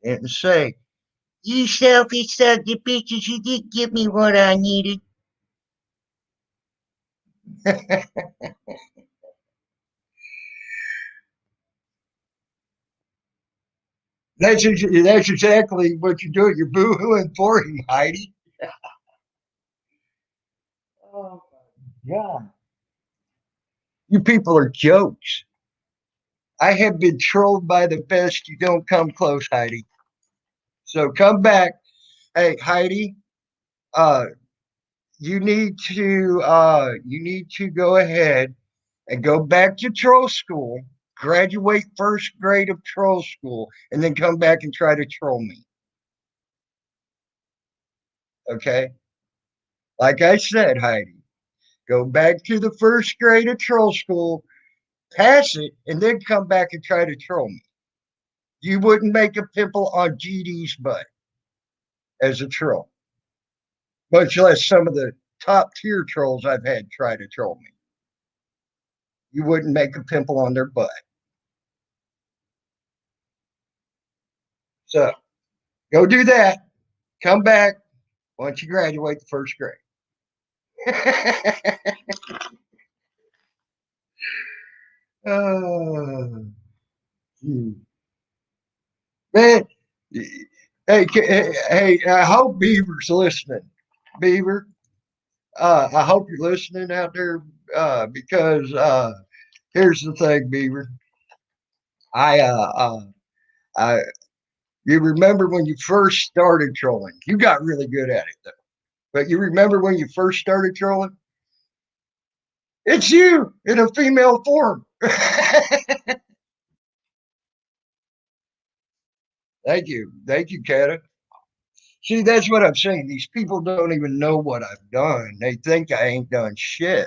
And say, you selfish sons of bitches, you didn't give me what I needed. That's exactly what you're doing. You're boohooing for him, Heidi. Oh my God. You people are jokes. I have been trolled by the best. You don't come close, Heidi. So come back. Hey, Heidi, uh, you need to go ahead and go back to troll school, graduate first grade of troll school, and then come back and try to troll me. Okay? Like I said, Heidi, go back to the first grade of troll school, pass it, and then come back and try to troll me. You wouldn't make a pimple on GD's butt as a troll, much less some of the top tier trolls I've had try to troll me. You wouldn't make a pimple on their butt. So go do that. Come back once you graduate the first grade. Oh, man. Hey, I hope Beaver's listening. Beaver, I hope you're listening out there because here's the thing, Beaver. I, uh, uh, I, you remember when you first started trolling? You got really good at it, though. But you remember when you first started trolling? It's you in a female form. Thank you, Kata. See, that's what I'm saying. These people don't even know what I've done. They think I ain't done shit.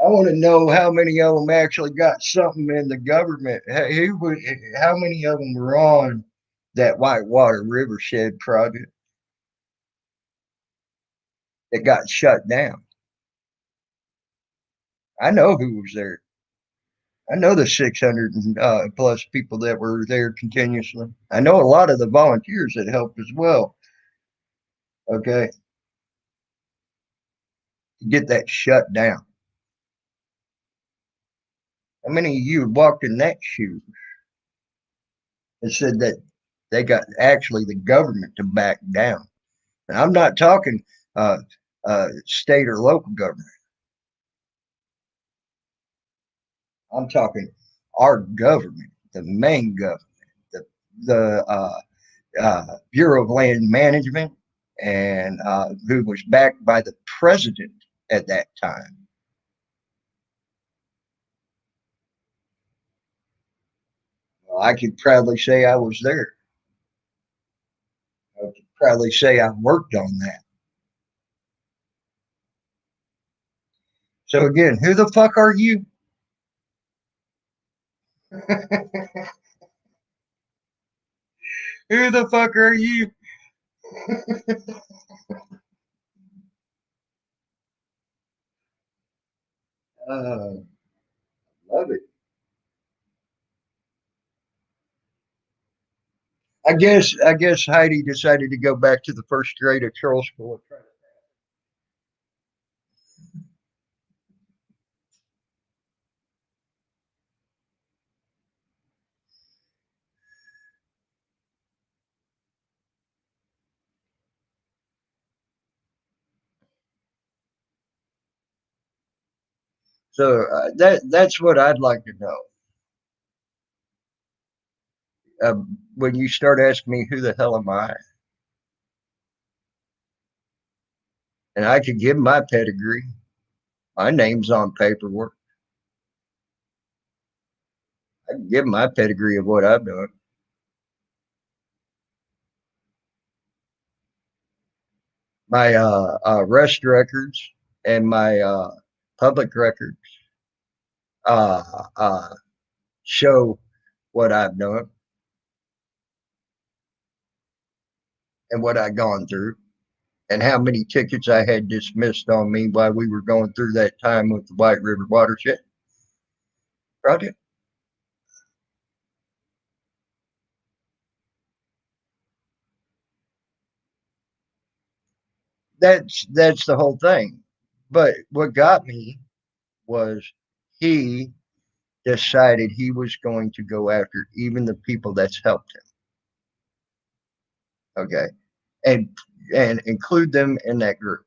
I want to know how many of them actually got something in the government. How many of them were on that Whitewater Rivershed project that got shut down? I know who was there. I know the 600 plus people that were there continuously. I know a lot of the volunteers that helped as well. Okay, to get that shut down. How many of you walked in that shoe and said that they got actually the government to back down? And I'm not talking uh, state or local government. I'm talking our government, the main government, the Bureau of Land Management, and who was backed by the president at that time. Well, I could proudly say I was there. I could proudly say I worked on that. So again, who the fuck are you? Who the fuck are you? Uh, love it. I guess Heidi decided to go back to the first grade at Charles School. So that's what I'd like to know. When you start asking me who the hell am I, and I could give my pedigree. My name's on paperwork. I can give my pedigree of what I've done. My arrest records and my public records uh, uh, show what I've done and what I've gone through, and how many tickets I had dismissed on me while we were going through that time with the White River Watershed Project. That's the whole thing. But what got me was he decided he was going to go after even the people that's helped him. Okay, and and include them in that group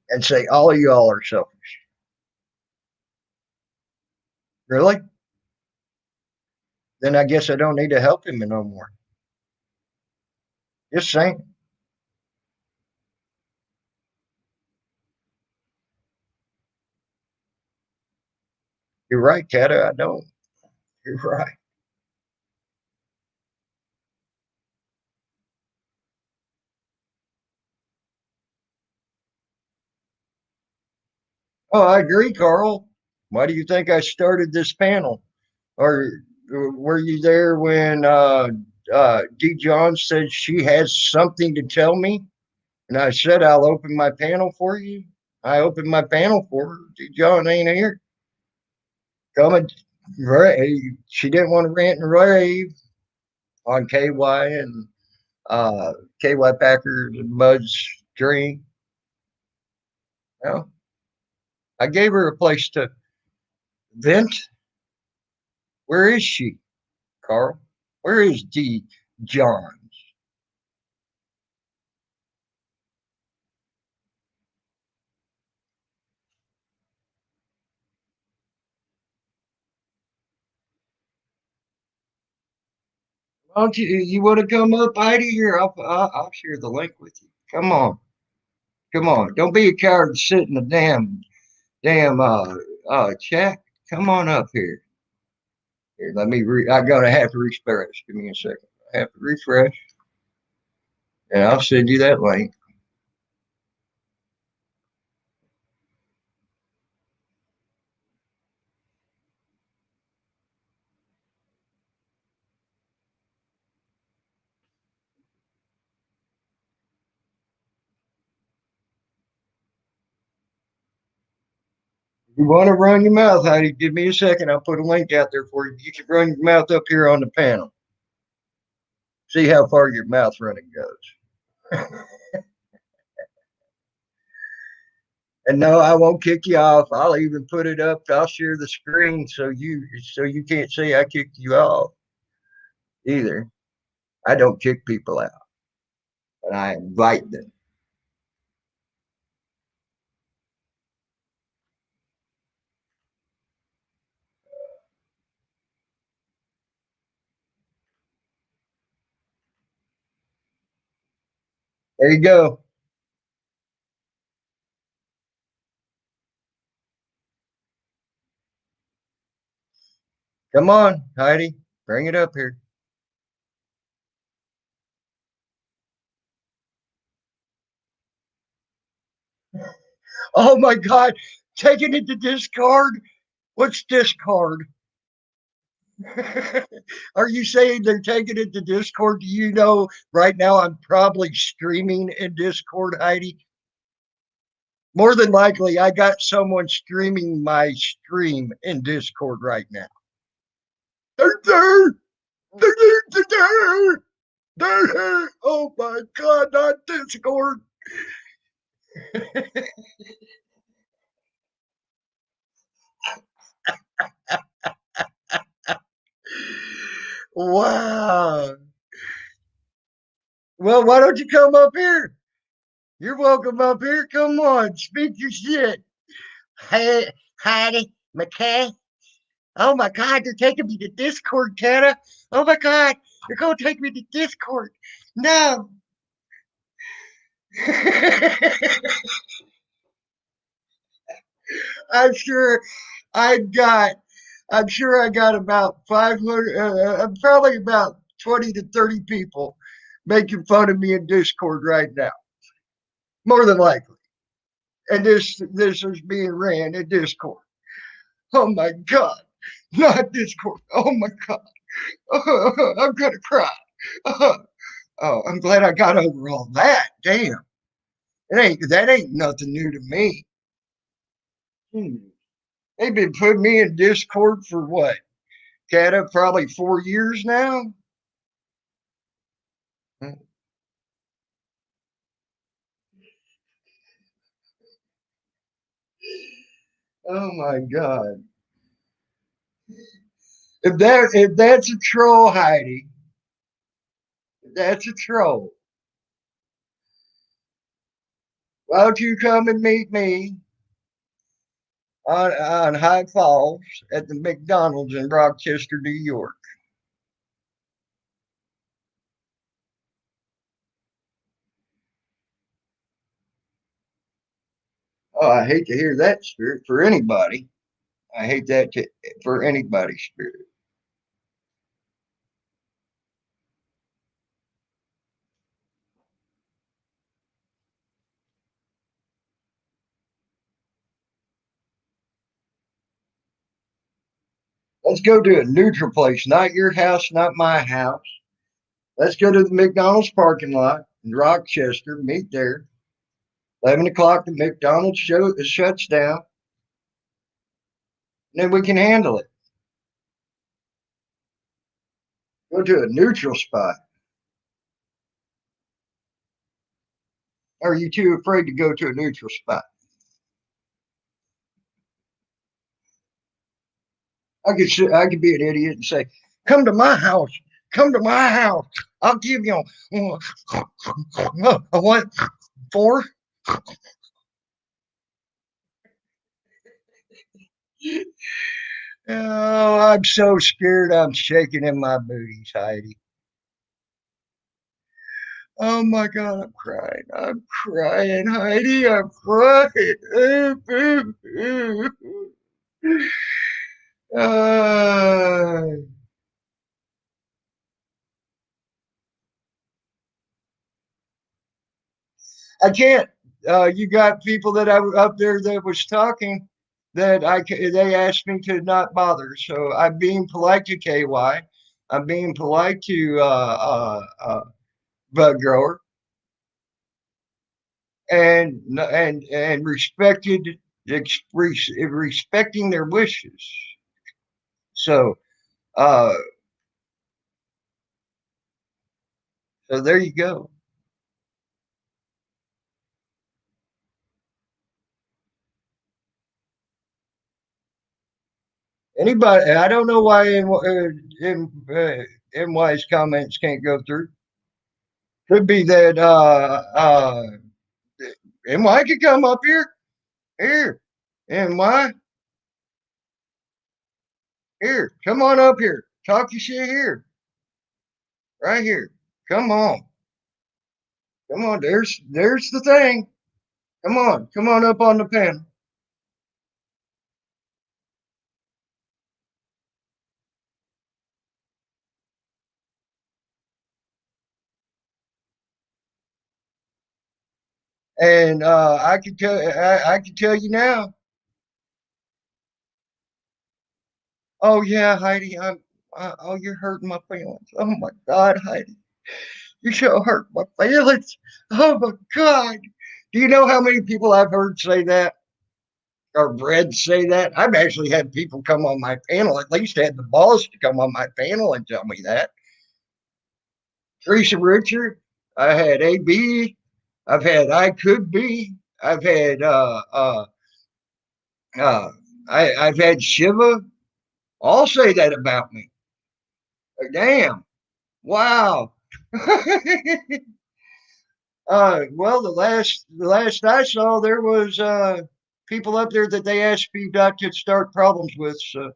and say all of y'all are selfish. Really? Then I guess I don't need to help him no more. Just saying. You're right, Kata. I don't. You're right. Oh, I agree, Carl. Why do you think I started this panel? Or were you there when D. John said she has something to tell me? And I said, I'll open my panel for you. I opened my panel for her. D. John ain't here. Come and she didn't want to rant and rave on KY and KY Packers and Bud's dream. Well, I gave her a place to vent. Where is she, Carl? Where is D. John? Why don't you want to come up, Heidi? Here, I'll share the link with you. Come on, come on. Don't be a coward and sit in the damn chat. Come on up here. Here, let me. I gotta have to refresh. Give me a second. I have to refresh, and I'll send you that link. If you want to run your mouth, Heidi, give me a second. I'll put a link out there for you. You can run your mouth up here on the panel. See how far your mouth running goes. And no, I won't kick you off. I'll even put it up. I'll share the screen so you can't say I kicked you off either. I don't kick people out, and I invite them. There you go. Come on, Heidi. Bring it up here. Oh my God. Taking it to discard? What's discard? Are you saying they're taking it to Discord? Do you know right now I'm probably streaming in Discord, Heidi? More than likely, I got someone streaming my stream in Discord right now. They're there. They're there. They're there. Oh my God, not Discord. Wow. Well, why don't you come up here? You're welcome up here. Come on, speak your shit. Hey, Heidi McKay. Oh my God, they're taking me to Discord, Tana. Oh my God, they're going to take me to Discord. No. I'm sure I got, I'm sure I got about 500, probably about 20 to 30 people making fun of me in Discord right now. More than likely. And this is being ran in Discord. Oh my God. Not Discord. Oh my God. I'm going to cry. Oh, I'm glad I got over all that. Damn. That ain't nothing new to me. Hmm. They've been putting me in Discord for what? Cata, probably 4 years now. Oh my God. If that's a troll, Heidi, if that's a troll, why don't you come and meet me on High Falls at the McDonald's in Rochester, New York? Oh, I hate to hear that, Spirit, for anybody. I hate that for anybody's Spirit. Let's go to a neutral place, not your house, not my house. Let's go to the McDonald's parking lot in Rochester, meet there. 11 o'clock, the McDonald's shuts down, and then we can handle it. Go to a neutral spot. Or are you too afraid to go to a neutral spot? I could be an idiot and say, "Come to my house. Come to my house. I'll give you a what for?" Oh, I'm so scared. I'm shaking in my booties, Heidi. Oh my God, I'm crying. I'm crying, Heidi. I'm crying. Uh, I can't. You got people that I up there that was talking that they asked me to not bother. So I'm being polite to KY. I'm being polite to Bug Grower and respecting their wishes. So uh, so there you go. Anybody, I don't know why MY's comments can't go through. Could be that MY could come up here. Here. MY, here. Come on up here. Talk your shit here. Right here. Come on. Come on. There's the thing. Come on. Come on up on the panel. And I can tell you now. Oh yeah, Heidi, oh, you're hurting my feelings. Oh my God, Heidi, you so hurt my feelings. Oh my God. Do you know how many people I've heard say that or read say that? I've actually had people come on my panel, at least had the balls to come on my panel and tell me that. Teresa Richard, I had AB, I've had I Could Be, I've had uh I've had Shiva all say that about me. Damn. Wow. Well, the last I saw, there was people up there that they asked me not to start problems with. So,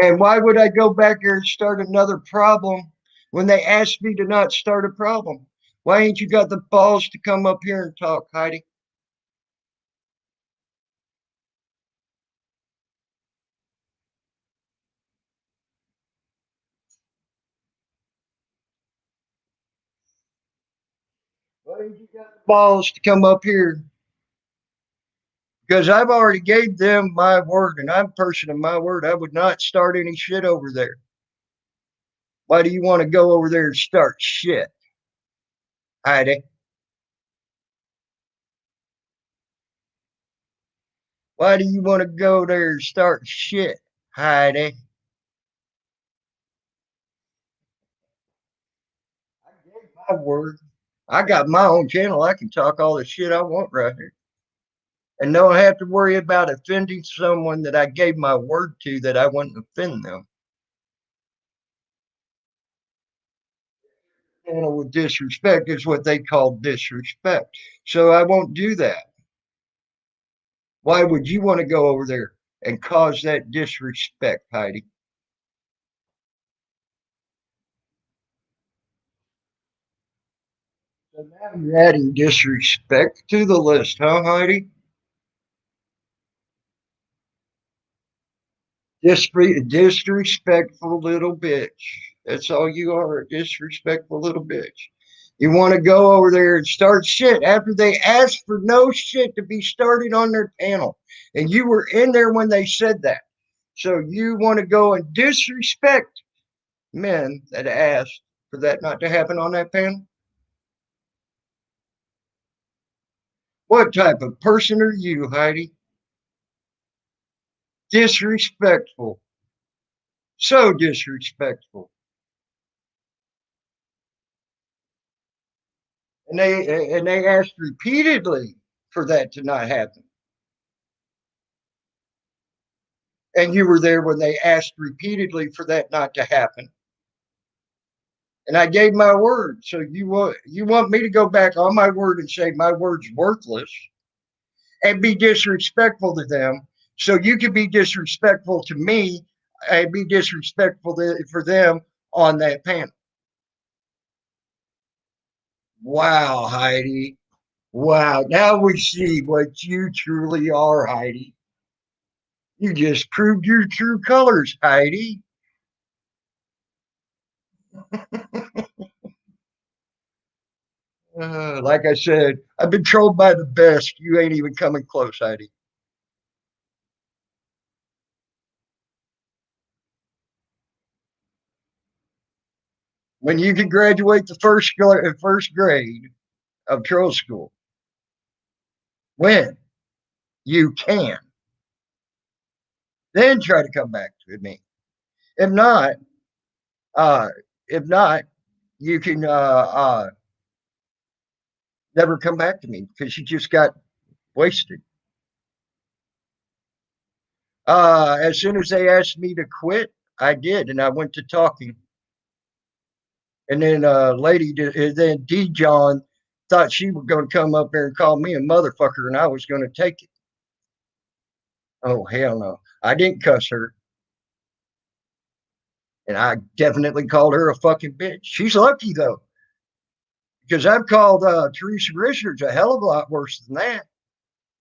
and why would I go back there and start another problem when they asked me to not start a problem? Why ain't you got the balls to come up here and talk, Heidi? Why ain't you got the balls to come up here? Because I've already gave them my word, and I'm a person of my word. I would not start any shit over there. Why do you want to go over there and start shit, Heidi? Why do you want to go there and start shit, Heidi? I gave my word. I got my own channel. I can talk all the shit I want right here. And don't have to worry about offending someone that I gave my word to that I wouldn't offend them. Channel with disrespect is what they call disrespect. So I won't do that. Why would you want to go over there and cause that disrespect, Heidi? So now you're adding disrespect to the list, huh, Heidi? Disrespectful little bitch. That's all you are, a disrespectful little bitch. You want to go over there and start shit after they asked for no shit to be started on their panel. And you were in there when they said that. So you want to go and disrespect men that asked for that not to happen on that panel? What type of person are you, Heidi? Disrespectful. So disrespectful. And they asked repeatedly for that to not happen. And you were there when they asked repeatedly for that not to happen. And I gave my word. So you want me to go back on my word and say my word's worthless and be disrespectful to them, so you can be disrespectful to me and be disrespectful for them on that panel. Wow, Heidi. Wow. Now we see what you truly are, Heidi. You just proved your true colors, Heidi. Like I said, I've been trolled by the best. You ain't even coming close, Heidi. When you can graduate the first grade of troll school, when you can, then try to come back to me. If not, uh, if not, you can never come back to me because you just got Wasted. As soon as they asked me to quit, I did, and I went to talking. And then then D John thought she was going to come up there and call me a motherfucker, and I was going to take it. Oh hell no! I didn't cuss her, and I definitely called her a fucking bitch. She's lucky though, because I've called Teresa Richards a hell of a lot worse than that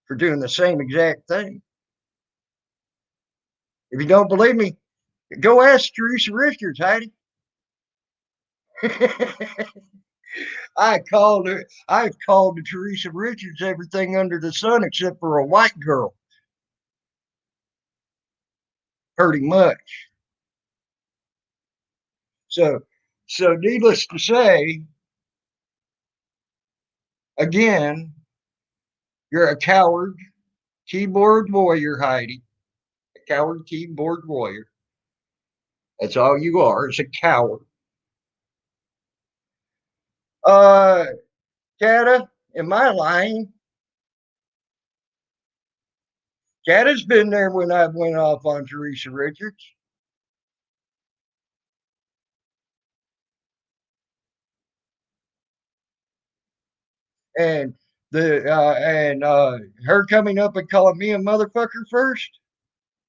for doing the same exact thing. If you don't believe me, go ask Teresa Richards, Heidi. I called her. I've called to Teresa Richards everything under the sun except for a white girl. Pretty much. So, so needless to say, again, you're a coward, keyboard warrior, Heidi. A coward, keyboard warrior. That's all you are. Is a coward. Uh, Cata, am I lying? Cata's been there when I went off on Teresa Richards. And her coming up and calling me a motherfucker first.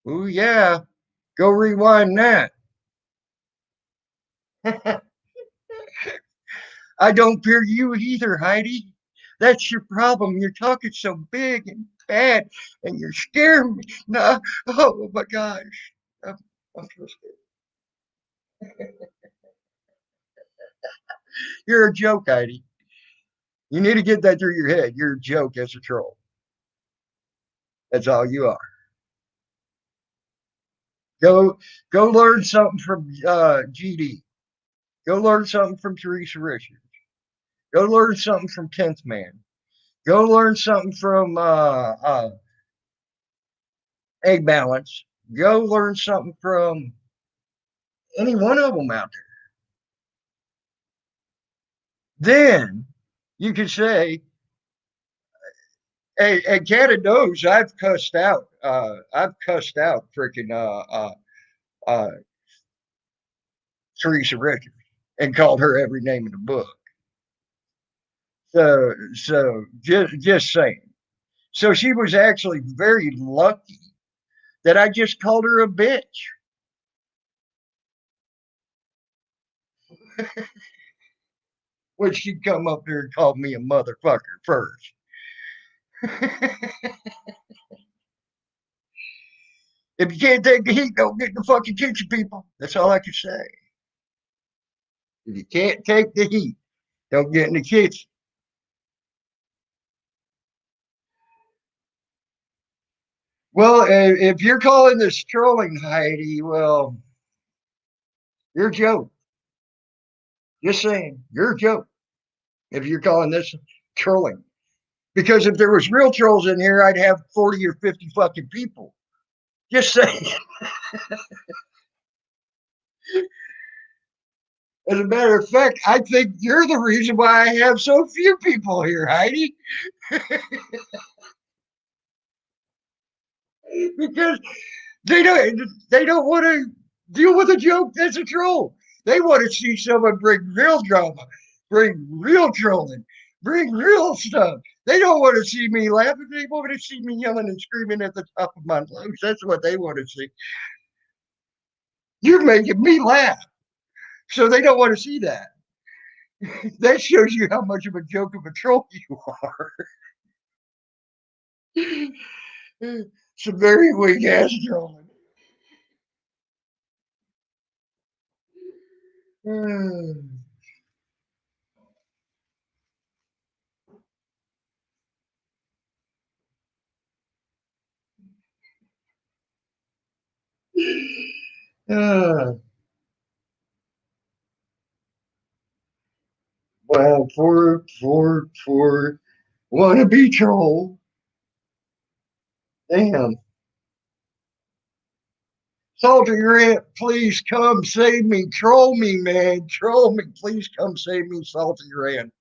Oh yeah, go rewind that. I don't fear you either, Heidi. That's your problem. You're talking so big and bad, and you're scaring me. No, oh my gosh, I'm, I'm so scared. You're a joke, Heidi. You need to get that through your head. You're a joke as a troll. That's all you are. Go, go learn something from GD. Go learn something from Teresa Richards. Go learn something from Tenth Man. Go learn something from Egg Balance. Go learn something from any one of them out there. Then you can say, hey, Canada knows I've cussed out. I've cussed out freaking uh, Teresa Richards and called her every name in the book. So just saying. So she was actually very lucky that I just called her a bitch. When she'd come up there and call me a motherfucker first. If you can't take the heat, don't get in the fucking kitchen, people. That's all I can say. If you can't take the heat, don't get in the kitchen. Well, if you're calling this trolling, Heidi, well, you're a joke. Just saying, you're a joke if you're calling this trolling. Because if there was real trolls in here, I'd have 40 or 50 fucking people. Just saying. As a matter of fact, I think you're the reason why I have so few people here, Heidi. Because they don't want to deal with a joke that's a troll. They want to see someone bring real drama, bring real trolling, bring real stuff. They don't want to see me laughing. They want to see me yelling and screaming at the top of my lungs. That's what they want to see. You're making me laugh. So they don't want to see that. That shows you how much of a joke of a troll you are. Some very weak ass trolling. Uh, well, for wannabe troll, damn. Salty Rant, please come save me. Troll me, man. Troll me. Please come save me, Salty Rant.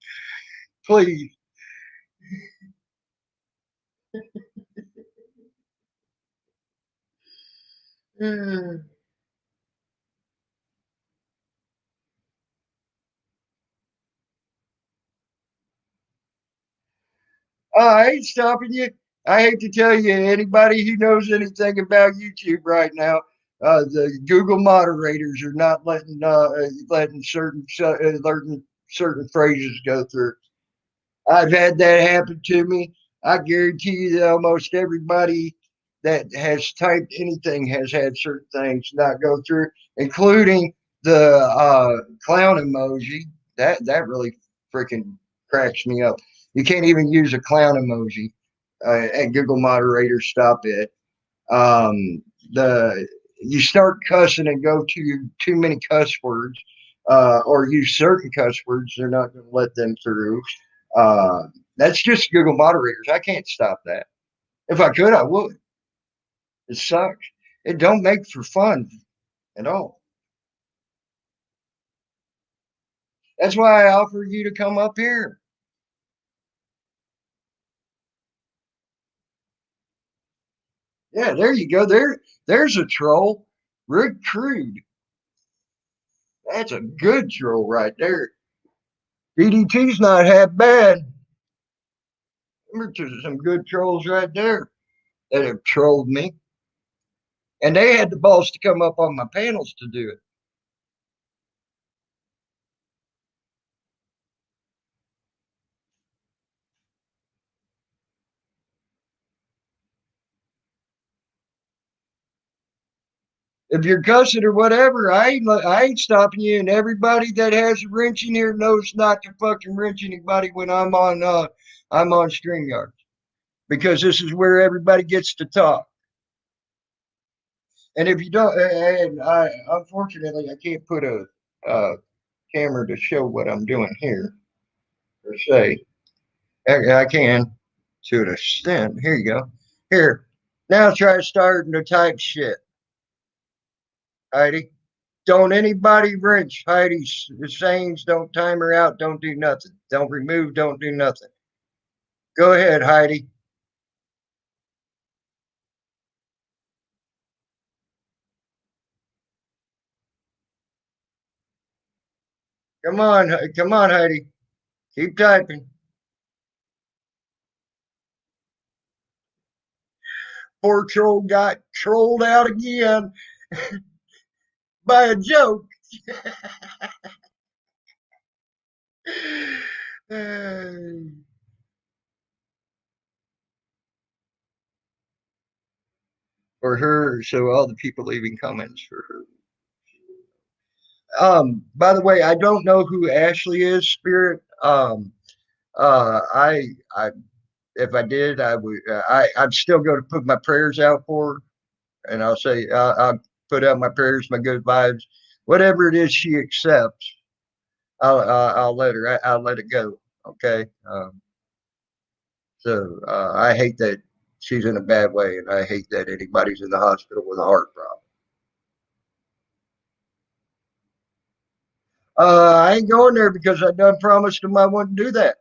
Please. I ain't stopping you. I hate to tell you, anybody who knows anything about YouTube right now, the Google moderators are not letting certain phrases go through. I've had that happen to me. I guarantee you that almost everybody that has typed anything has had certain things not go through, including the clown emoji. That really freaking cracks me up. You can't even use a clown emoji. And Google moderators stop it. Um, the You start cussing and go to too many cuss words, or use certain cuss words, they're not going to let them through. Uh, that's just Google moderators. I can't stop that. If I could, I would. It sucks. It don't make for fun at all. That's why I offer you to come up here. Yeah, there you go. There's a troll. Rick Crude. That's a good troll right there. DDT's not half bad. There's some good trolls right there that have trolled me. And they had the balls to come up on my panels to do it. If you're cussing or whatever, I ain't stopping you. And everybody that has a wrench in here knows not to fucking wrench anybody when I'm on StreamYard, because this is where everybody gets to talk. And if you don't, and I unfortunately I can't put a camera to show what I'm doing here per se. I can to an extent. Here you go. Here. Now try starting to type shit, Heidi. Don't anybody wrench Heidi's sayings. Don't time her out. Don't do nothing. Don't remove. Don't do nothing. Go ahead, Heidi. Come on, Heidi. Keep typing. Poor troll got trolled out again by a joke. For her, so all the people leaving comments for her. By the way, I don't know who Ashley is, Spirit. I if I did, I would. I'm still going to put my prayers out for her, and I'll say I'll put out my prayers, my good vibes, whatever it is she accepts. I'll let her. I'll let it go. Okay. I hate that she's in a bad way, and I hate that anybody's in the hospital with a heart problem. I ain't going there because I done promised them I wouldn't do that.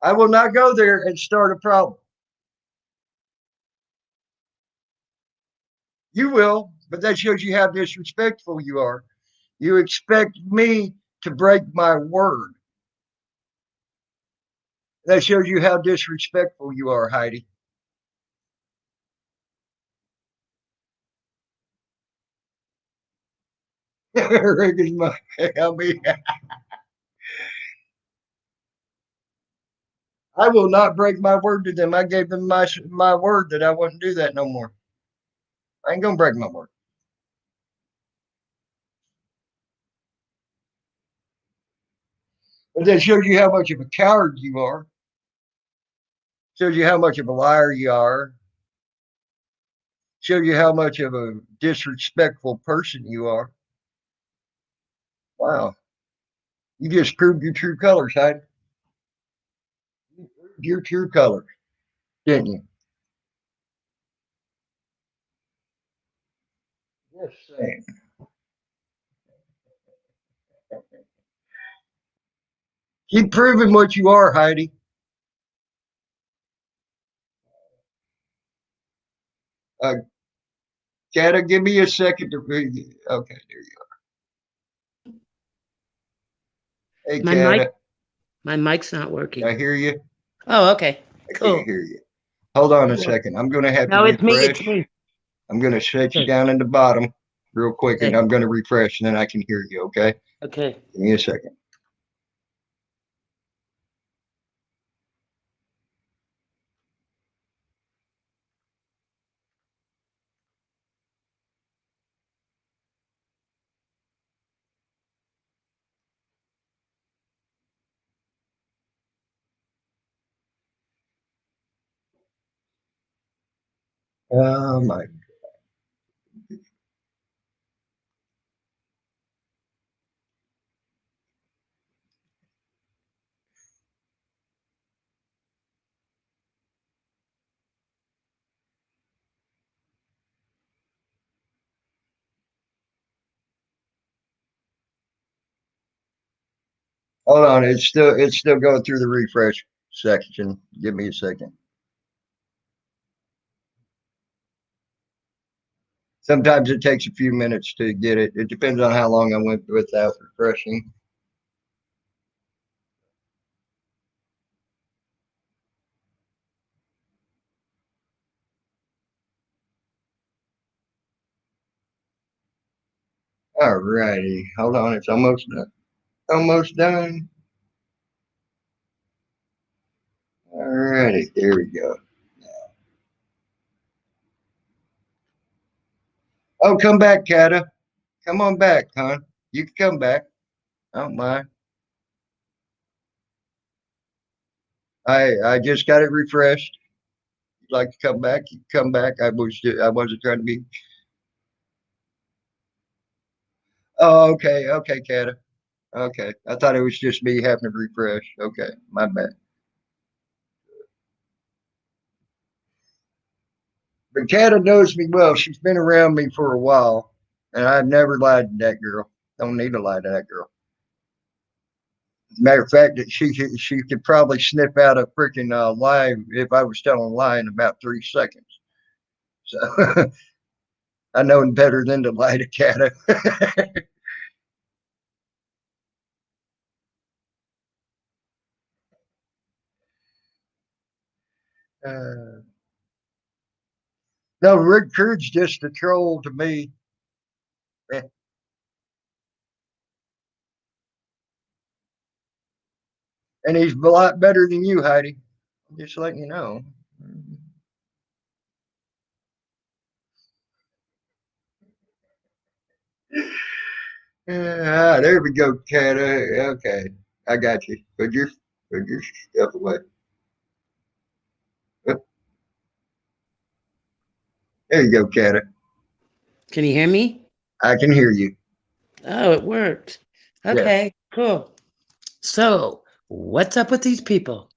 I will not go there and start a problem. You will, but that shows you how disrespectful you are. You expect me to break my word. That shows you how disrespectful you are, Heidi. Rick is my, I mean, I will not break my word to them. I gave them my word that I wouldn't do that no more. I ain't gonna break my word. But that shows you how much of a coward you are. Shows you how much of a liar you are. Shows you how much of a disrespectful person you are. Wow. You just proved your true colors, Heidi. You proved your true colors, didn't you? Just saying. Keep proving what you are, Heidi. Cata, give me a second to read. Okay, there you are. Hey, My mic, Cata, my mic's not I working. hear you. Oh, okay. I can't Cool. hear you. Hold on a Cool. second. I'm going to have to No, it's me. It's refresh. me. I'm going to set you Okay. down in the bottom real quick, and Okay. I'm going to refresh, and then I can hear you. Okay, Okay. give me a second. Oh my. Hold on. It's still going through the refresh section. Give me a second. Sometimes it takes a few minutes to get it. It depends on how long I went without refreshing. All righty. Hold on. It's almost done. Almost done. All righty. There we go. Oh, come back, Kata. Come on back, hon. You can come back. I don't mind. I just got it refreshed. You'd like to come back? You can come back. I wasn't trying to be. Oh, okay, okay, Kata. Okay, I thought it was just me having to refresh. Okay, my bad. But Kata knows me well. She's been around me for a while, and I've never lied to that girl. Don't need to lie to that girl. Matter of fact, that she could probably sniff out a freaking lie if I was telling a lie in about 3 seconds. So I know better than to lie to Kata. uh, no, Rick Kurt's just a troll to me. Eh, and he's a lot better than you, Heidi. Just letting you know. There we go, Cat. Okay, I got you. Put your stuff away. There you go, Cat. Can you hear me? I can hear you. Oh, it worked. Yes. Okay. Cool. So, what's up with these people?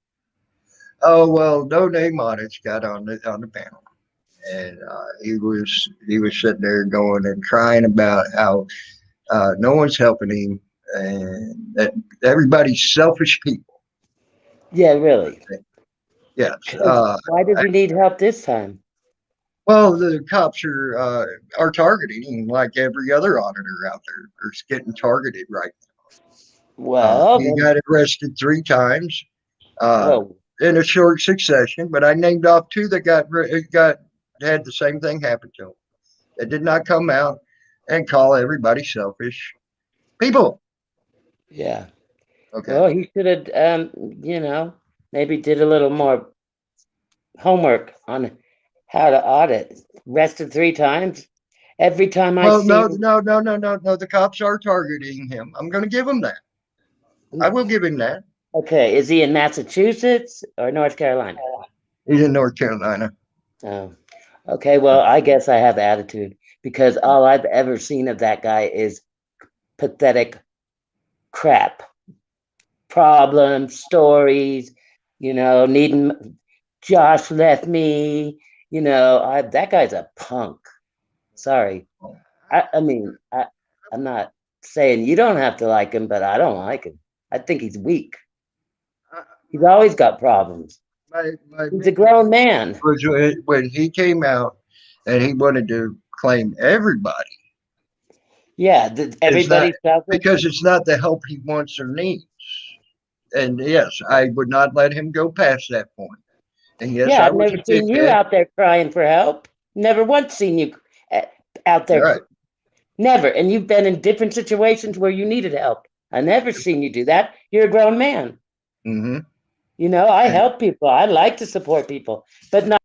Oh well, no name on it's got on the panel, and he was sitting there going and crying about how no one's helping him, and that everybody's selfish people. Yeah, really. Yes. 'Cause why does he need help this time? Well, the cops are targeting him like every other auditor out there. They're getting targeted right. Well, He then, got arrested 3 times uh, oh, in a short succession, but I named off two that got had the same thing happen to them. That did not come out and call everybody selfish people. yeah. Okay. Well, he should have, you know, maybe did a little more homework on how to audit. Arrested 3 times. Every time I Well, see no, no, no, no, no, no. The cops are targeting him. I'm going to give him that. I him. will give him that. Okay, is he in Massachusetts or North Carolina? He's in North Carolina. Oh, okay. Well, I guess I have attitude because all I've ever seen of that guy is pathetic crap, problems, stories. Needing Josh left me. That guy's a punk. Sorry. I'm not saying you don't have to like him, but I don't like him. I think he's weak. He's always got problems. My He's a biggest grown man. was when he came out. and he wanted to claim everybody. Yeah, It's not everybody's selfish. because it's not the help he wants or needs. And yes, I would not let him go past that point. And yes, Yeah, I I've was never a seen you dickhead. out there crying for help. Never once seen you uh, out there. Right. Never. And you've been in different situations where you needed help. I never seen you do that. You're a grown man. Mm-hmm. You know, I And help people. I like to support people, but not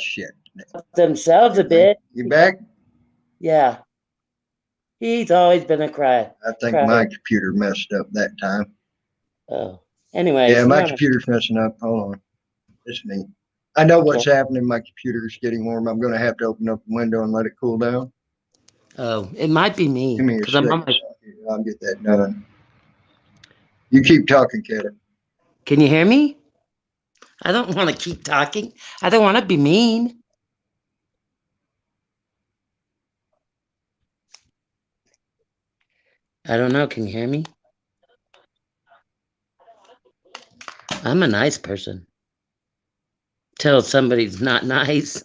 shit. themselves a bit. You back? Yeah, he's always been a I think crier. my computer messed up that time. Oh, Yeah, anyways, my no, computer's messing up. Hold on. It's me. I know okay. what's happening. My computer's getting warm. I'm going to have to open up the window and let it cool down. Oh, it might be me Give me a because I'm on second. my. I'll get that done. You keep talking, Kevin. Can you hear me? I don't want to keep talking. I don't want to be mean. I don't know. Can you hear me? I'm a nice person. Till somebody's not nice.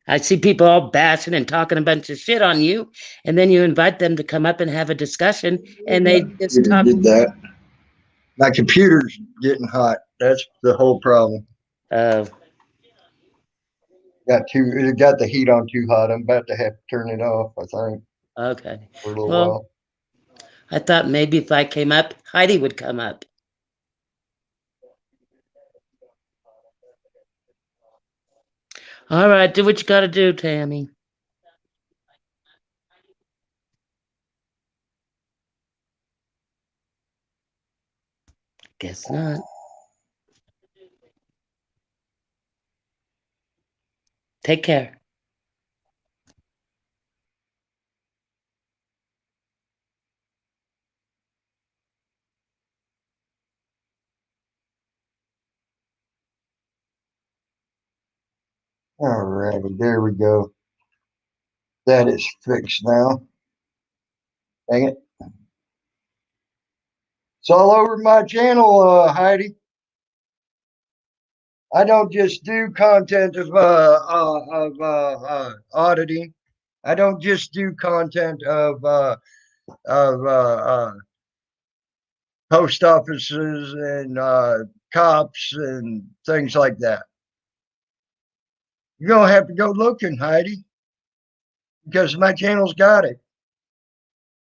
I see people all bashing and talking a bunch of shit on you, and then you invite them to come up and have a discussion, and My they just computer talk. did that. My computer's getting hot. That's the whole problem. Uh, It got the heat on too hot. I'm about to have to turn it off, I think, okay. for a little Well, while. I thought maybe if I came up, Heidi would come up. All right, do what you got to do, Tammy. Guess not. Take care. All righty, there we go. That is fixed now. Dang it. It's all over my channel, Heidi. I don't just do content of auditing. I don't just do content of post offices and cops and things like that. You're gonna have to go looking, Heidi, because my channel's got it.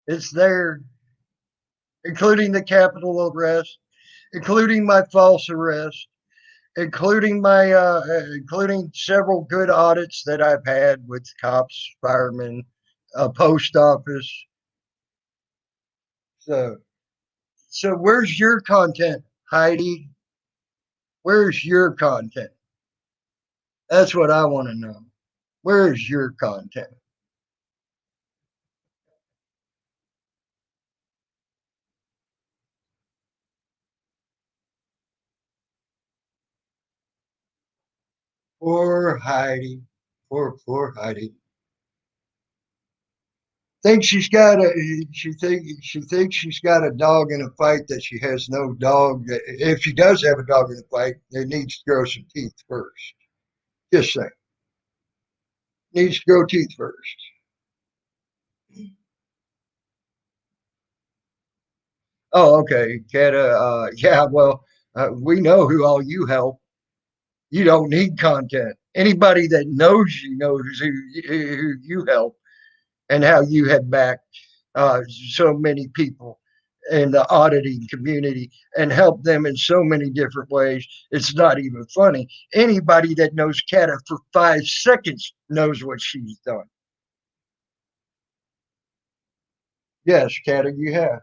It's there, including the capital arrest, including my false arrest, including several good audits that I've had with cops, firemen, post office. So, so where's your content, Heidi? Where's your content? That's what I want to know. Where's your content? Poor Heidi. Poor Heidi. Thinks she thinks she's got a dog in a fight that she has no dog. If she does have a dog in a fight, it needs to grow some teeth first. Just saying. Needs to grow teeth first. Oh, okay. Kata, yeah, well, we know who all you help. You don't need content. Anybody that knows you knows who you help and how you have backed so many people in the auditing community and help them in so many different ways. It's not even funny. Anybody that knows Kata for 5 seconds knows what she's done. Yes, Kata, you have.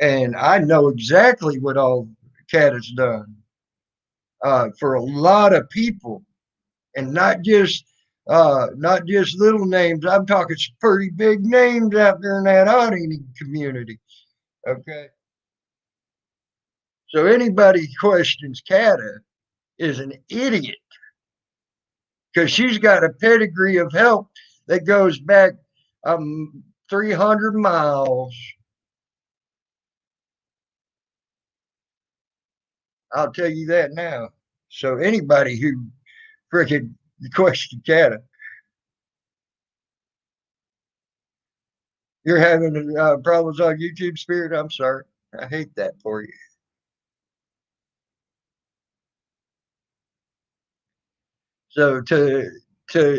And I know exactly what all Kata's done for a lot of people, and not just little names. I'm talking some pretty big names out there in that auditing community. Okay, so anybody who questions Kata is an idiot because she's got a pedigree of help that goes back 300 miles. I'll tell you that now. So anybody who freaking question Canada. You're having problems on YouTube, Spirit. I'm sorry. I hate that for you. So to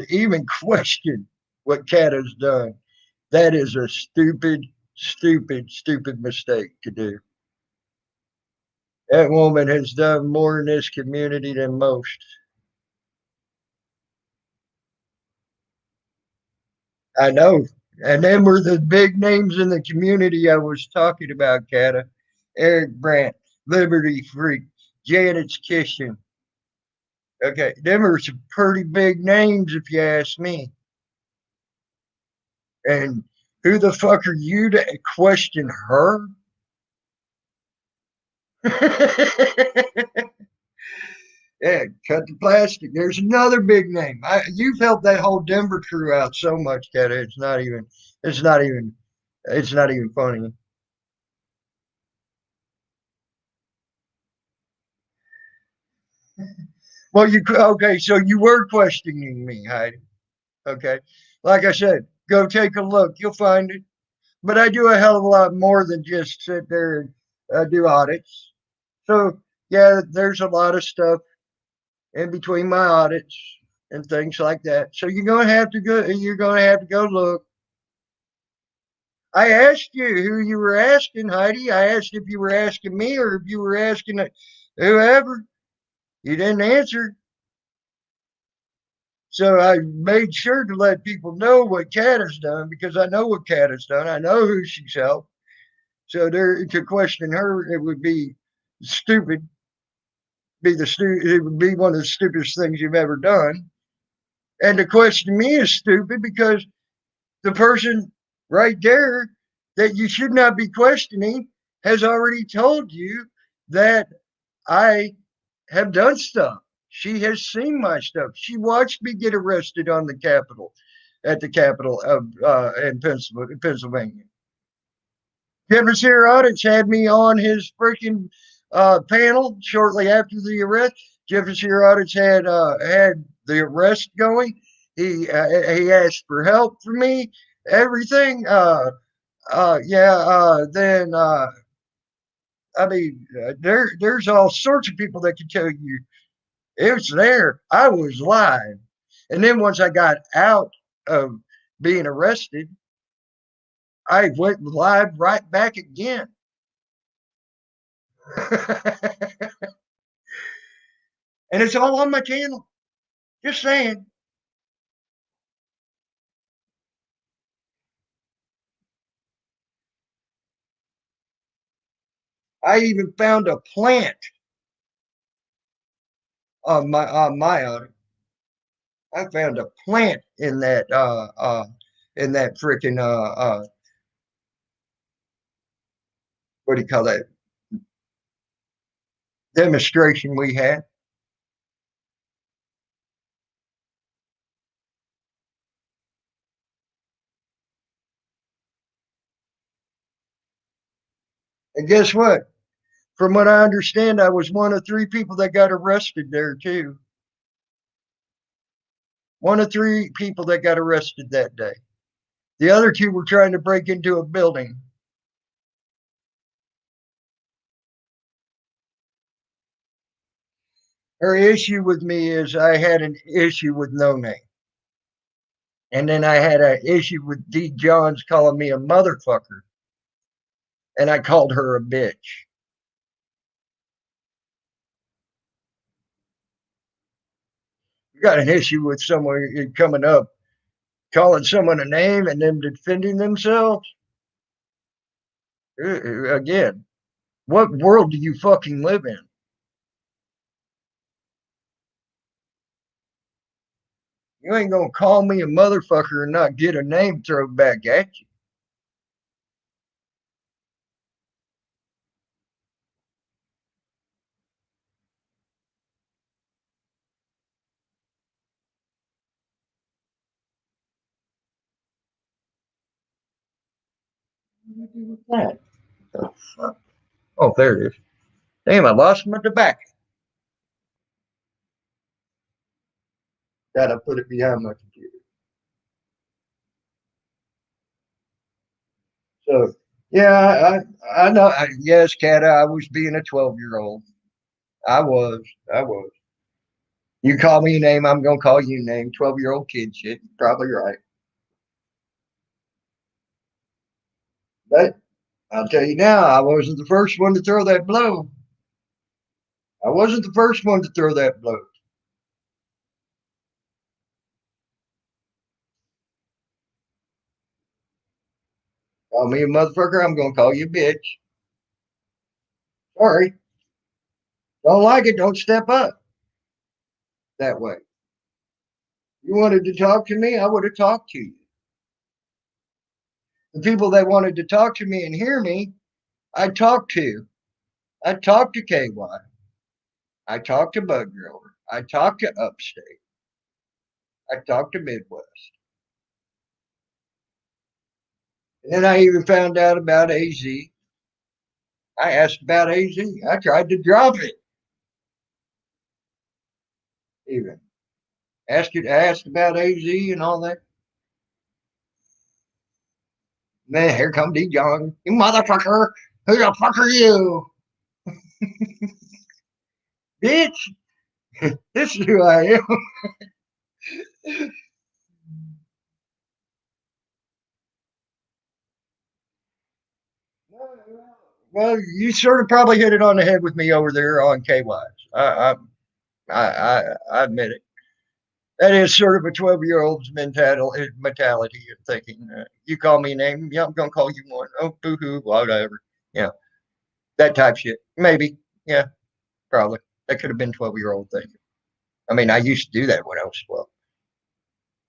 even question what Canada's done, that is a stupid, stupid, stupid mistake to do. That woman has done more in this community than most. I know. And them were the big names in the community I was talking about, Cata. Eric Brandt, Liberty Freak, Janet's Kitchen. Okay, them are some pretty big names if you ask me. And who the fuck are you to question her? Yeah, cut the plastic. There's another big name. You've helped that whole Denver crew out so much, Cata. It's not even, it's not even funny. Well, okay? So you were questioning me, Heidi. Okay, like I said, go take a look. You'll find it. But I do a hell of a lot more than just sit there and do audits. So yeah, there's a lot of stuff in between my audits and things like that. So you're gonna have to go. You're gonna have to go look. I asked you who you were asking, Heidi. I asked if you were asking me or if you were asking whoever. You didn't answer. So I made sure to let people know what Kat has done because I know what Kat has done. I know who she's helped. So there to question her, it would be stupid. It would be one of the stupidest things you've ever done. And to question me is stupid because the person right there that you should not be questioning has already told you that I have done stuff. She has seen my stuff. She watched me get arrested on the Capitol, at the Capitol of in Pennsylvania. Jeffrey Audits had me on his freaking panel shortly after the arrest. Jeffrey Audits had the arrest going. He asked for help from me. Everything. Yeah. Then I mean, there's all sorts of people that can tell you it's there. I was live. And then once I got out of being arrested, I went live right back again. And it's all on my channel. Just saying. I even found a plant on my auto. I found a plant in that freaking what do you call that demonstration we had. And guess what? From what I understand, I was one of three people that got arrested there too. One of three people that got arrested that day. The other two were trying to break into a building. Her issue with me is I had an issue with no name. And then I had an issue with D. Johns calling me a motherfucker. And I called her a bitch. You got an issue with someone coming up, calling someone a name and them defending themselves? Again, what world do you fucking live in? You ain't gonna call me a motherfucker and not get a name thrown back at you. What the fuck? Oh, there it is. Damn, I lost my tobacco. Gotta put it behind my computer. So yeah, I know. Yes, Cat, I was being a 12-year-old. I was. I was. You call me a name, I'm gonna call you a name. 12-year-old kid shit. You're probably right. But I'll tell you now, I wasn't the first one to throw that blow. I wasn't the first one to throw that blow. Call me a motherfucker, I'm gonna call you a bitch. Sorry. Don't like it, don't step up that way. You wanted to talk to me, I would have talked to you. The people that wanted to talk to me and hear me, I talked to. I talked to KY. I talked to Bug Grower. I talked to Upstate. I talked to Midwest. And then I even found out about AZ. I asked about AZ. I tried to drop it even. Asked about AZ and all that. Man, here come D John. You motherfucker. Who the fuck are you? Bitch. This is who I am. Well, you sort of probably hit it on the head with me over there on KYs. I admit it. That is sort of a 12-year-old's mentality of thinking. You call me a name, yeah, I'm gonna call you one. Oh, boo hoo, whatever. Yeah, that type shit. Maybe. Yeah, probably. That could have been 12-year-old thinking. I mean, I used to do that when I was 12.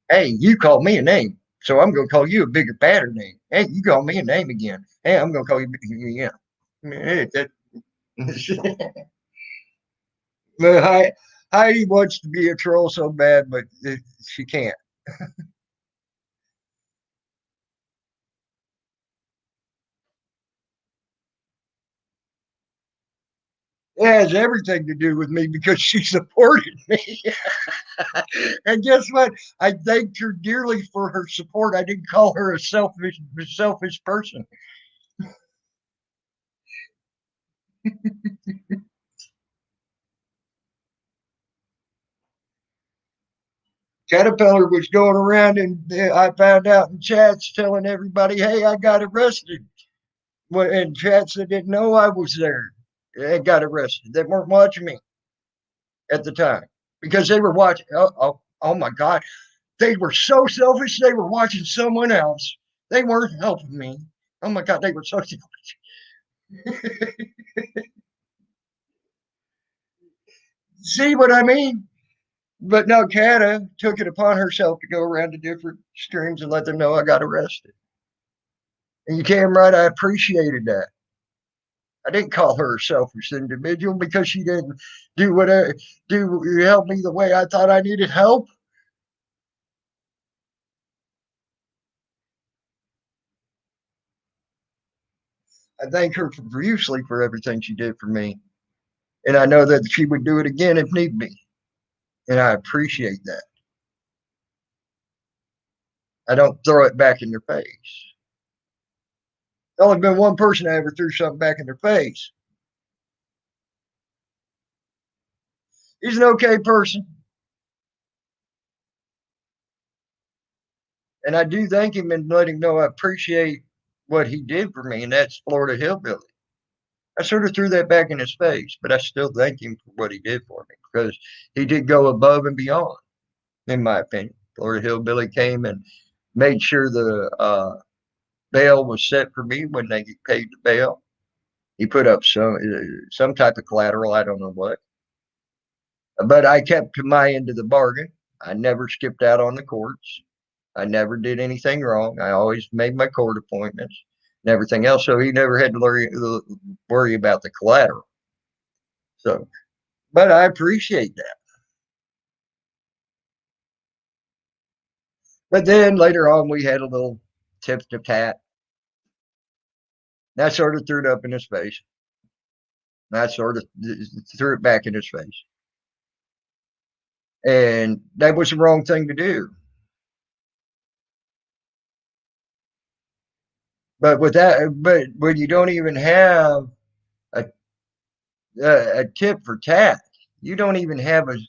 Hey, you called me a name, so I'm gonna call you a bigger, badder name. Hey, you call me a name again. Hey, I'm gonna call you. Yeah. Hey, but Heidi wants to be a troll so bad, but she can't. It has everything to do with me because she supported me. And guess what? I thanked her dearly for her support. I didn't call her a selfish person. Caterpillar was going around and I found out in chats telling everybody, hey, I got arrested. And chats that didn't know I was there, they got arrested. They weren't watching me at the time because they were watching. Oh my God. They were so selfish. They were watching someone else. They weren't helping me. Oh my God. They were so selfish. See what I mean? But no, Kata took it upon herself to go around to different streams and let them know I got arrested. And you damn right, I appreciated that. I didn't call her a selfish individual because she didn't do what do help me the way I thought I needed help. I thank her profusely for everything she did for me, and I know that she would do it again if need be, and I appreciate that. I don't throw it back in their face. There's only been one person I ever threw something back in their face. He's an okay person, and I do thank him and let him know I appreciate what he did for me, and that's Florida Hillbilly. I sort of threw that back in his face, but I still thank him for what he did for me because he did go above and beyond, in my opinion. Florida Hillbilly came and made sure the bail was set for me when they paid the bail. He put up some type of collateral, I don't know what, but I kept to my end of the bargain. I never skipped out on the courts. I never did anything wrong. I always made my court appointments and everything else, so he never had to worry about the collateral. So, but I appreciate that. But then later on, we had a little tip to tat. And I sort of threw it up in his face. And I sort of threw it back in his face. And that was the wrong thing to do. But with that, but when you don't even have a a tip for tat, you don't even have an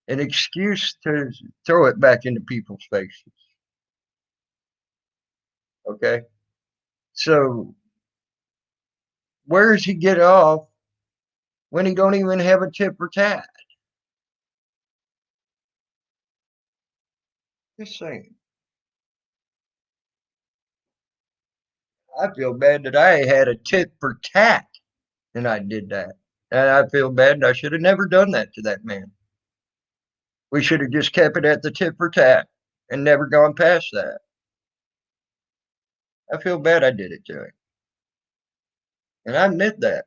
excuse to throw it back into people's faces. Okay, so where does he get off when he don't even have a tip for tat? Just saying. I feel bad that I had a tit for tat and I did that. And I feel bad. I should have never done that to that man. We should have just kept it at the tit for tat and never gone past that. I feel bad I did it to him. And I admit that.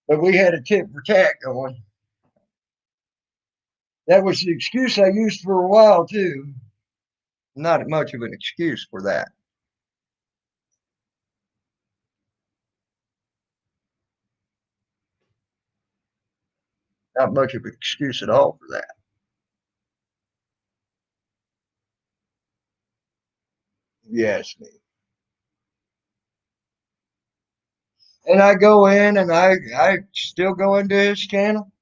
But we had a tit for tat going. That was the excuse I used for a while, too. Not much of an excuse for that. Not much of an excuse at all for that. Yes, me. And I go in and I still go into his channel.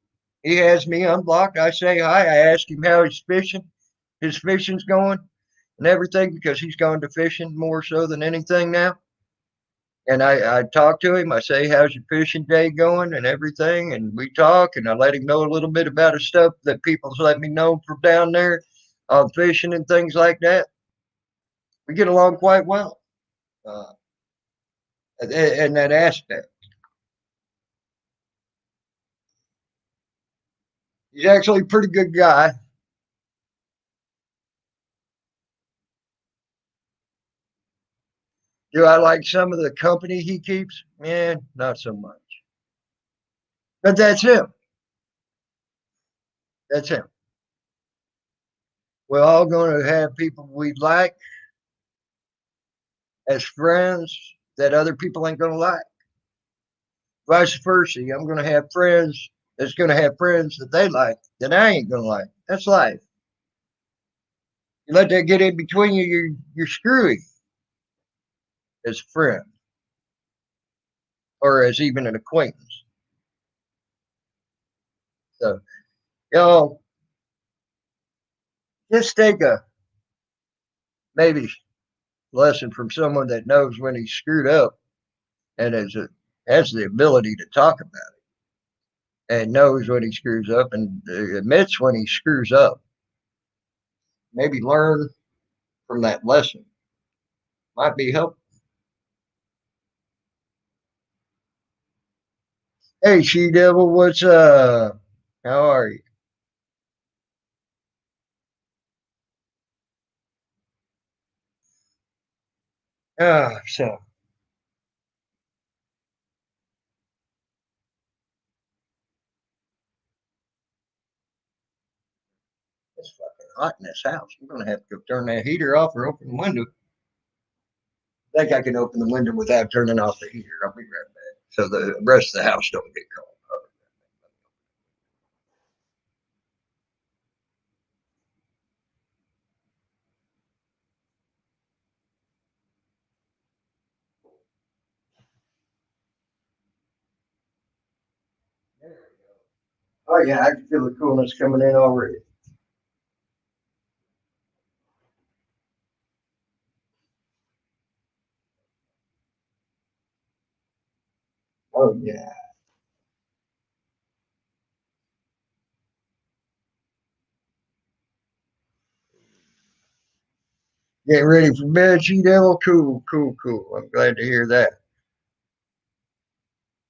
He has me unblocked. I say hi. I ask him how he's fishing, his fishing's going, and everything because he's gone to fishing more so than anything now. And I talk to him. I say, "How's your fishing day going?" and everything. And we talk, and I let him know a little bit about his stuff that people's let me know from down there on fishing and things like that. We get along quite well uh, in that aspect. He's actually a pretty good guy. Do I like some of the company he keeps? Yeah, not so much. But that's him. That's him. We're all going to have people we like as friends that other people ain't going to like. Vice versa. I'm going to have friends that's going to have friends that they like that I ain't going to like. That's life. You let that get in between you, you're screwy as a friend or as even an acquaintance. So, you know, just take a maybe lesson from someone that knows when he's screwed up and has the ability to talk about it and knows when he screws up and admits when he screws up. Maybe learn from that lesson. Might be helpful. Hey, She Devil, what's up? How are you? So it's fucking hot in this house. I'm gonna have to go turn that heater off or open the window. I think I can open the window without turning off the heater. I'll be right back. So the rest of the house don't get cold. Oh yeah, I can feel the coolness coming in already. Oh yeah. Getting ready for bed, She Devil. Cool, cool, cool. I'm glad to hear that.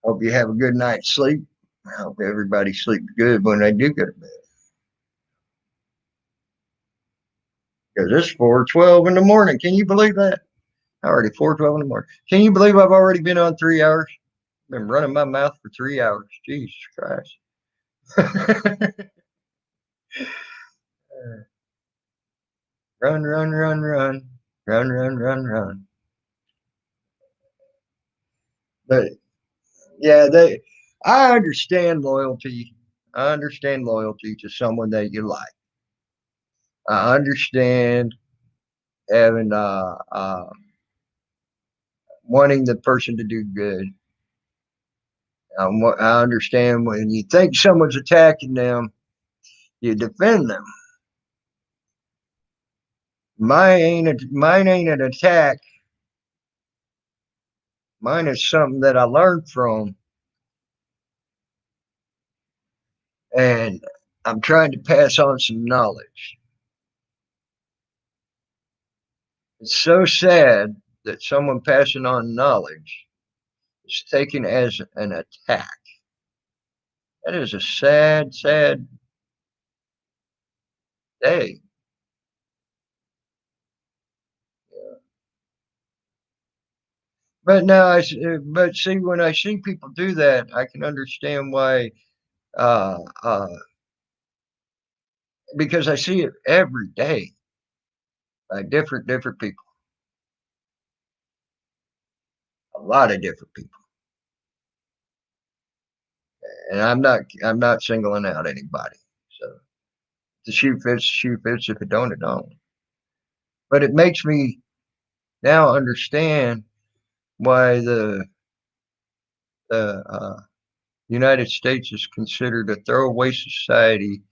Hope you have a good night's sleep. I hope everybody sleeps good when they do go to bed. Because it's 4:12 in the morning. Can you believe that? Already 4:12 in the morning. Can you believe I've already been on 3 hours? Been running my mouth for 3 hours. Jesus Christ. Run, run, run, run. Run, run, run, run. But Yeah, they. I understand loyalty. I understand loyalty to someone that you like. I understand having wanting the person to do good. I understand when you think someone's attacking them, you defend them. Mine ain't an attack. Mine is something that I learned from, and I'm trying to pass on some knowledge. It's so sad that someone passing on knowledge is taken as an attack. That is a sad, sad day. But now, but see, when I see people do that, I can understand why. Uh, uh, because I see it every day by different people, a lot of different people, and I'm not singling out anybody. So the shoe fits. If it don't, it don't. But it makes me now understand why the United States is considered a throwaway society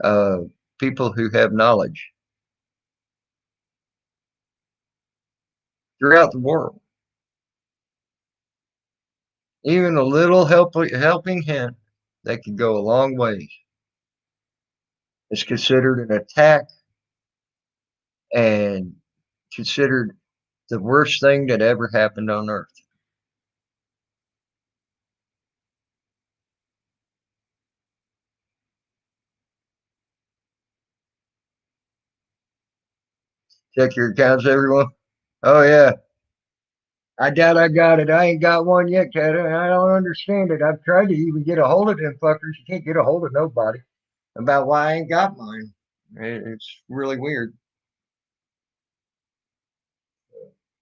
of people who have knowledge throughout the world. Even a little helping hint that could go a long ways is considered an attack and considered the worst thing that ever happened on earth. Check your accounts, everyone. Oh, yeah. I doubt I got it. I ain't got one yet, Cat. I don't understand it. I've tried to even get a hold of them fuckers. You can't get a hold of nobody about why I ain't got mine. It's really weird.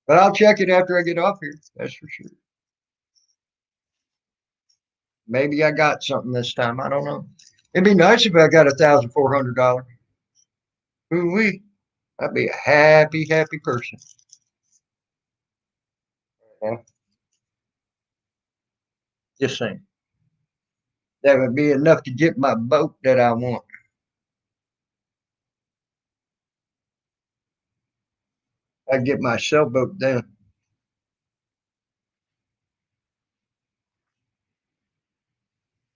But I'll check it after I get off here. That's for sure. Maybe I got something this time. I don't know. It'd be nice if I got $1,400. Ooh wee. I'd be a happy, happy person. Yeah, just saying. That would be enough to get my boat that I want. I'd get my sailboat then.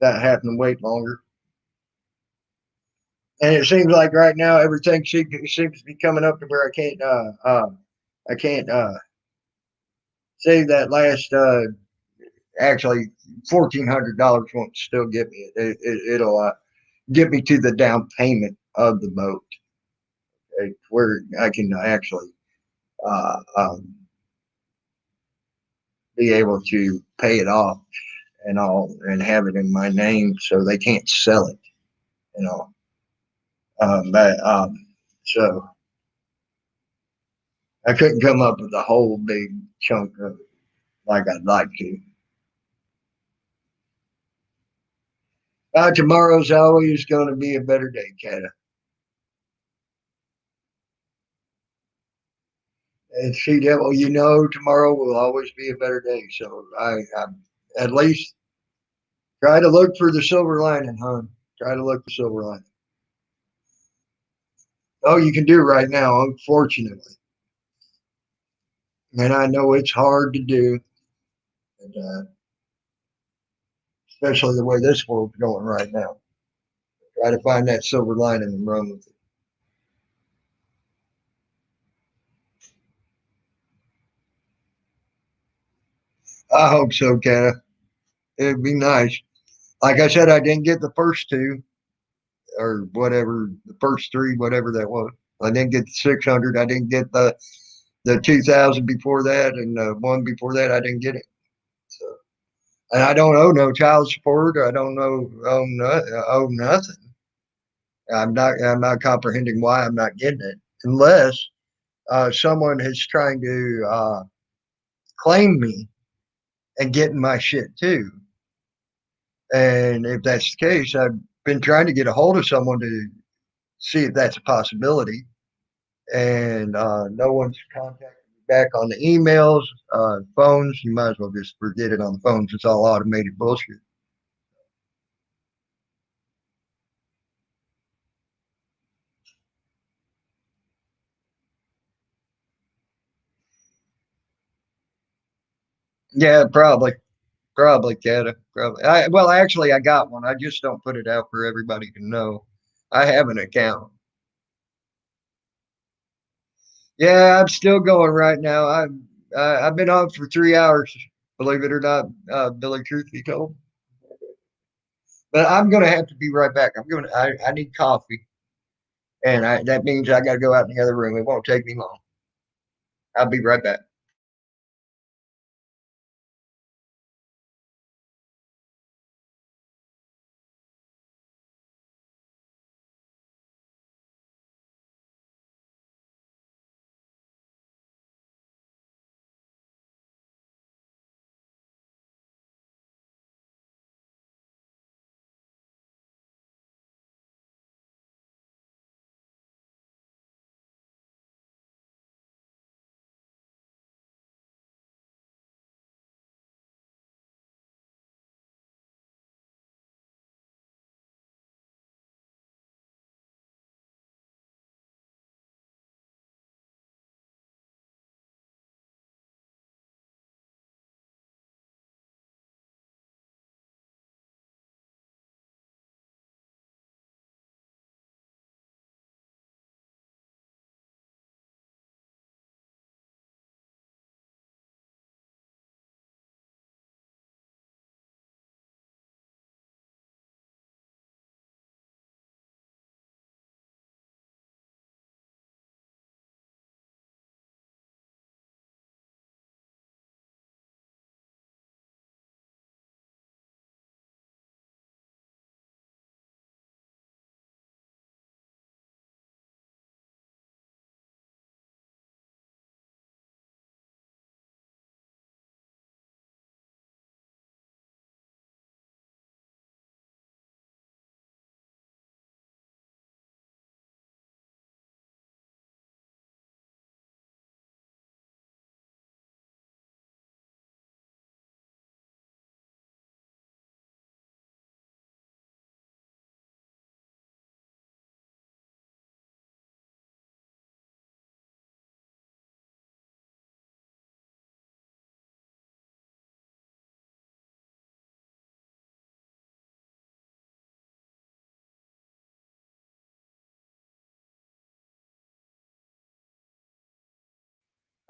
Not having to wait longer. And it seems like right now everything seems to be coming up to where I can't save that last actually $1,400 won't still get me it'll get me to the down payment of the boat, where I can actually uh, um, be able to pay it off and all and have it in my name so they can't sell it, you know. But so I couldn't come up with a whole big chunk of it like I'd like to. Tomorrow's always going to be a better day, Kata. And see, devil, you know, tomorrow will always be a better day. So I at least try to look for the silver lining, hon. Try to look for the silver lining. Oh, you can do right now, unfortunately. And I know it's hard to do, and, especially the way this world's going right now. Try to find that silver lining and run with it. I hope so, Kata. It'd be nice. Like I said, I didn't get the first two or whatever, the first three, whatever that was. I didn't get the 600. I didn't get the 2000 before that, and the one before that, I didn't get it. So, and I don't owe no child support. I don't owe nothing. I'm not comprehending why I'm not getting it unless someone is trying to claim me and getting my shit too. And if that's the case, I've been trying to get a hold of someone to see if that's a possibility. And no one's contacted me back on the emails, phones. You might as well just forget it on the phones. It's all automated bullshit. Yeah, probably, Kata. Probably. Well, actually, I got one. I just don't put it out for everybody to know. I have an account. Yeah, I'm still going right now. I've been on for 3 hours, believe it or not, Billy. Truth be told, but I'm gonna have to be right back. I need coffee, and that means I got to go out in the other room. It won't take me long. I'll be right back.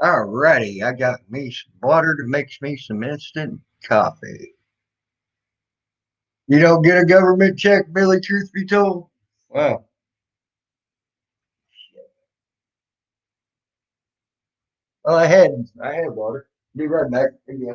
All righty, I got me some water to mix me some instant coffee. You don't get a government check, Billy. Truth be told, wow. Well, I had water. Be right back. Yeah.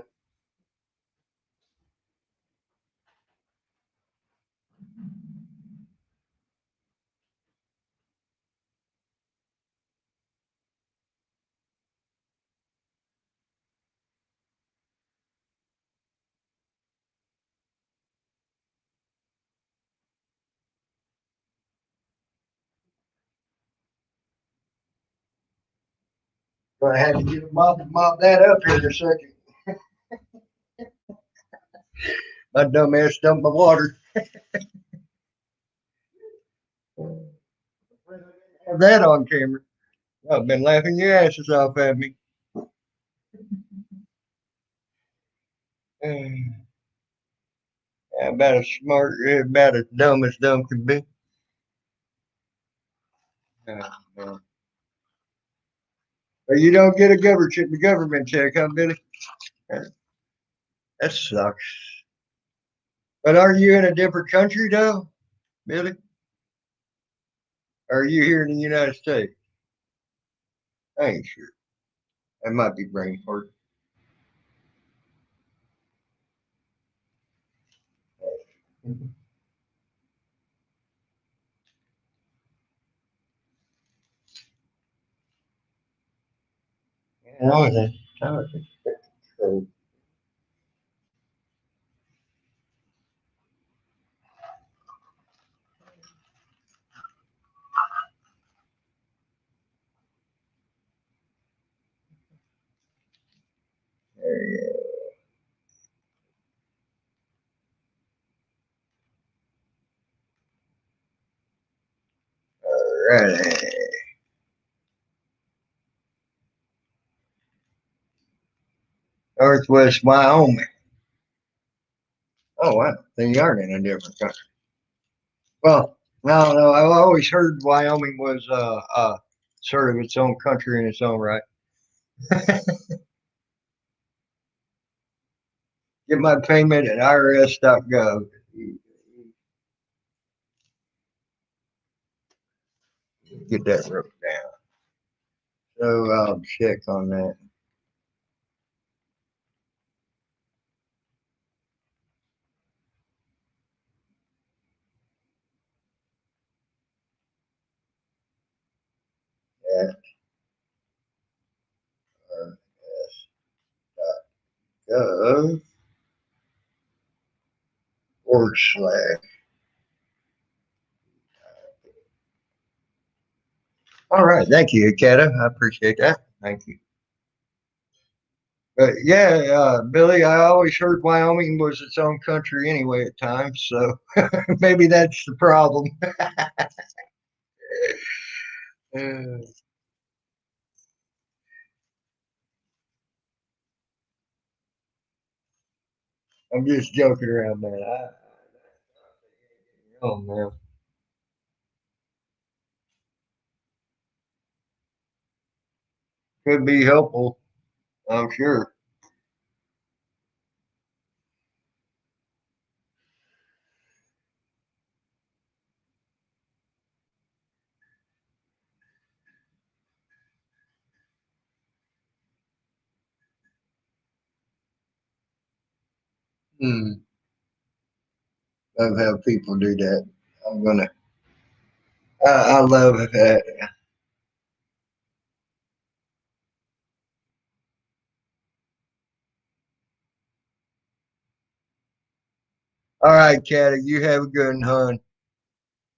Gonna have to get a mop that up here in a second. My dumb ass dumped my water. Have that on camera. I've been laughing your asses off at me. About as smart, about as dumb can be. Uh, but you don't get a government check, huh, Billy? Uh, That sucks. But are you in a different country, though, Billy? Or are you here in the United States? I ain't sure. That might be brain fart. I was, I was expecting. So, Alrighty. Northwest Wyoming. Oh, wow. Then you are in a different country. Well, no, no. I've always heard Wyoming was sort of its own country in its own right. Get my payment at irs.gov. Get that wrote down. So I'll check on that. At irs.gov /. All right. Thank you, Kata. I appreciate that. Thank you. But yeah, Billy, I always heard Wyoming was its own country anyway at times, so maybe that's the problem. Uh, I'm just joking around, man. Oh man, could be helpful. I'm sure. Hmm. Love how people do that. I'm gonna. I love that. All right, Kat, you have a good one, hon,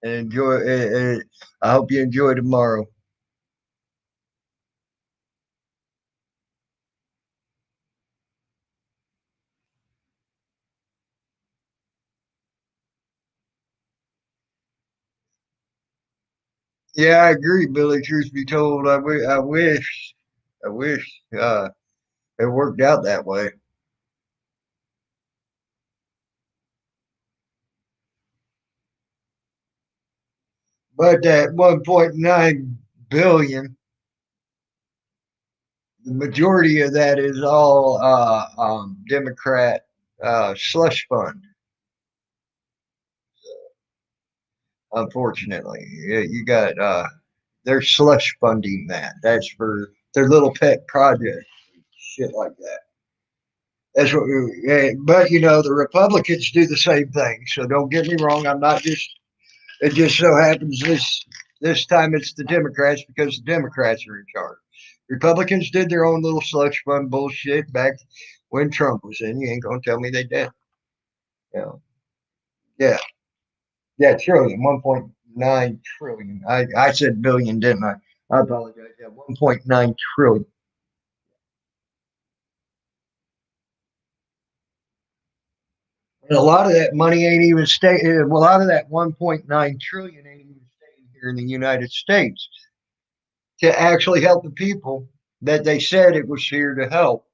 and enjoy. I hope you enjoy tomorrow. Yeah, I agree, Billy. Truth be told, I wish it worked out that way. But that 1.9 billion, the majority of that is all Democrat slush fund. Unfortunately, you got they're slush funding that. That's for their little pet project, shit like that. That's what. But you know, the Republicans do the same thing. So don't get me wrong. I'm not just. It just so happens this time it's the Democrats because the Democrats are in charge. Republicans did their own little slush fund bullshit back when Trump was in. You ain't gonna tell me they did. You know, yeah, yeah, trillion, 1.9 trillion. I said billion, didn't I? I apologize. Yeah, 1.9 trillion. And a lot of that money ain't even staying. A lot of that 1.9 trillion ain't even staying here in the United States to actually help the people that they said it was here to help.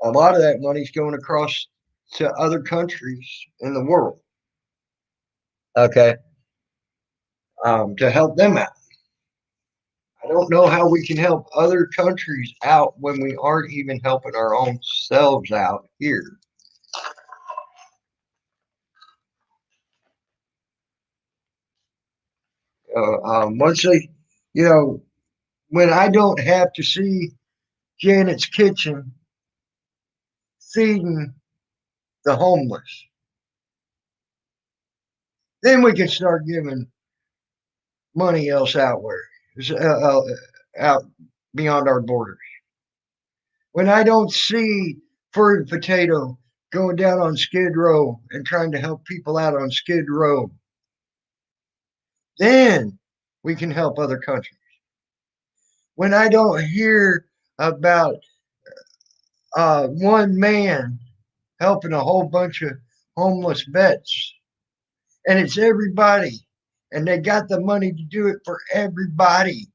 A lot of that money's going across to other countries in the world. Okay, to help them out. I don't know how we can help other countries out when we aren't even helping our own selves out here. Once they, you know, when I don't have to see Janet's Kitchen feeding the homeless, then we can start giving money else out beyond our borders. When I don't see Furry Potato going down on Skid Row and trying to help people out on Skid Row, then we can help other countries. When I don't hear about one man helping a whole bunch of homeless vets, and it's everybody, and they got the money to do it for everybody,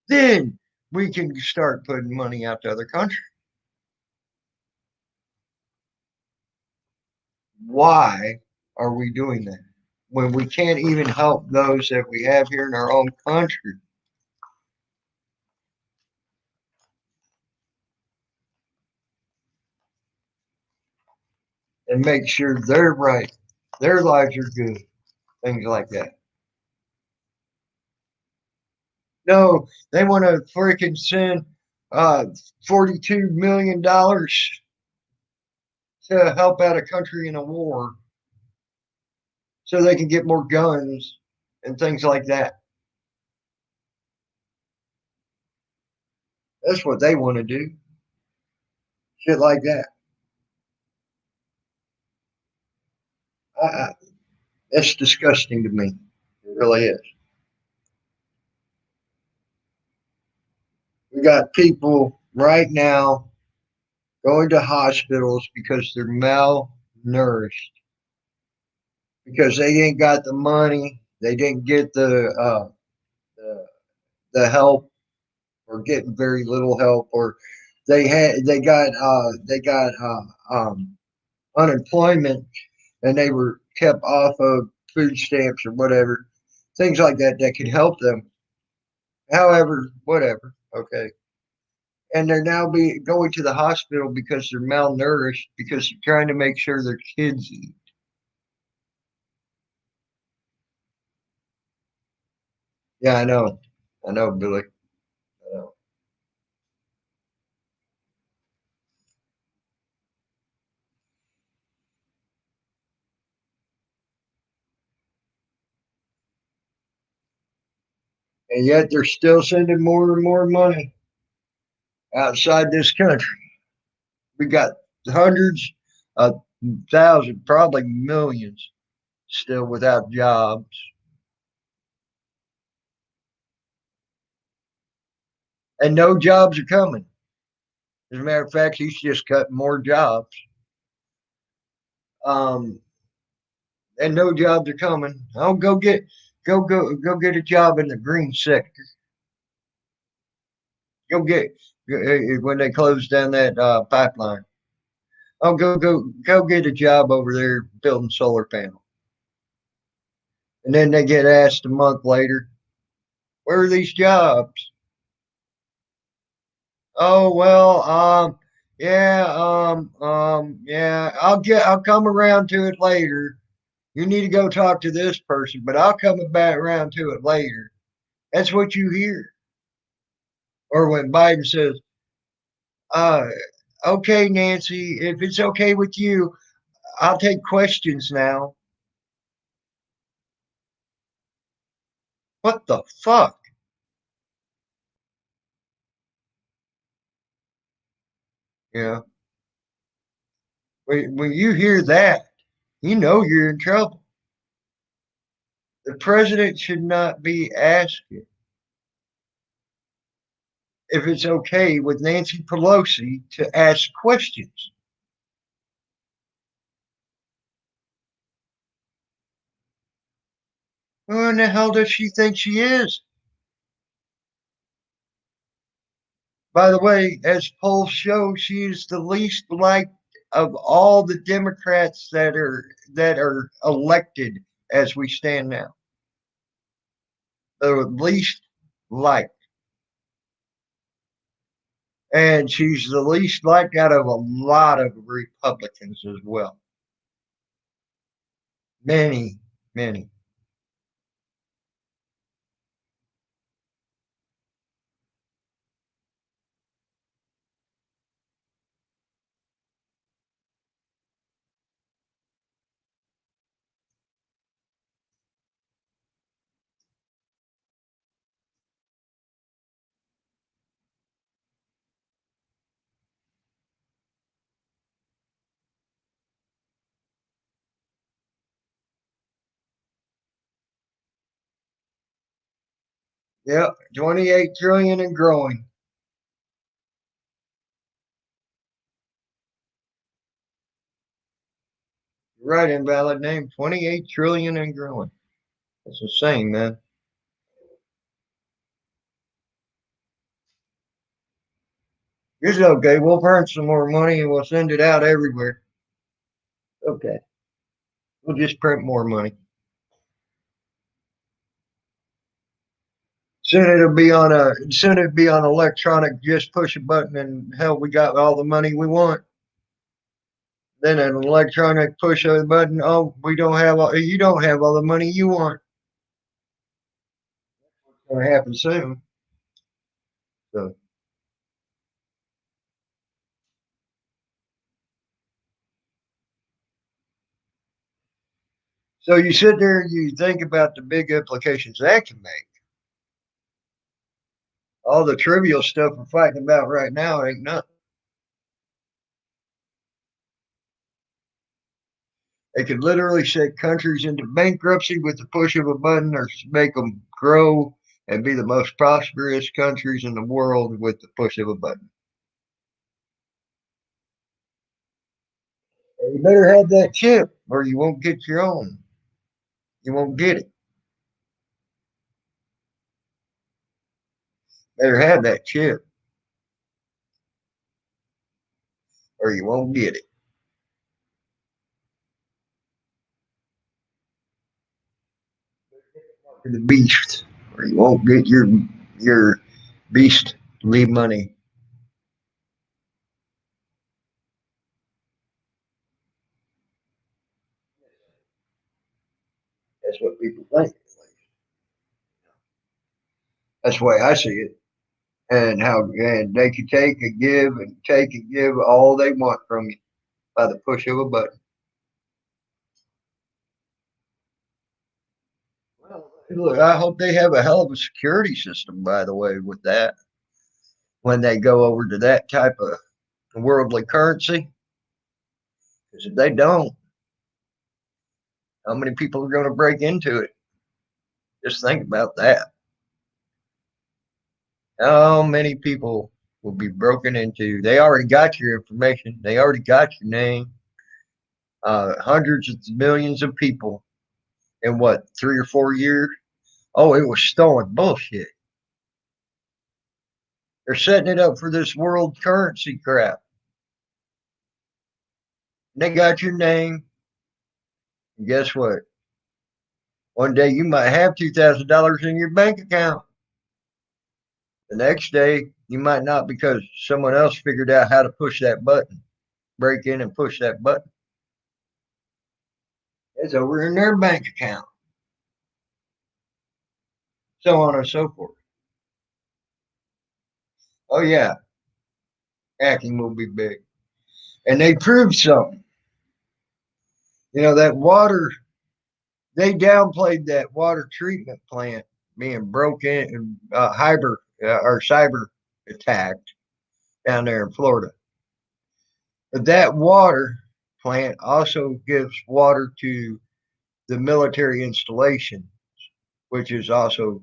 then we can start putting money out to other countries. Why are we doing that when we can't even help those that we have here in our own country? And make sure they're right, their lives are good, things like that. No, they want to freaking send uh, $42 million to help out a country in a war so they can get more guns and things like that. That's what they want to do. Shit like that. I, it's disgusting to me. It really is. We got people right now going to hospitals because they're malnourished, because they didn't got the money, they didn't get the, the help, or getting very little help, or they got unemployment, and they were kept off of food stamps or whatever, things like that that could help them. However, whatever, okay. And they're now going to the hospital because they're malnourished, because they're trying to make sure their kids eat. Yeah, I know, Billy. I know. And yet they're still sending more and more money outside this country. We got hundreds of thousands, probably millions, still without jobs. And no jobs are coming. As a matter of fact, he's just cutting more jobs. Um, and no jobs are coming. I'll go get a job in the green sector. Go get when they close down that pipeline. I'll go get a job over there building solar panels. And then they get asked a month later, where are these jobs? Oh well, yeah, I'll come around to it later. You need to go talk to this person, but I'll come back around to it later. That's what you hear. Or when Biden says, uh, okay, Nancy, if it's okay with you, I'll take questions now. What the fuck? Yeah. When you hear that, you know you're in trouble. The president should not be asking if it's okay with Nancy Pelosi to ask questions. Who in the hell does she think she is? By the way, as polls show, she is the least liked of all the Democrats that are elected as we stand now. The least liked. And she's the least liked out of a lot of Republicans as well. Many, many. Yep, 28 trillion and growing. Right, invalid name, 28 trillion and growing. It's insane, man. It's okay. We'll print some more money and we'll send it out everywhere. Okay. We'll just print more money. Soon it'll be on electronic, just push a button and hell we got all the money we want. Then an electronic push of the button, oh we don't have all you don't have all the money you want. It's gonna happen soon. So so you sit there and you think about the big implications that can make. All the trivial stuff we're fighting about right now ain't nothing. They could literally set countries into bankruptcy with the push of a button or make them grow and be the most prosperous countries in the world with the push of a button. And you better have that chip or you won't get your own. You won't get it. Better have that chip or you won't get it. The beast or you won't get your beastly money. That's what people think. That's the way I see it. And they can take and give all they want from you by the push of a button. Well, look, I hope they have a hell of a security system, by the way, with that when they go over to that type of worldly currency. Because if they don't, how many people are going to break into it? Just think about that. How many people will be broken into? They already got your information. They already got your name. Hundreds of millions of people in what 3 or 4 years? Oh, it was stolen bullshit. They're setting it up for this world currency crap. And they got your name. And guess what? One day you might have $2,000 in your bank account. The next day you might not because someone else figured out how to push that button, break in and push that button. It's over in their bank account. So on and so forth. Oh yeah, hacking will be big. And they proved something. You know, that water, they downplayed that water treatment plant being broken and or cyber attacked down there in Florida. But that water plant also gives water to the military installation, which is also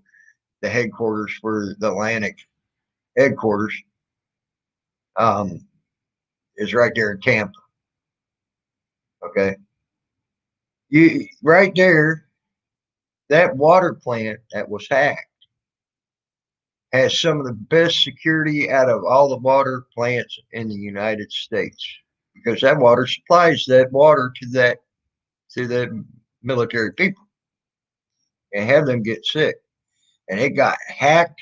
the headquarters for the Atlantic headquarters, um, is right there in Tampa. Okay, you right there, that water plant that was hacked has some of the best security out of all the water plants in the United States because that water supplies that water to the military people and have them get sick. And it got hacked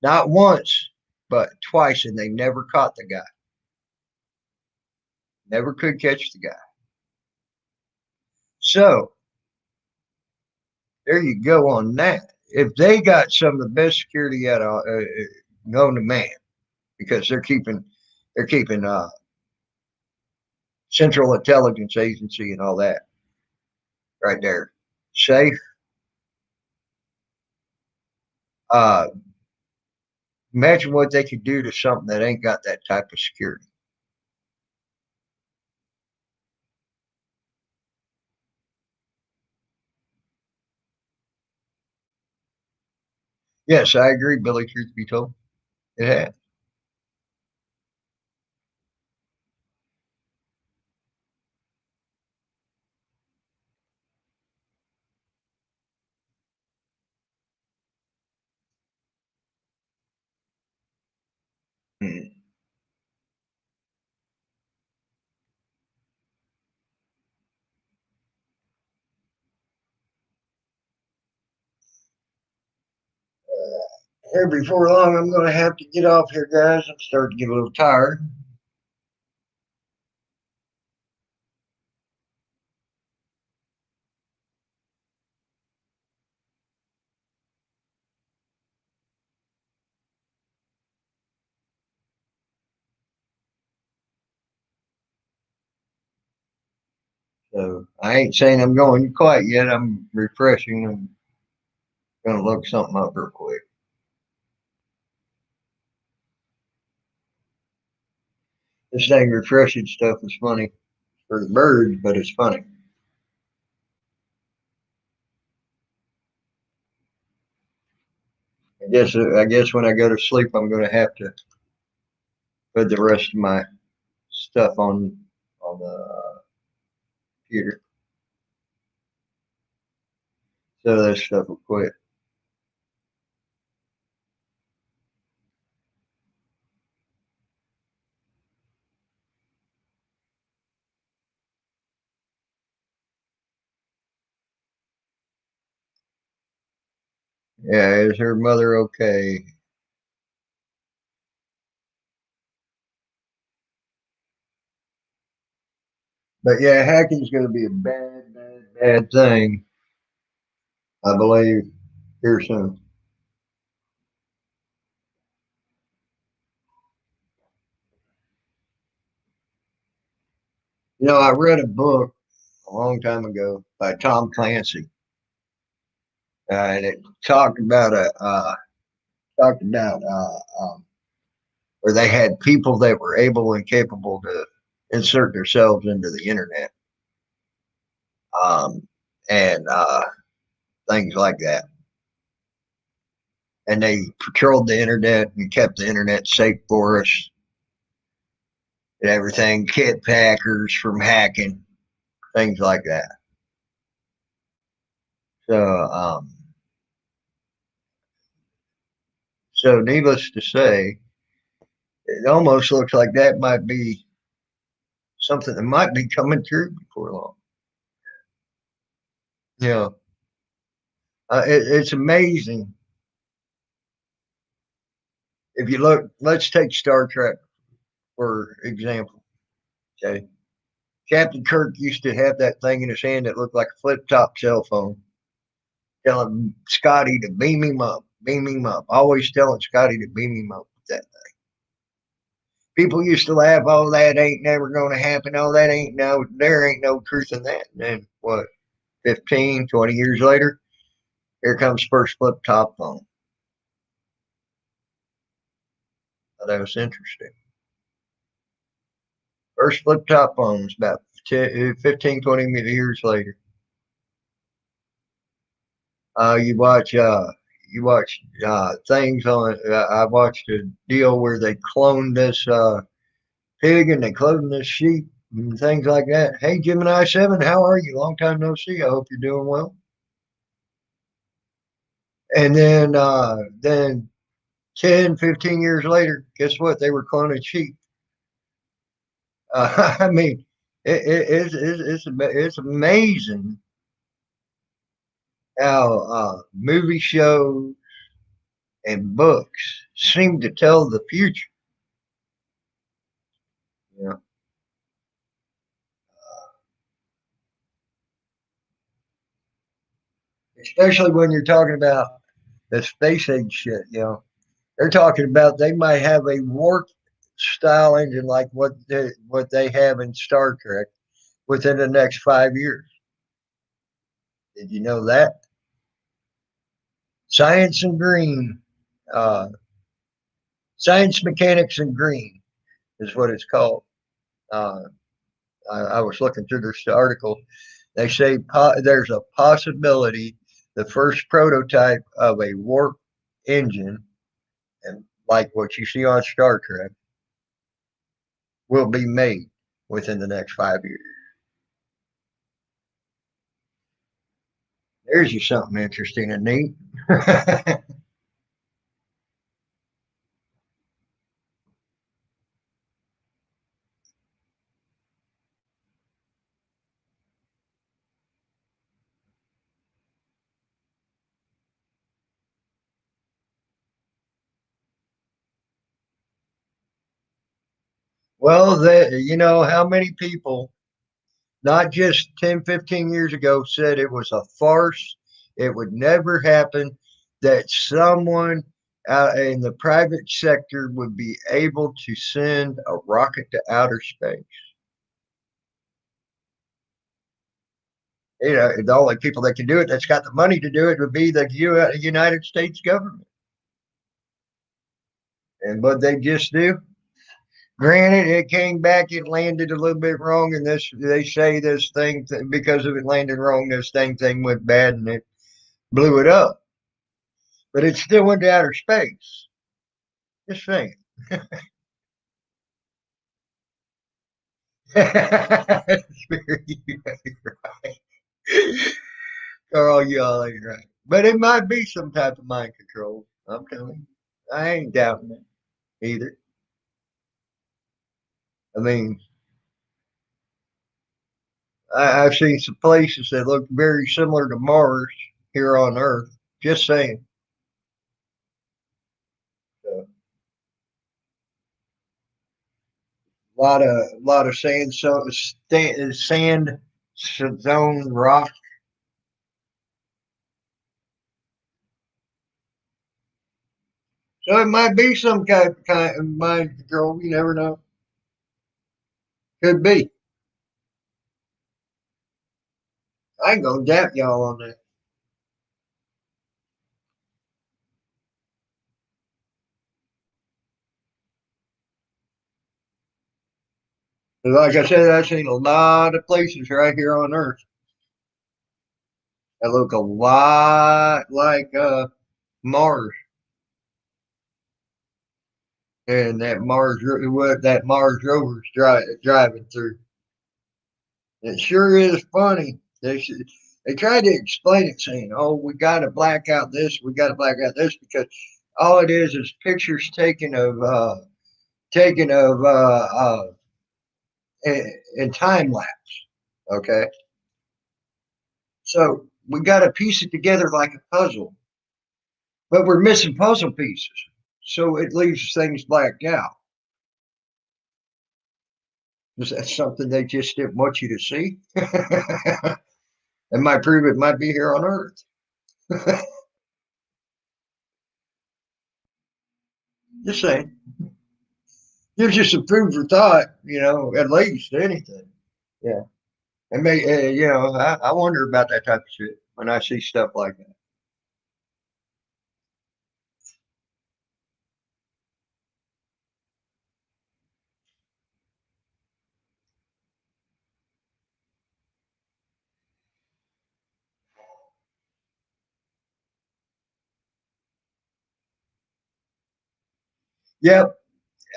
not once, but twice, and they never caught the guy. Never could catch the guy. So there you go on that. If they got some of the best security out of known to man, because they're keeping Central Intelligence Agency and all that right there safe. Uh, Imagine what they could do to something that ain't got that type of security. Yes, I agree, Billy. Truth be told, it has. Here before long, I'm going to have to get off here, guys. I'm starting to get a little tired. So I ain't saying I'm going quite yet. I'm refreshing. I'm going to look something up real quick. This dang refreshing stuff is funny for the birds, but it's funny. I guess when I go to sleep, I'm going to have to put the rest of my stuff on the computer, so that stuff will quit. Yeah, is her mother okay? But yeah, hacking's going to be a bad, bad, bad thing, I believe, here soon. I read a book a long time ago by Tom Clancy, and it talked about where they had people that were able and capable to insert themselves into the internet, um, and things like that. And they patrolled the internet and kept the internet safe for us and everything, kept hackers from hacking, things like that. So, so needless to say, it almost looks like that might be something that might be coming through before long. Yeah, it's amazing. If you look, let's take Star Trek for example. Okay, Captain Kirk used to have that thing in his hand that looked like a flip top cell phone, telling Scotty to beam him up, always telling Scotty to beam him up with that. People used to laugh, oh, that ain't never going to happen. Oh, that ain't no, there ain't no truth in that. And then what, 15, 20 years later, here comes first flip top phone. Oh, that was interesting. First flip top phones about 15, 20 years later. You watch things on. I watched a deal where they cloned this pig and they cloned this sheep and things like that. Hey, Gemini 7, how are you? Long time no see. I hope you're doing well. And then 10, 15 years later, guess what? They were cloning sheep. I mean, it's amazing how movie shows and books seem to tell the future. You know, especially when you're talking about the space age shit. They're talking about they might have a warp style engine like what they have in Star Trek within the next 5 years. Did you know that? Science and Green, uh, Science Mechanics and Green is what it's called. Uh, I was looking through this article. They say there's a possibility the first prototype of a warp engine, and like what you see on Star Trek, will be made within the next 5 years. There's you something interesting and neat. Well, that you know how many people, not just 10, 15 years ago, said it was a farce, it would never happen, that someone out in the private sector would be able to send a rocket to outer space. You know, the only people that can do it, that's got the money to do it, would be the United States government. And what they just do, granted, it came back, it landed a little bit wrong, and this they say this thing because of it landing wrong, this thing went bad and it blew it up. But it still went to outer space. Just saying. Carl, you all ain't right. But it might be some type of mind control. I'm telling you. I ain't doubting it either. I mean, I've seen some places that look very similar to Mars here on Earth. Just saying. So, a lot of sand, so sand zone rock. So it might be some kind of mind control. You never know. Could be. I ain't gonna doubt y'all on that. Like I said, I've seen a lot of places right here on Earth that look a lot like Mars, and that Mars rover's driving through. It sure is funny. They tried to explain it, saying, "Oh, we got to black out this, we got to black out this," because all it is pictures taken of in time lapse. Okay, so we got to piece it together like a puzzle, but we're missing puzzle pieces, so it leaves things blacked out. Is that something they just didn't want you to see? It might prove it might be here on Earth. Just saying. Gives you some food for thought, at least anything. Yeah. And I wonder about that type of shit when I see stuff like that. Yep.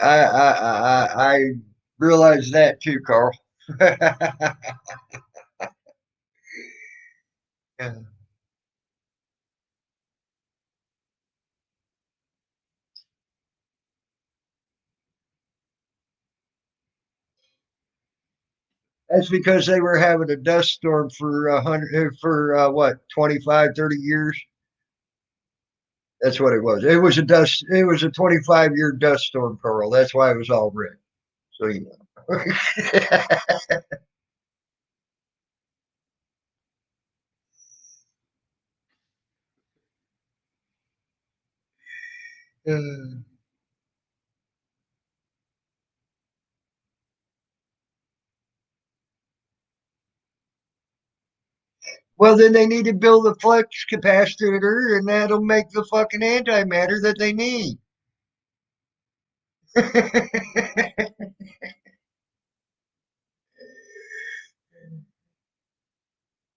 I realize that too, Carl. Yeah. That's because they were having a dust storm for 100 for what 25, 30 years. That's what it was. It was a 25-year dust storm, Carl. That's why it was all red. So you know. Well, then they need to build a flux capacitor, and that'll make the fucking antimatter that they need.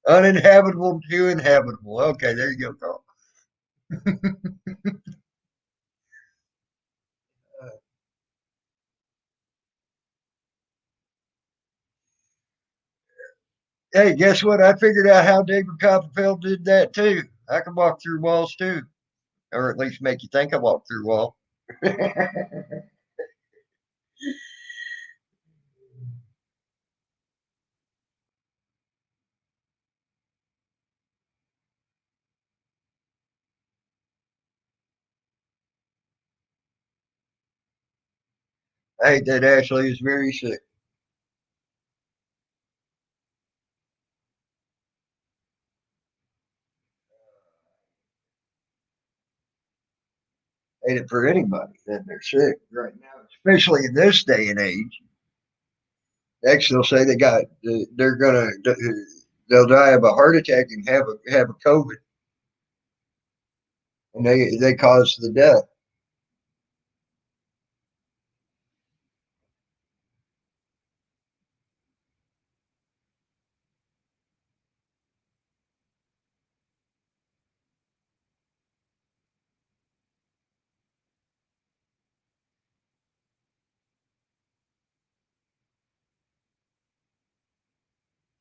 Uninhabitable to inhabitable. Okay, there you go, Carl. Hey, guess what? I figured out how David Copperfield did that too. I can walk through walls too, or at least make you think I walk through a wall. I hate that Ashley is very sick. I hate it for anybody that they're sick right now, especially in this day and age. Next, they'll say they're gonna they'll die of a heart attack and have a COVID, and they cause the death.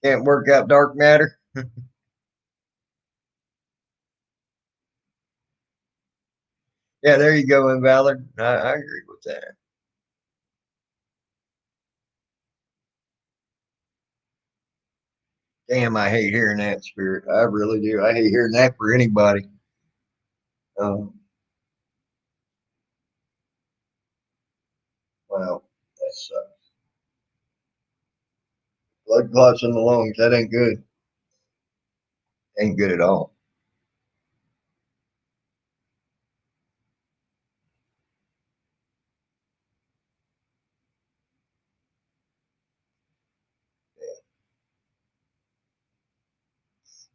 Can't work out dark matter. Yeah, there you go, invalid. I agree with that. Damn, I hate hearing that, Spirit. I really do. I hate hearing that for anybody. Um, well, that's blood clots in the lungs. That ain't good. Ain't good at all.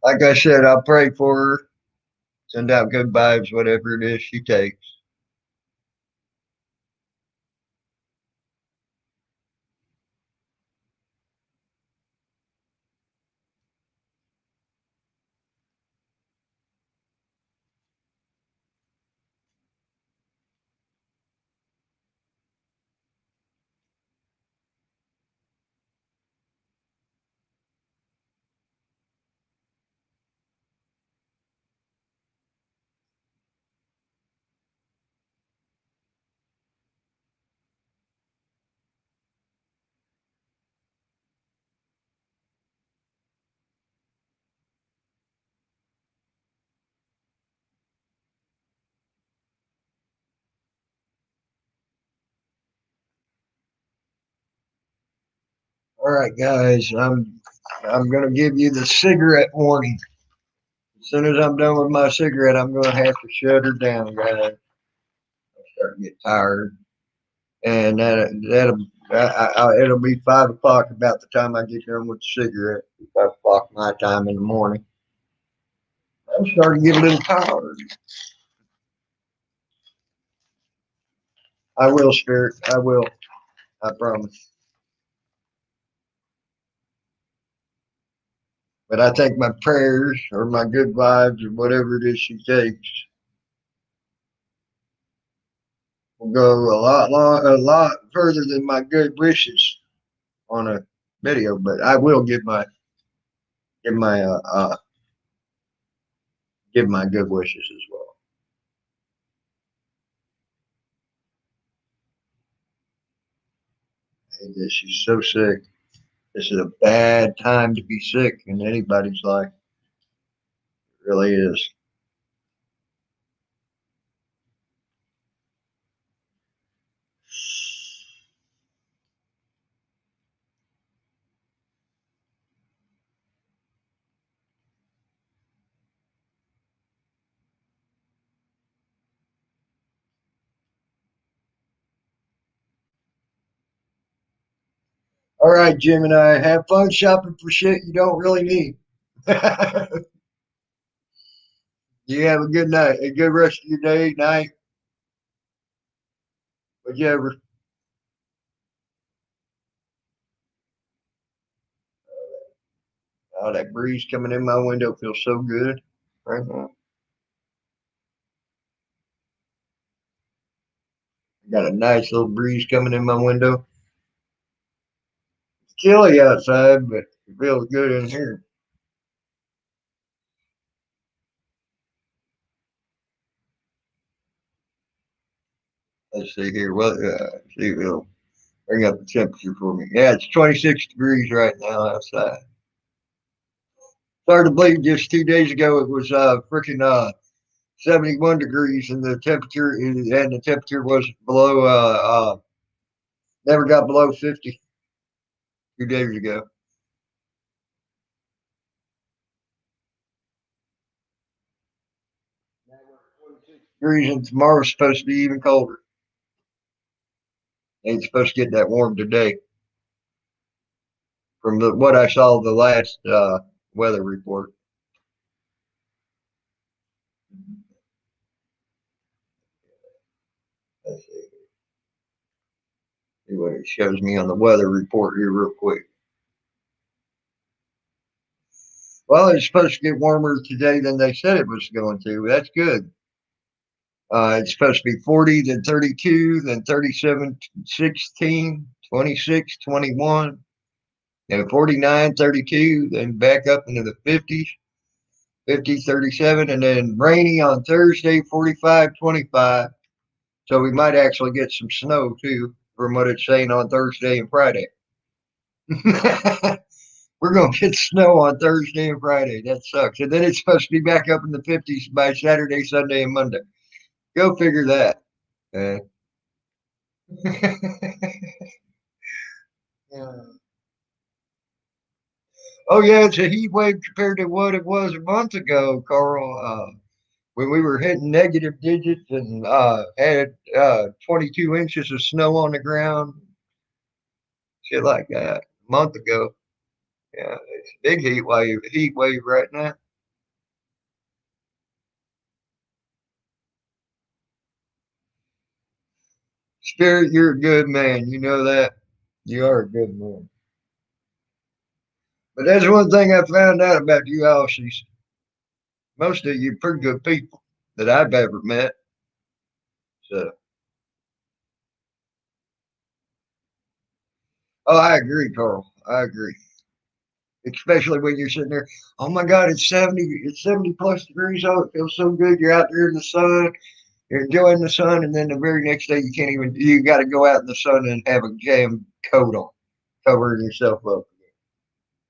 Like I said, I'll pray for her. Send out good vibes, whatever it is she takes. All right, guys. I'm gonna give you the cigarette warning. As soon as I'm done with my cigarette, I'm gonna have to shut her down, guys. I'm starting to get tired, and it'll be 5 o'clock about the time I get done with the cigarette. 5 o'clock my time in the morning. I'm starting to get a little tired. I will, Spirit. I will. I promise. But I think my prayers or my good vibes or whatever it is she takes will go a lot further than my good wishes on a video. But I will give my give my good wishes as well. And she's so sick. This is a bad time to be sick in anybody's life. It really is. All right, Jim and I have fun shopping for shit you don't really need. You have a good night, a good rest of your day, night, whichever. Oh, that breeze coming in my window feels so good right now. Got a nice little breeze coming in my window. It's chilly outside, but it feels good in here. Let's see here. Well, see, it'll bring up the temperature for me. Yeah, it's 26 degrees right now outside. Started to believe just 2 days ago it was freaking 71 degrees, and the temperature was below Never got below 50 2 days ago. Degrees and tomorrow's supposed to be even colder. Ain't supposed to get that warm today. From what I saw the last weather report. Let's see what it shows me on the weather report here real quick. Well, it's supposed to get warmer today than they said it was going to. That's good. It's supposed to be 40, then 32, then 37, 16, 26, 21, and 49, 32, then back up into the 50s, 50, 37, and then rainy on Thursday, 45, 25. So we might actually get some snow too, from what it's saying on Thursday and Friday. We're going to get snow on Thursday and Friday. That sucks. And then it's supposed to be back up in the 50s by Saturday, Sunday, and Monday. Go figure that. Uh, yeah. Oh, yeah, it's a heat wave compared to what it was a month ago, Carl. When we were hitting negative digits and had 22 inches of snow on the ground, shit like that, a month ago. Yeah, it's a big heat wave right now. Spirit, you're a good man. You know that. You are a good man. But that's one thing I found out about you Aussies. Most of you pretty good people that I've ever met. So, oh, I agree, Carl. I agree. Especially when you're sitting there, oh my God, it's 70 plus degrees. Oh, it feels so good. You're out there in the sun, you're enjoying the sun, and then the very next day you got to go out in the sun and have a jam coat on, covering yourself up.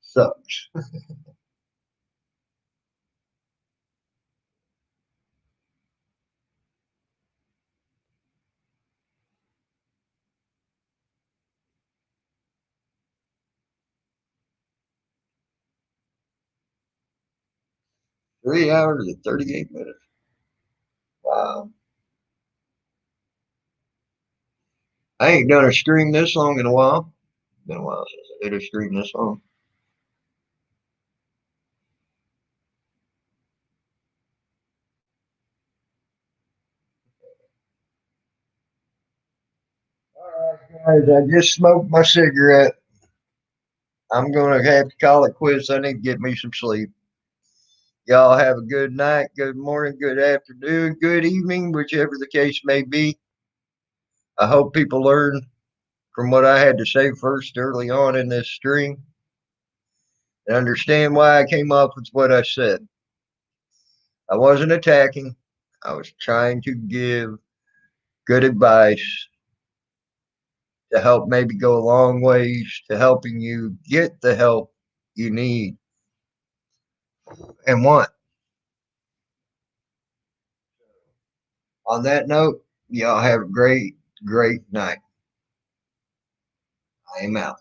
Sucks. 3 hours and 38 minutes. Wow. I ain't done a stream this long in a while. Been a while since I did a stream this long. All right, guys, I just smoked my cigarette. I'm going to have to call it quits. I need to get me some sleep. Y'all have a good night, good morning, good afternoon, good evening, whichever the case may be. I hope people learn from what I had to say first early on in this stream and understand why I came up with what I said. I wasn't attacking, I was trying to give good advice to help maybe go a long ways to helping you get the help you need and want. On that note, y'all have a great, great night. I am out.